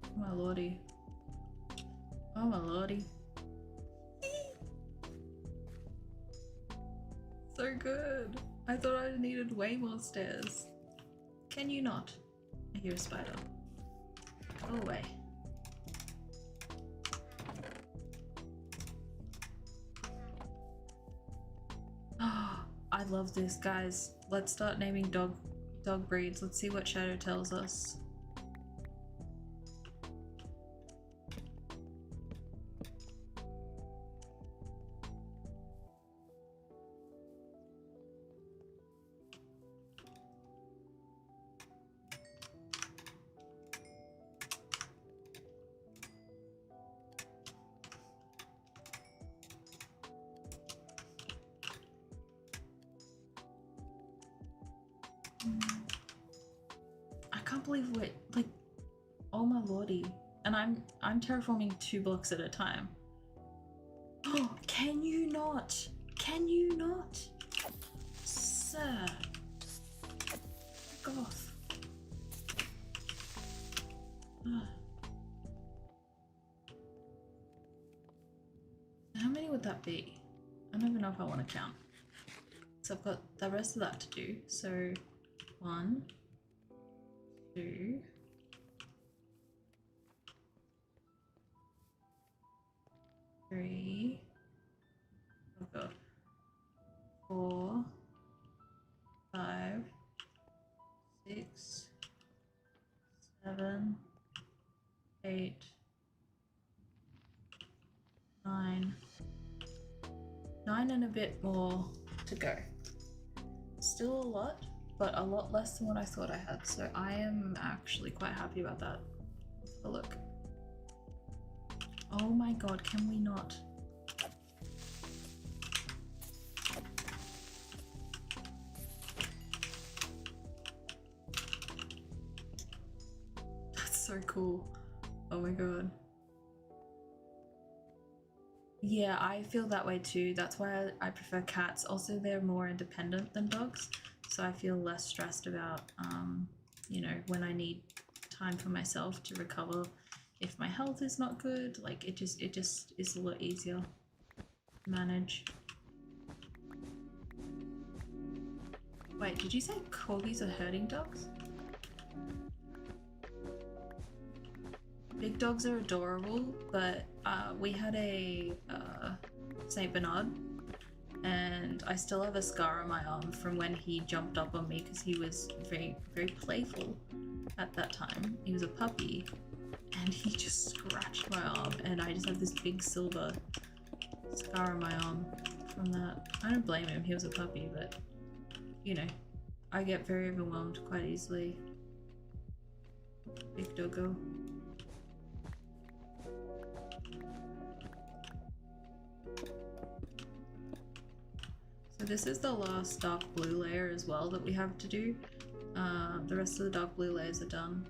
Oh my lordy. Oh my lordy. So good. I thought I needed way more stairs. Can you not? I hear a spider. Go away. Oh, I love this, guys. Let's start naming dog breeds. Let's see what Shadow tells us. I can't believe we're like, oh my lordy. And I'm terraforming 2 blocks at a time. Oh, can you not? Can you not? Sir. Fuck off. How many would that be? I don't even know if I want to count. So I've got the rest of that to do. So 1, 2, 3, I've got 4, 5, 6, 7, 8, 9 and a bit more to go. Still a lot, but a lot less than what I thought I had, so I am actually quite happy about that. Let's have a look. Oh my god, can we not? That's so cool. Oh my god. Yeah, I feel that way too. That's why I prefer cats. Also, they're more independent than dogs, so I feel less stressed about, you know, when I need time for myself to recover. If my health is not good, like it just is a lot easier to manage. Wait, did you say corgis are herding dogs? Big dogs are adorable, but we had a Saint Bernard, and I still have a scar on my arm from when he jumped up on me because he was very, very playful at that time. He was a puppy, and he just scratched my arm, and I just have this big silver scar on my arm from that. I don't blame him, he was a puppy, but you know, I get very overwhelmed quite easily. Big doggo. So this is the last dark blue layer as well that we have to do. The rest of the dark blue layers are done.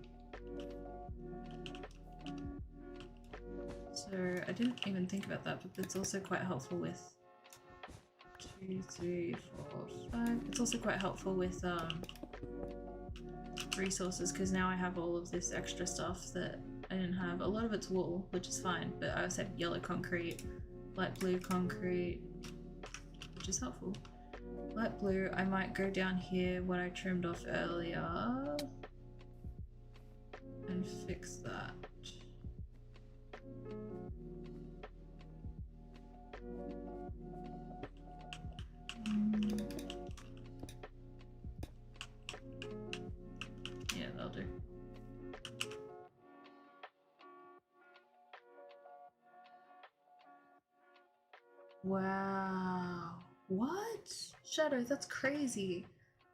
So I didn't even think about that, but it's also quite helpful with 2, 3, 4, 5. It's also quite helpful with resources, because now I have all of this extra stuff that I didn't have. A lot of it's wool, which is fine, but I also have yellow concrete, light blue concrete, which is helpful. Light blue, I might go down here what I trimmed off earlier. and fix that. Yeah, that'll do. Wow. What? Shadow, that's crazy.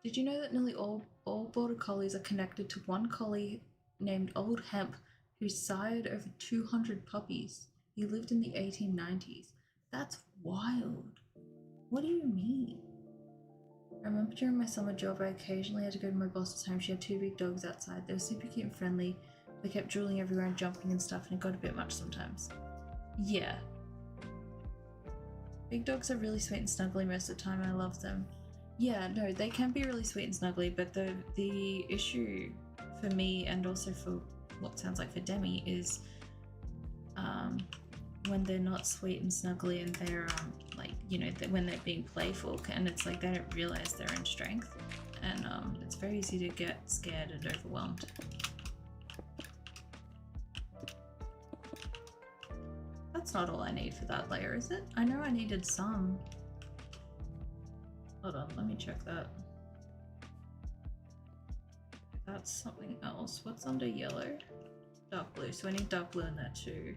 Did you know that nearly all border collies are connected to one collie named Old Hemp who sired over 200 puppies? He lived in the 1890s. That's wild. What do you mean? I remember during my summer job, I occasionally had to go to my boss's home. She had 2 big dogs outside. They were super cute and friendly. They kept drooling everywhere and jumping and stuff, and it got a bit much sometimes. Yeah. Big dogs are really sweet and snuggly most of the time, and I love them. Yeah, no, they can be really sweet and snuggly, but the issue for me, and also for what sounds like for Demi, is when they're not sweet and snuggly and they're like, you know, when they're being playful, and it's like they don't realize their own strength, and it's very easy to get scared and overwhelmed. That's not all I need for that layer, is it? I know I needed some. Hold on, let me check that. That's something else. What's under yellow? Dark blue, so I need dark blue in that too.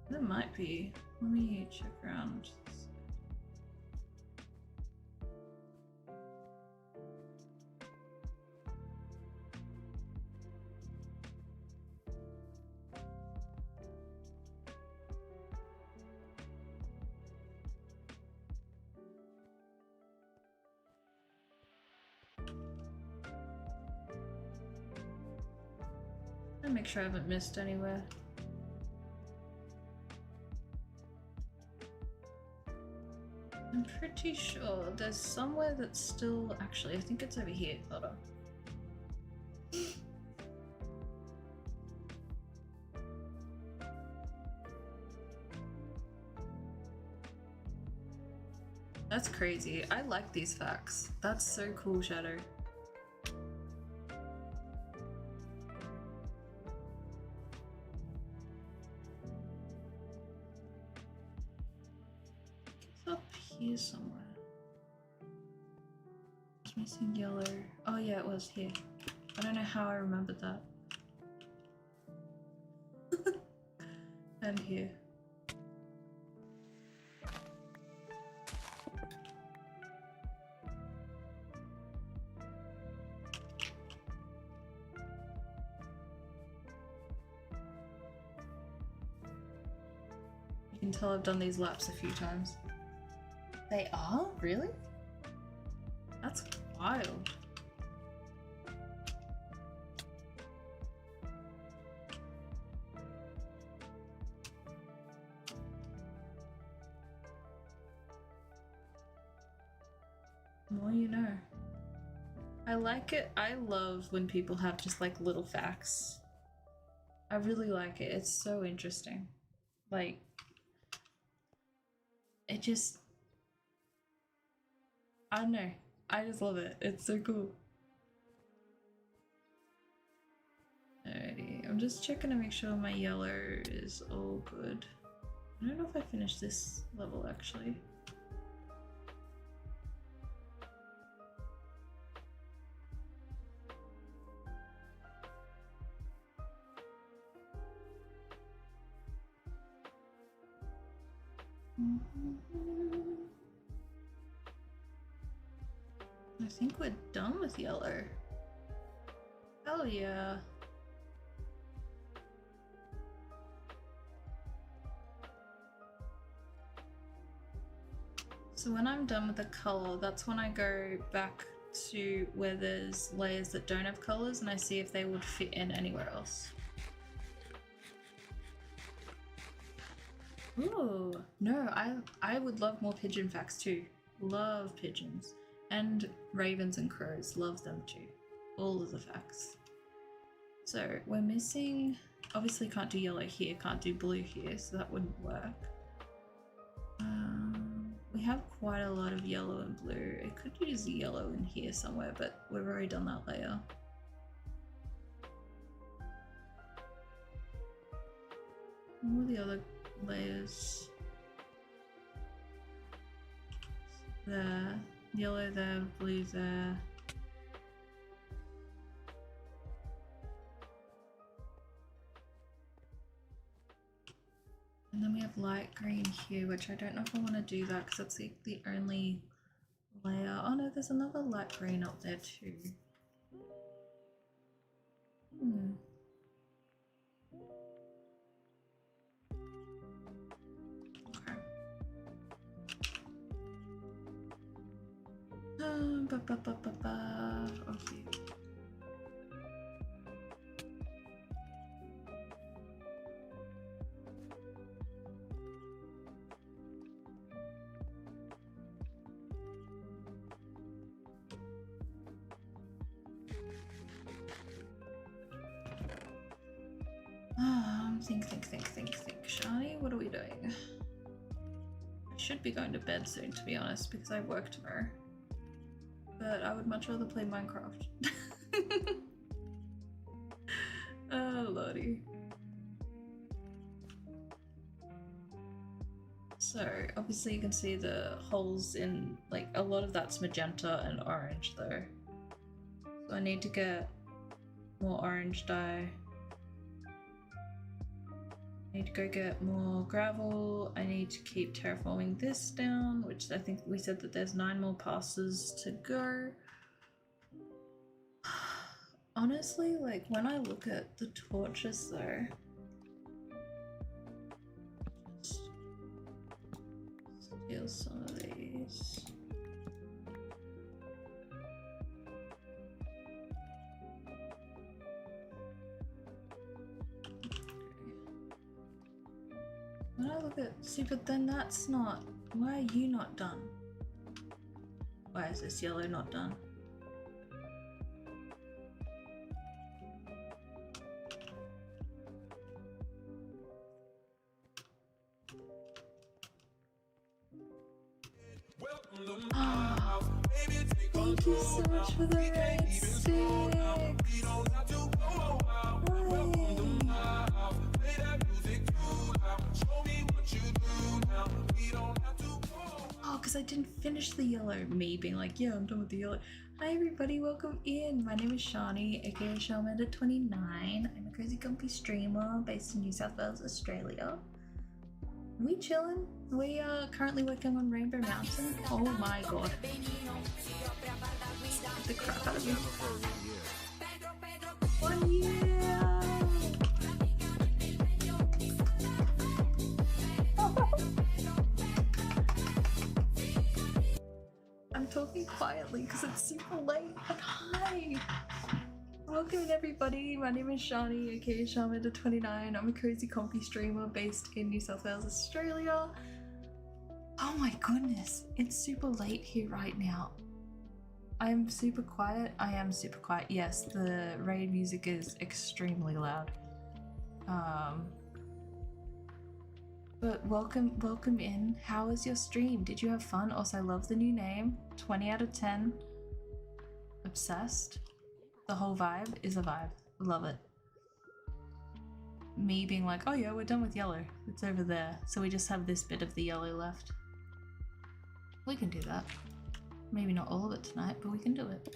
There might be. Let me check around. I'll make sure I haven't missed anywhere. I'm pretty sure there's somewhere that's still... Actually, I think it's over here. Hold on. That's crazy. I like these facts. That's so cool, Shadow. Here somewhere. It's missing yellow. Oh yeah, it was here. I don't know how I remembered that. And here. You can tell I've done these laps a few times. They are? Really? That's wild. The more you know. I like it. I love when people have just like little facts. I really like it. It's so interesting. Like, it just... I don't know. I just love it. It's so cool. Alrighty. I'm just checking to make sure my yellow is all good. I don't know if I finished this level actually. I think we're done with yellow. Hell yeah. So when I'm done with the color, that's when I go back to where there's layers that don't have colors and I see if they would fit in anywhere else. Ooh, no, I would love more pigeon facts too. Love pigeons. And ravens and crows, love them too. All of the facts. So we're missing, obviously can't do yellow here, can't do blue here, so that wouldn't work. We have quite a lot of yellow and blue. It could use the yellow in here somewhere, but we've already done that layer. All the other layers. There. Yellow there, blue there. And then we have light green here, which I don't know if I want to do that because that's like the only layer. Oh no, there's another light green up there too. Okay. Okay. Think. Shani, what are we doing? I should be going to bed soon, to be honest, because I work tomorrow. But I would much rather play Minecraft. Oh, lordy. So, obviously you can see the holes in, like, a lot of that's magenta and orange, though. So I need to get more orange dye. I need to go get more gravel. I need to keep terraforming this down, which I think we said that there's 9 more passes to go. Honestly, like when I look at the torches though, just steal some of these. When I look at, see, but then that's not, why are you not done? Why is this yellow not done? Oh, thank you so much for the raid 6. Oh, because I didn't finish the yellow. Me being like, yeah, I'm done with the yellow. Hi everybody, welcome in. My name is Shani, aka Shalmanda29. I'm a crazy comfy streamer based in New South Wales, Australia. We chillin'. We are currently working on Rainbow Mountain. Oh my god. Get the crap out of me. 1 year! I'm talking quietly because it's super late. But hi! Welcome everybody, my name is Shani, aka Shalmanda29. I'm a cozy comfy streamer based in New South Wales, Australia. Oh my goodness, it's super late here right now. I'm super quiet. I am super quiet. Yes, the raid music is extremely loud. But welcome in. How was your stream? Did you have fun? Also, I love the new name. 20 out of 10. Obsessed. The whole vibe is a vibe. Love it. Me being like, oh yeah, we're done with yellow. It's over there. So we just have this bit of the yellow left. We can do that. Maybe not all of it tonight, but we can do it.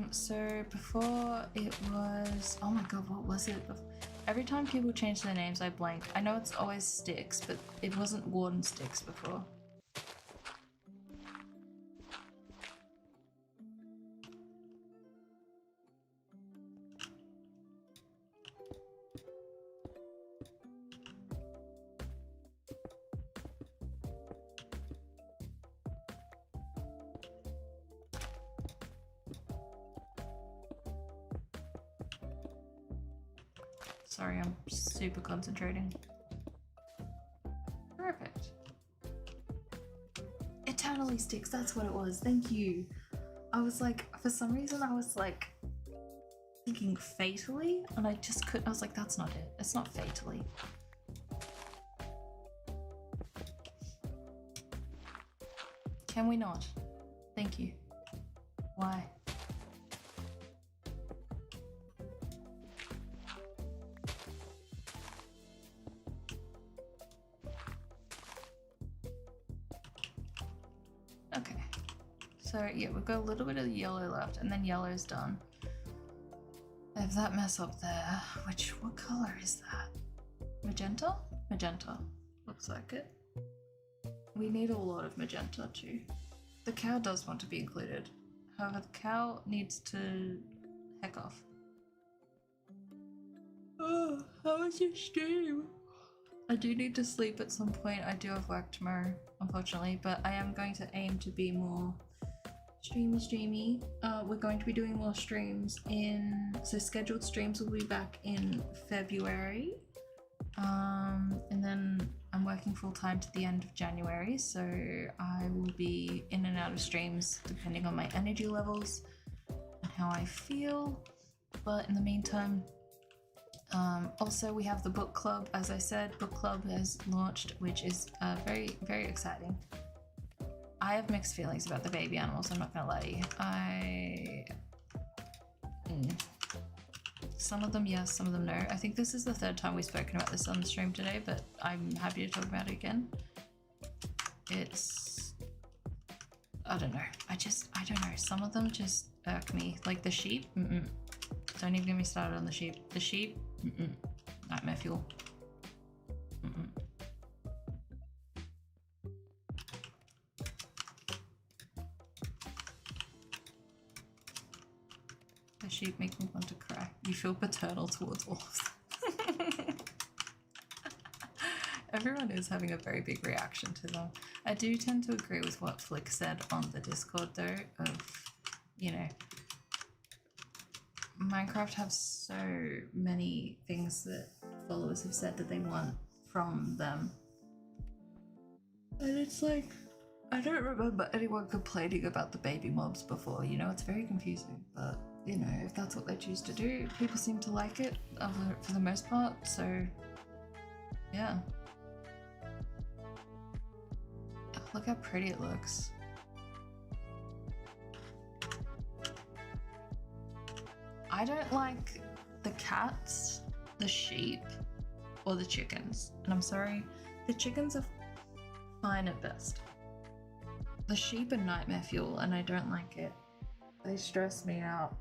So before it was, oh my god, what was it? Every time people change their names, I blank. I know it's always Styx, but it wasn't Warden Styx before. Sorry, I'm super concentrating. Perfect. Eternal marshmallow sticks. That's what it was. Thank you. I was like, for some reason, I was like thinking fatally, and I just couldn't. I was like, that's not it. It's not fatally. Can we not? Thank you. Why? Okay. So yeah, we've got a little bit of yellow left, and then yellow's done. I have that mess up there. What color is that? Magenta? Magenta. Looks like it. We need a lot of magenta too. The cow does want to be included. However, the cow needs to heck off. Oh, how was your stream? I do need to sleep at some point. I do have work tomorrow, unfortunately, but I am going to aim to be more streamy. We're going to be doing more streams so scheduled streams will be back in February. And then I'm working full time to the end of January, so I will be in and out of streams depending on my energy levels and how I feel. But in the meantime, also we have the book club. As I said, book club has launched, which is very, very exciting. I have mixed feelings about the baby animals, I'm not gonna lie to you. Some of them yes, some of them no. I think this is the third time we've spoken about this on the stream today, but I'm happy to talk about it again. I don't know. I don't know. Some of them just irk me. Like the sheep, Don't even get me started on the sheep. The sheep, nightmare fuel. The sheep make me want to cry. You feel paternal towards wolves. Everyone is having a very big reaction to them. I do tend to agree with what Flick said on the Discord though, of, you know, Minecraft have so many things that followers have said that they want from them. And it's like, I don't remember anyone complaining about the baby mobs before, you know, it's very confusing, but you know, if that's what they choose to do, people seem to like it for the most part, so yeah. Look how pretty it looks. I don't like the cats, the sheep, or the chickens. And I'm sorry, the chickens are fine at best. The sheep are nightmare fuel and I don't like it. They stress me out.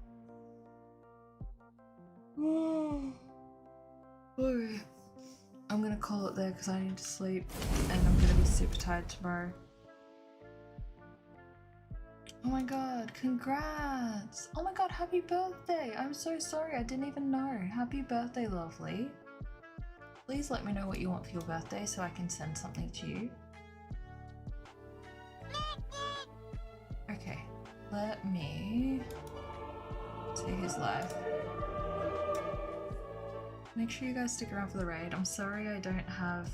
I'm gonna call it there because I need to sleep and I'm gonna be super tired tomorrow. Oh my god, congrats! Oh my god, happy birthday! I'm so sorry, I didn't even know. Happy birthday, lovely. Please let me know what you want for your birthday so I can send something to you. Okay, let me see who's live. Make sure you guys stick around for the raid. I'm sorry I don't have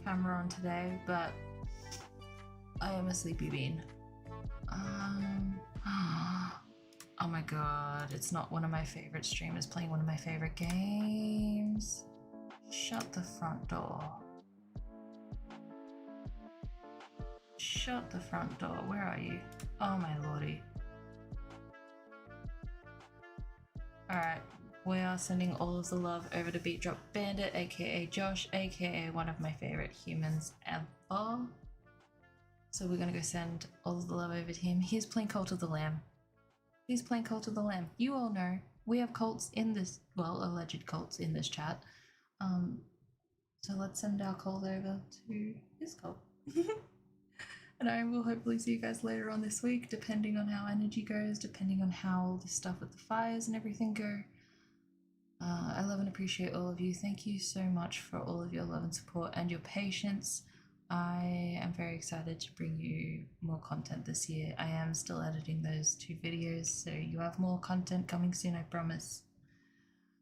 camera on today, but I am a sleepy bean. Oh my god, it's not one of my favorite streamers playing one of my favorite games. Shut the front door. Shut the front door. Where are you? Oh my lordy. Alright, we are sending all of the love over to Beat Drop Bandit, aka Josh, aka one of my favorite humans ever. So we're gonna go send all of the love over to him. He's playing Cult of the Lamb. He's playing Cult of the Lamb. You all know we have cults in this, well, alleged cults in this chat. So let's send our cult over to his cult. And I will hopefully see you guys later on this week, depending on how energy goes, depending on how the stuff with the fires and everything go. I love and appreciate all of you. Thank you so much for all of your love and support and your patience. I am very excited to bring you more content this year. I am still editing those 2 videos, so you have more content coming soon, I promise.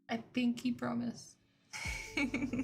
I pinky promise.